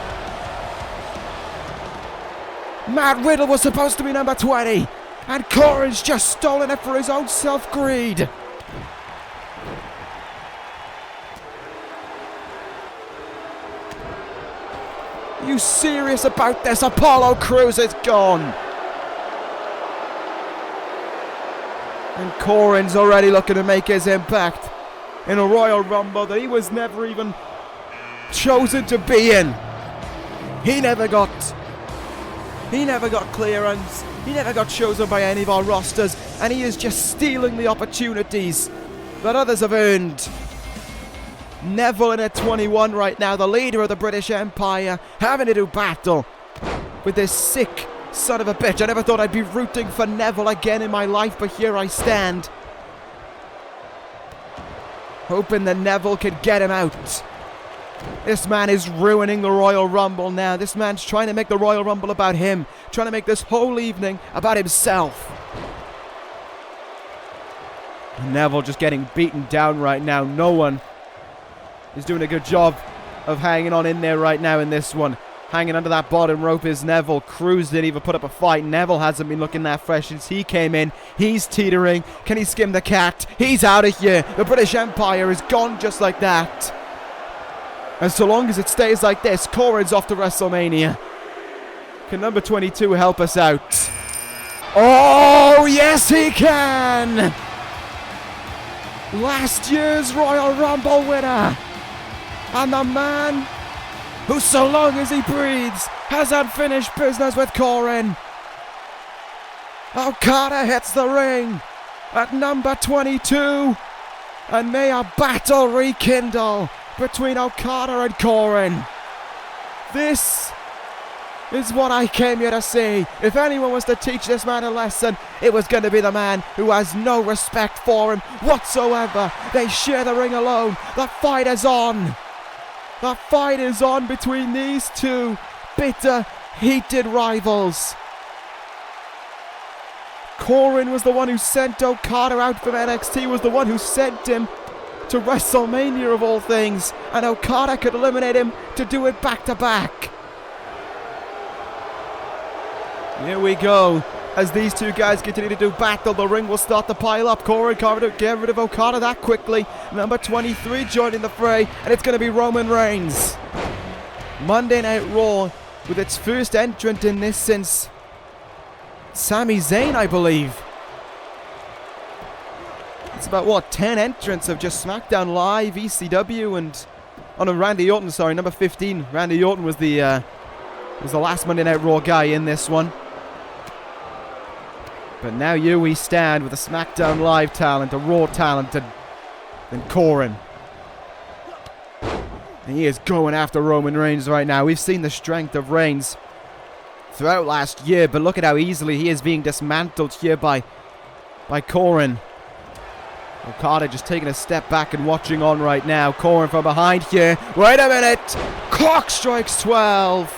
Matt Riddle was supposed to be number 20 and Corin's just stolen it for his own self-greed. You serious about this? Apollo Crews is gone. And Corin's already looking to make his impact in a Royal Rumble that he was never even chosen to be in. He never got clearance. He never got chosen by any of our rosters. And he is just stealing the opportunities that others have earned. Neville in at 21 right now, the leader of the British Empire, having to do battle with this sick son of a bitch. I never thought I'd be rooting for Neville again in my life, but here I stand. Hoping that Neville can get him out. This man is ruining the Royal Rumble now. This man's trying to make the Royal Rumble about him. Trying to make this whole evening about himself. Neville just getting beaten down right now. No one is doing a good job of hanging on in there right now in this one. Hanging under that bottom rope is Neville. Crews didn't even put up a fight. Neville hasn't been looking that fresh since he came in. He's teetering. Can he skim the cat? He's out of here. The British Empire is gone just like that. And so long as it stays like this, Corin's off to WrestleMania. Can number 22 help us out? Oh, yes he can! Last year's Royal Rumble winner. And the man who, so long as he breathes, has unfinished business with Corin. Okada hits the ring at number 22. And may a battle rekindle between Okada and Corin. This is what I came here to see. If anyone was to teach this man a lesson, it was going to be the man who has no respect for him whatsoever. They share the ring alone. The fight is on. The fight is on between these two bitter, heated rivals. Corin was the one who sent Okada out from NXT, was the one who sent him to WrestleMania of all things, and Okada could eliminate him to do it back to back. Here we go. As these two guys continue to do battle, the ring will start to pile up. Corin can't get rid of Okada that quickly. Number 23 joining the fray, and it's going to be Roman Reigns. Monday Night Raw with its first entrant in this since Sami Zayn, I believe. It's about, what, 10 entrants of just SmackDown Live, ECW, and... Oh no, Randy Orton, sorry, number 15. Randy Orton was the last Monday Night Raw guy in this one. But now here we stand with a SmackDown Live talent, a Raw talent, and Corin. And he is going after Roman Reigns right now. We've seen the strength of Reigns throughout last year, but look at how easily he is being dismantled here by Corin. Okada just taking a step back and watching on right now. Corin from behind here. Wait a minute! Clock strikes 12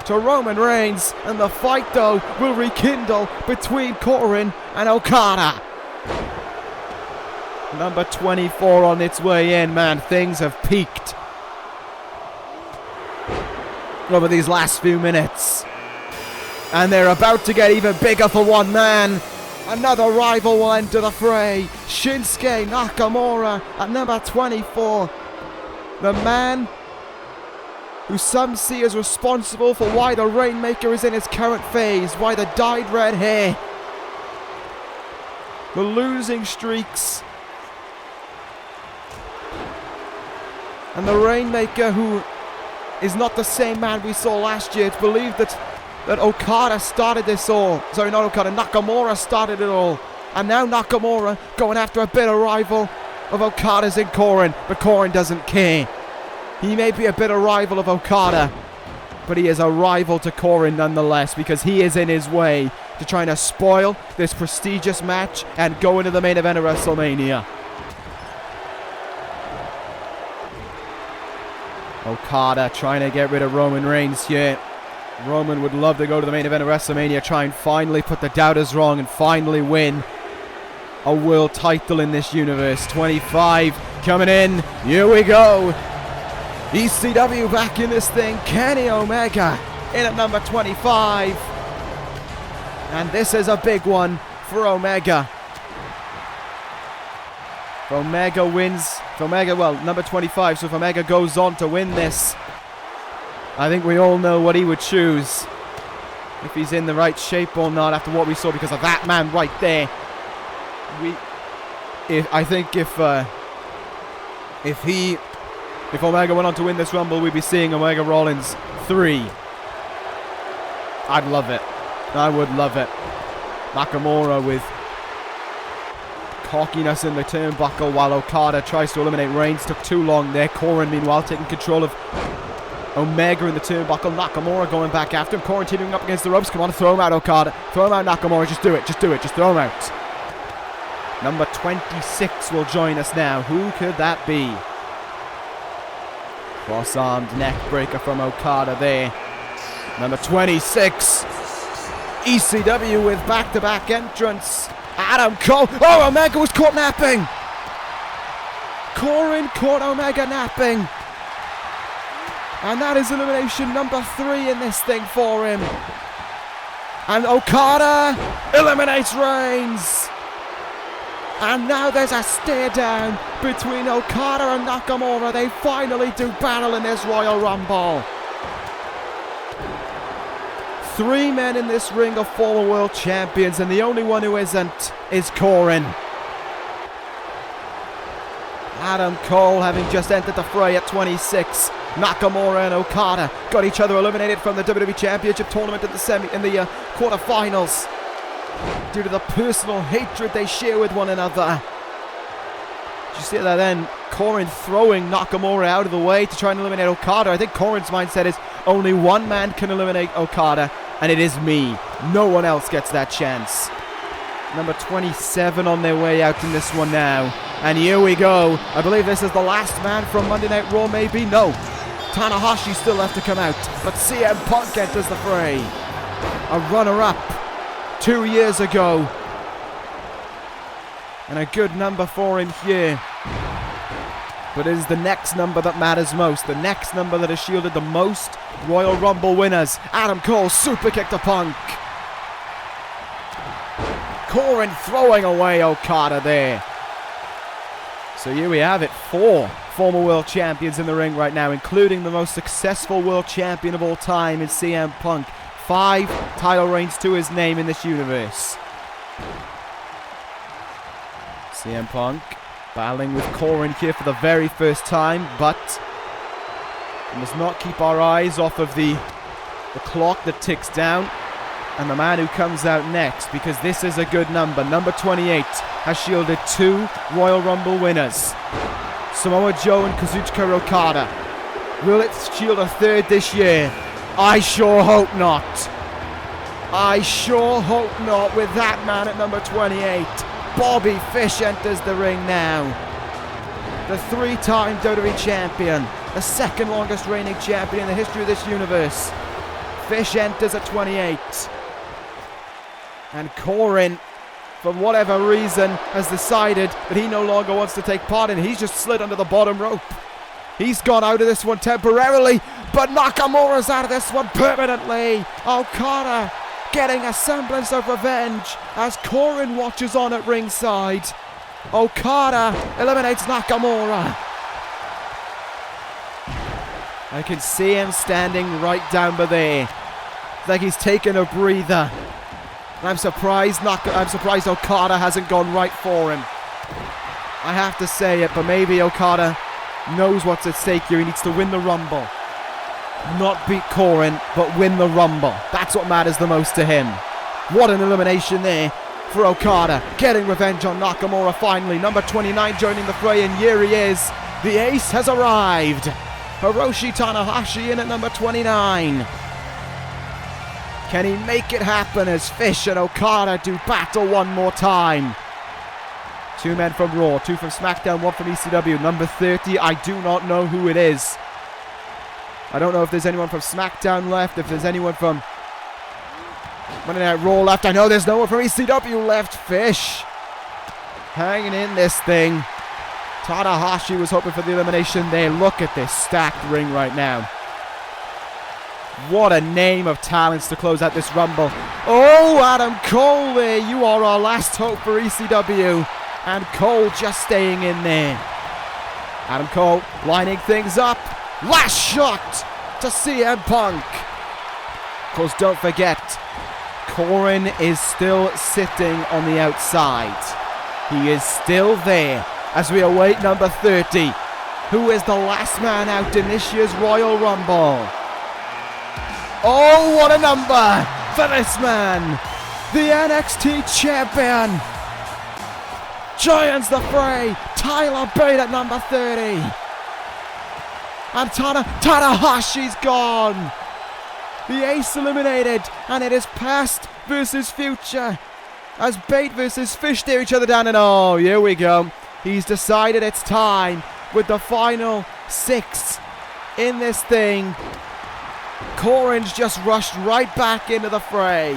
to Roman Reigns, and the fight, though, will rekindle between Corin and Okada. Number 24 on its way in, man. Things have peaked over these last few minutes. And they're about to get even bigger for one man. Another rival will enter the fray. Shinsuke Nakamura at number 24. The man who some see as responsible for why the Rainmaker is in his current phase, why the dyed red hair, the losing streaks, and the Rainmaker who is not the same man we saw last year. It's believed that Okada started this all. Sorry, not Okada, Nakamura started it all. And now Nakamura going after a bitter rival of Okada's in Corin, but Corin doesn't care. He may be a bitter rival of Okada, but he is a rival to Corin nonetheless, because he is in his way to trying to spoil this prestigious match and go into the main event of WrestleMania. Okada trying to get rid of Roman Reigns here. Roman would love to go to the main event of WrestleMania, try and finally put the doubters wrong and finally win a world title in this universe. 25 coming in. Here we go. ECW back in this thing. Kenny Omega in at number 25. And this is a big one for Omega. If Omega wins, number 25, so if Omega goes on to win this, I think we all know what he would choose. If he's in the right shape or not after what we saw, because of that man right there. I think if Omega went on to win this Rumble, we'd be seeing Omega Rollins 3. I'd love it. I would love it. Nakamura with cockiness in the turnbuckle while Okada tries to eliminate Reigns. Took too long there. Corin, meanwhile, taking control of Omega in the turnbuckle. Nakamura going back after him. Corin teaming up against the ropes. Come on, throw him out, Okada. Throw him out, Nakamura. Just do it. Just do it. Just throw him out. Number 26 will join us now. Who could that be? Cross-armed neck breaker from Okada there. Number 26. ECW with back-to-back entrance. Adam Cole. Oh, Omega was caught napping. Corin caught Omega napping. And that is elimination number 3 in this thing for him. And Okada eliminates Reigns. And now there's a stare down between Okada and Nakamura. They finally do battle in this Royal Rumble. 3 men in this ring are former world champions, and the only one who isn't is Corin. Adam Cole having just entered the fray at 26. Nakamura and Okada got each other eliminated from the WWE Championship tournament in the quarterfinals due to the personal hatred they share with one another. Did you see that then? Corin throwing Nakamura out of the way to try and eliminate Okada. I think Corin's mindset is only one man can eliminate Okada, and it is me. No one else gets that chance. Number 27 on their way out in this one now. And here we go. I believe this is the last man from Monday Night Raw, maybe? No. Tanahashi still left to come out, but CM Punk enters the fray. A runner-up 2 years ago. And a good number for him here. But it is the next number that matters most. The next number that has shielded the most Royal Rumble winners. Adam Cole super kick to Punk. Corin throwing away Okada there. So here we have it. 4 former world champions in the ring right now, including the most successful world champion of all time in CM Punk. 5 title reigns to his name in this universe. CM Punk battling with Corin here for the very first time, but we must not keep our eyes off of the clock that ticks down and the man who comes out next, because this is a good number. Number 28 has shielded 2 Royal Rumble winners, Samoa Joe and Kazuchika Okada. Will it shield a third this year? I sure hope not. I sure hope not with that man at number 28. Bobby Fish enters the ring now. The 3-time WWE champion, the second longest reigning champion in the history of this universe. Fish enters at 28. And Corin, for whatever reason, has decided that he no longer wants to take part in it. He's just slid under the bottom rope. He's gone out of this one temporarily, but Nakamura's out of this one permanently. Okada getting a semblance of revenge as Corin watches on at ringside. Okada eliminates Nakamura. I can see him standing right down by there. It's like he's taking a breather. I'm surprised Okada hasn't gone right for him. I have to say it, but maybe Okada knows what's at stake here. He needs to win the Rumble. Not beat Corin, but win the Rumble. That's what matters the most to him. What an elimination there for Okada. Getting revenge on Nakamura finally. Number 29 joining the fray, and here he is. The ace has arrived. Hiroshi Tanahashi in at number 29. Can he make it happen as Fish and Okada do battle one more time? 2 men from Raw, 2 from SmackDown, 1 from ECW. Number 30, I do not know who it is. I don't know if there's anyone from SmackDown left, if there's anyone from Monday Night Raw left. I know there's no one from ECW left. Fish hanging in this thing. Tanahashi was hoping for the elimination there. Look at this stacked ring right now. What a name of talents to close out this Rumble. Oh, Adam Cole there. You are our last hope for ECW. And Cole just staying in there. Adam Cole lining things up. Last shot to CM Punk. Of course, don't forget, Corin is still sitting on the outside. He is still there as we await number 30, who is the last man out in this year's Royal Rumble. Oh, what a number for this man, the NXT champion. Joins the fray, Tyler Bate at number 30. And Tanahashi's gone. The ace eliminated, and it is past versus future as Bate versus Fish stare each other down, and oh, here we go. He's decided it's time with the final 6 in this thing. Corin's just rushed right back into the fray.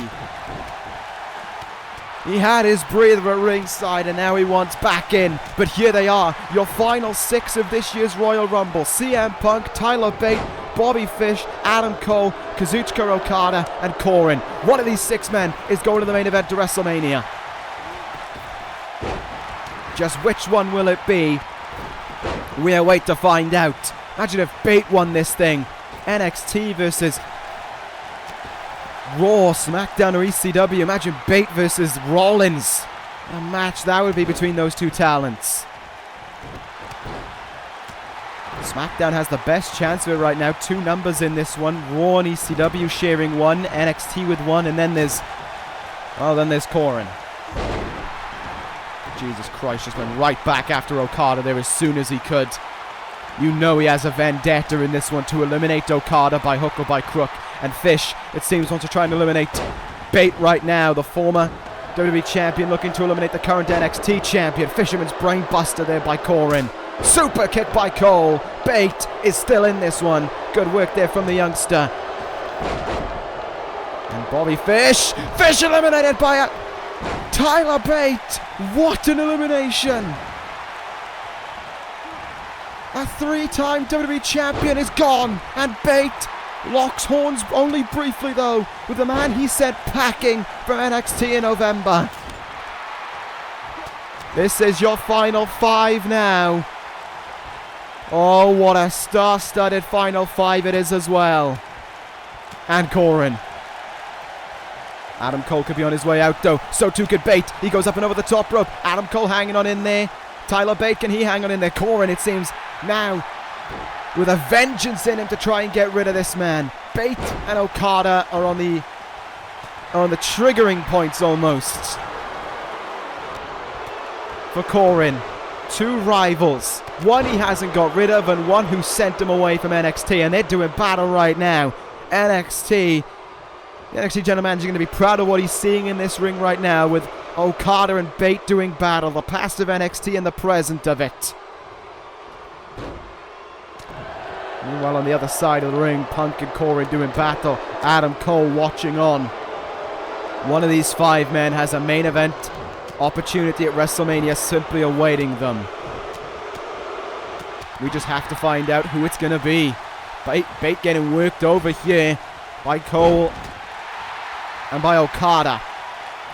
He had his breather at ringside and now he wants back in. But here they are, your final 6 of this year's Royal Rumble. CM Punk, Tyler Bate, Bobby Fish, Adam Cole, Kazuchika Okada, and Corin. One of these 6 men is going to the main event to WrestleMania. Just which one will it be? We await to find out. Imagine if Bate won this thing. NXT versus Raw, SmackDown, or ECW. Imagine Bate versus Rollins. What a match that would be between those 2 talents. SmackDown has the best chance of it right now. 2 numbers in this one. Raw and ECW sharing 1. NXT with 1. And then there's Corin. Jesus Christ, just went right back after Okada there as soon as he could. You know he has a vendetta in this one to eliminate Okada by hook or by crook. And Fish, it seems, wants to try and eliminate Bate right now, the former WWE champion looking to eliminate the current NXT champion. Fisherman's brain buster there by Corin. Super kick by Cole. Bate is still in this one. Good work there from the youngster. And Bobby Fish. Fish eliminated by Tyler Bate. What an elimination. A 3-time WWE champion is gone, and Bate locks horns only briefly though with the man he sent packing from NXT in November. This is your final 5 now. Oh, what a star-studded final 5 it is as well. And Corin. Adam Cole could be on his way out though. So too could Bate. He goes up and over the top rope. Adam Cole hanging on in there. Tyler Bate, can he hang on in there? Corin, it seems, now with a vengeance in him to try and get rid of this man. Bate and Okada are on the triggering points almost for Corin. Two rivals. One he hasn't got rid of and one who sent him away from NXT, and they're doing battle right now. NXT. The NXT general manager going to be proud of what he's seeing in this ring right now with Okada and Bate doing battle. The past of NXT and the present of it. Meanwhile, on the other side of the ring, Punk and Corin doing battle. Adam Cole watching on. One of these five men has a main event opportunity at WrestleMania simply awaiting them. We just have to find out who it's going to be. Bate getting worked over here by Cole and by Okada.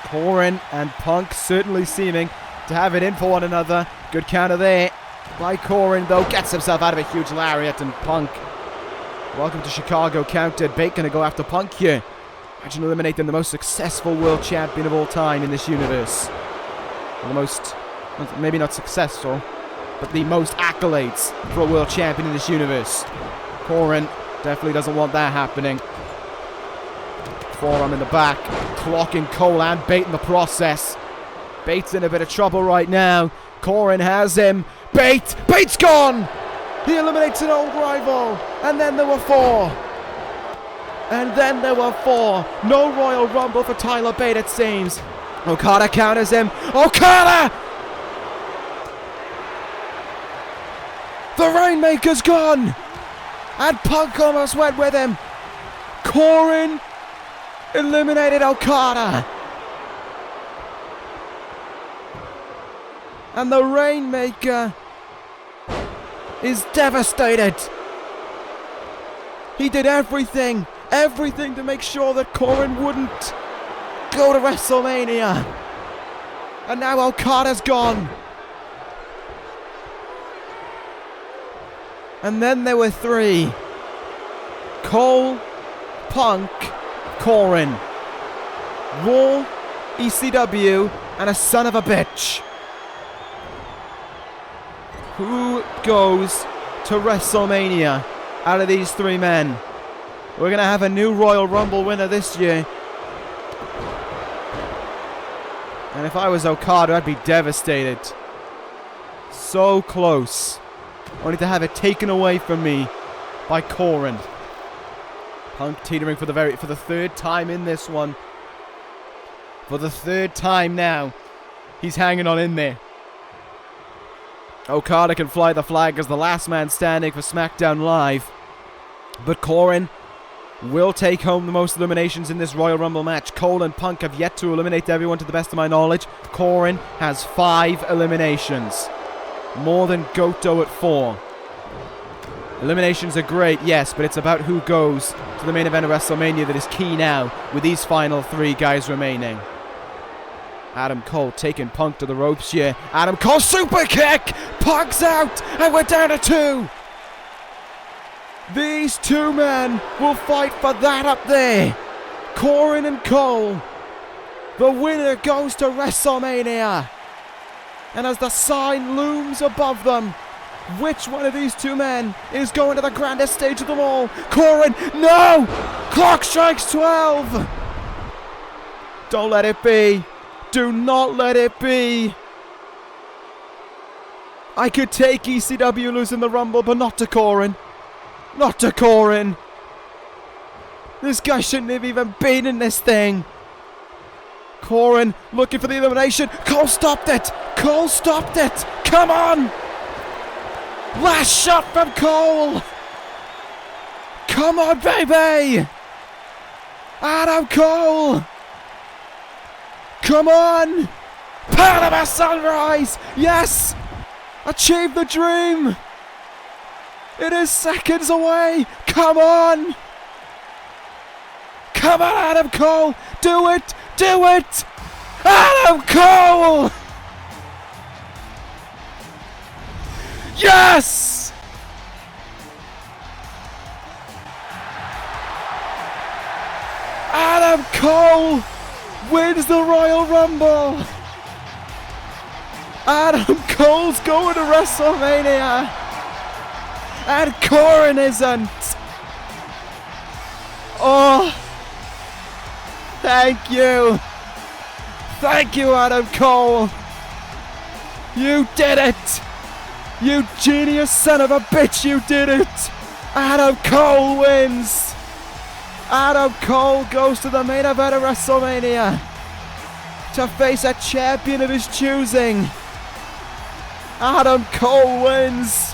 Corin and Punk certainly seeming to have it in for one another. Good counter there by Corin, though. Gets himself out of a huge lariat, and Punk, welcome to Chicago, counted. Bate going to go after Punk here. Imagine eliminating the most successful world champion of all time in this universe. Or the most, maybe not successful, but the most accolades for a world champion in this universe. Corin definitely doesn't want that happening. Forearm in the back, clocking Cole and Bate in the process. Bate's in a bit of trouble right now. Corin has him. Bate's gone! He eliminates an old rival. And then there were four. No Royal Rumble for Tyler Bate, it seems. Okada counters him. Okada! The Rainmaker's gone! And Punk almost went with him. Corin eliminated Okada. And the Rainmaker is devastated. He did everything to make sure that Corin wouldn't go to WrestleMania. And now Okada's gone. And then there were three. Cole, Punk, Corin. Raw, ECW, and a son of a bitch. Who goes to WrestleMania out of these three men? We're going to have a new Royal Rumble winner this year. And if I was Okada, I'd be devastated. So close. Only to have it taken away from me by Corin. Punk teetering for the third time in this one. For the third time now. He's hanging on in there. Okada can fly the flag as the last man standing for SmackDown Live. But Corin will take home the most eliminations in this Royal Rumble match. Cole and Punk have yet to eliminate everyone to the best of my knowledge. Corin has 5 eliminations. More than Goto at 4. Eliminations are great, yes, but it's about who goes to the main event of WrestleMania that is key now, with these final 3 guys remaining. Adam Cole taking Punk to the ropes here. Adam Cole super kick! Punk's out! And we're down to 2! These 2 men will fight for that up there. Corin and Cole. The winner goes to WrestleMania. And as the sign looms above them, which one of these 2 men is going to the grandest stage of them all? Corin, no! Clock strikes 12! Don't let it be. Do not let it be. I could take ECW losing the Rumble, but not to Corin. Not to Corin. This guy shouldn't have even been in this thing. Corin looking for the elimination. Cole stopped it. Cole stopped it. Come on. Last shot from Cole. Come on, baby. Adam Cole. Come on. Panama Sunrise. Yes. Achieve the dream. It is seconds away. Come on. Come on, Adam Cole. Do it. Do it. Adam Cole. Yes. Adam Cole wins the Royal Rumble. Adam Cole's going to WrestleMania. And Corin isn't. Oh, thank you. Thank you, Adam Cole. You did it. You genius son of a bitch, you did it. Adam Cole wins. Adam Cole goes to the main event of WrestleMania to face a champion of his choosing. Adam Cole wins.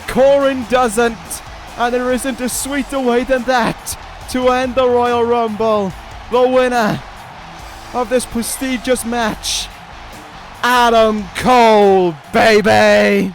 Corin doesn't. And there isn't a sweeter way than that to end the Royal Rumble. The winner of this prestigious match, Adam Cole, baby!